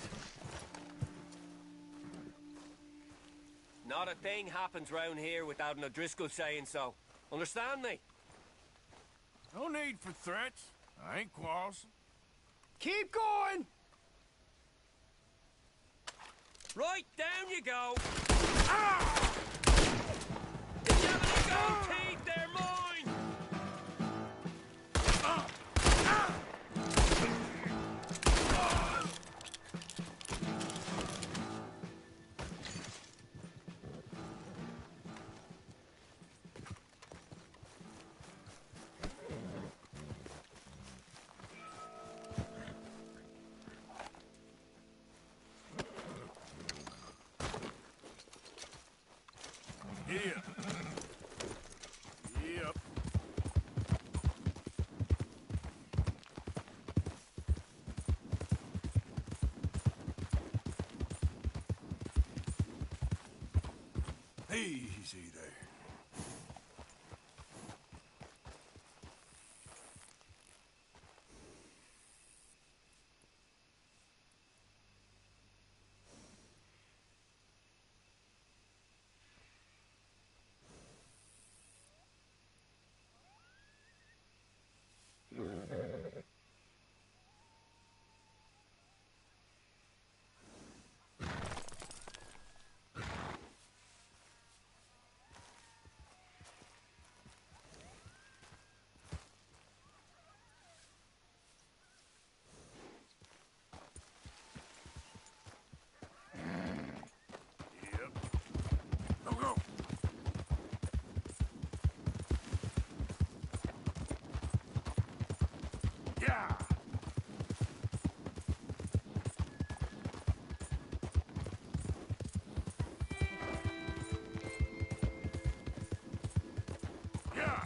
Not a thing happens round here without an O'Driscoll saying so. Understand me? No need for threats. I ain't quarrelsome. Keep going! Right, down you go. Ah! Did you have any gold teeth? They're mine! Ah! Ah! Here. Yep. Easy there. Yeah. Yeah.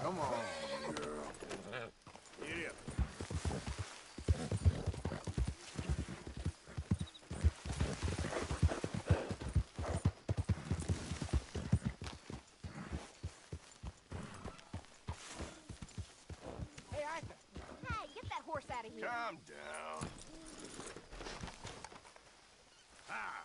Come on, girl. Yeah. Hey, Arthur. Hey, get that horse out of here. Calm down. Ah.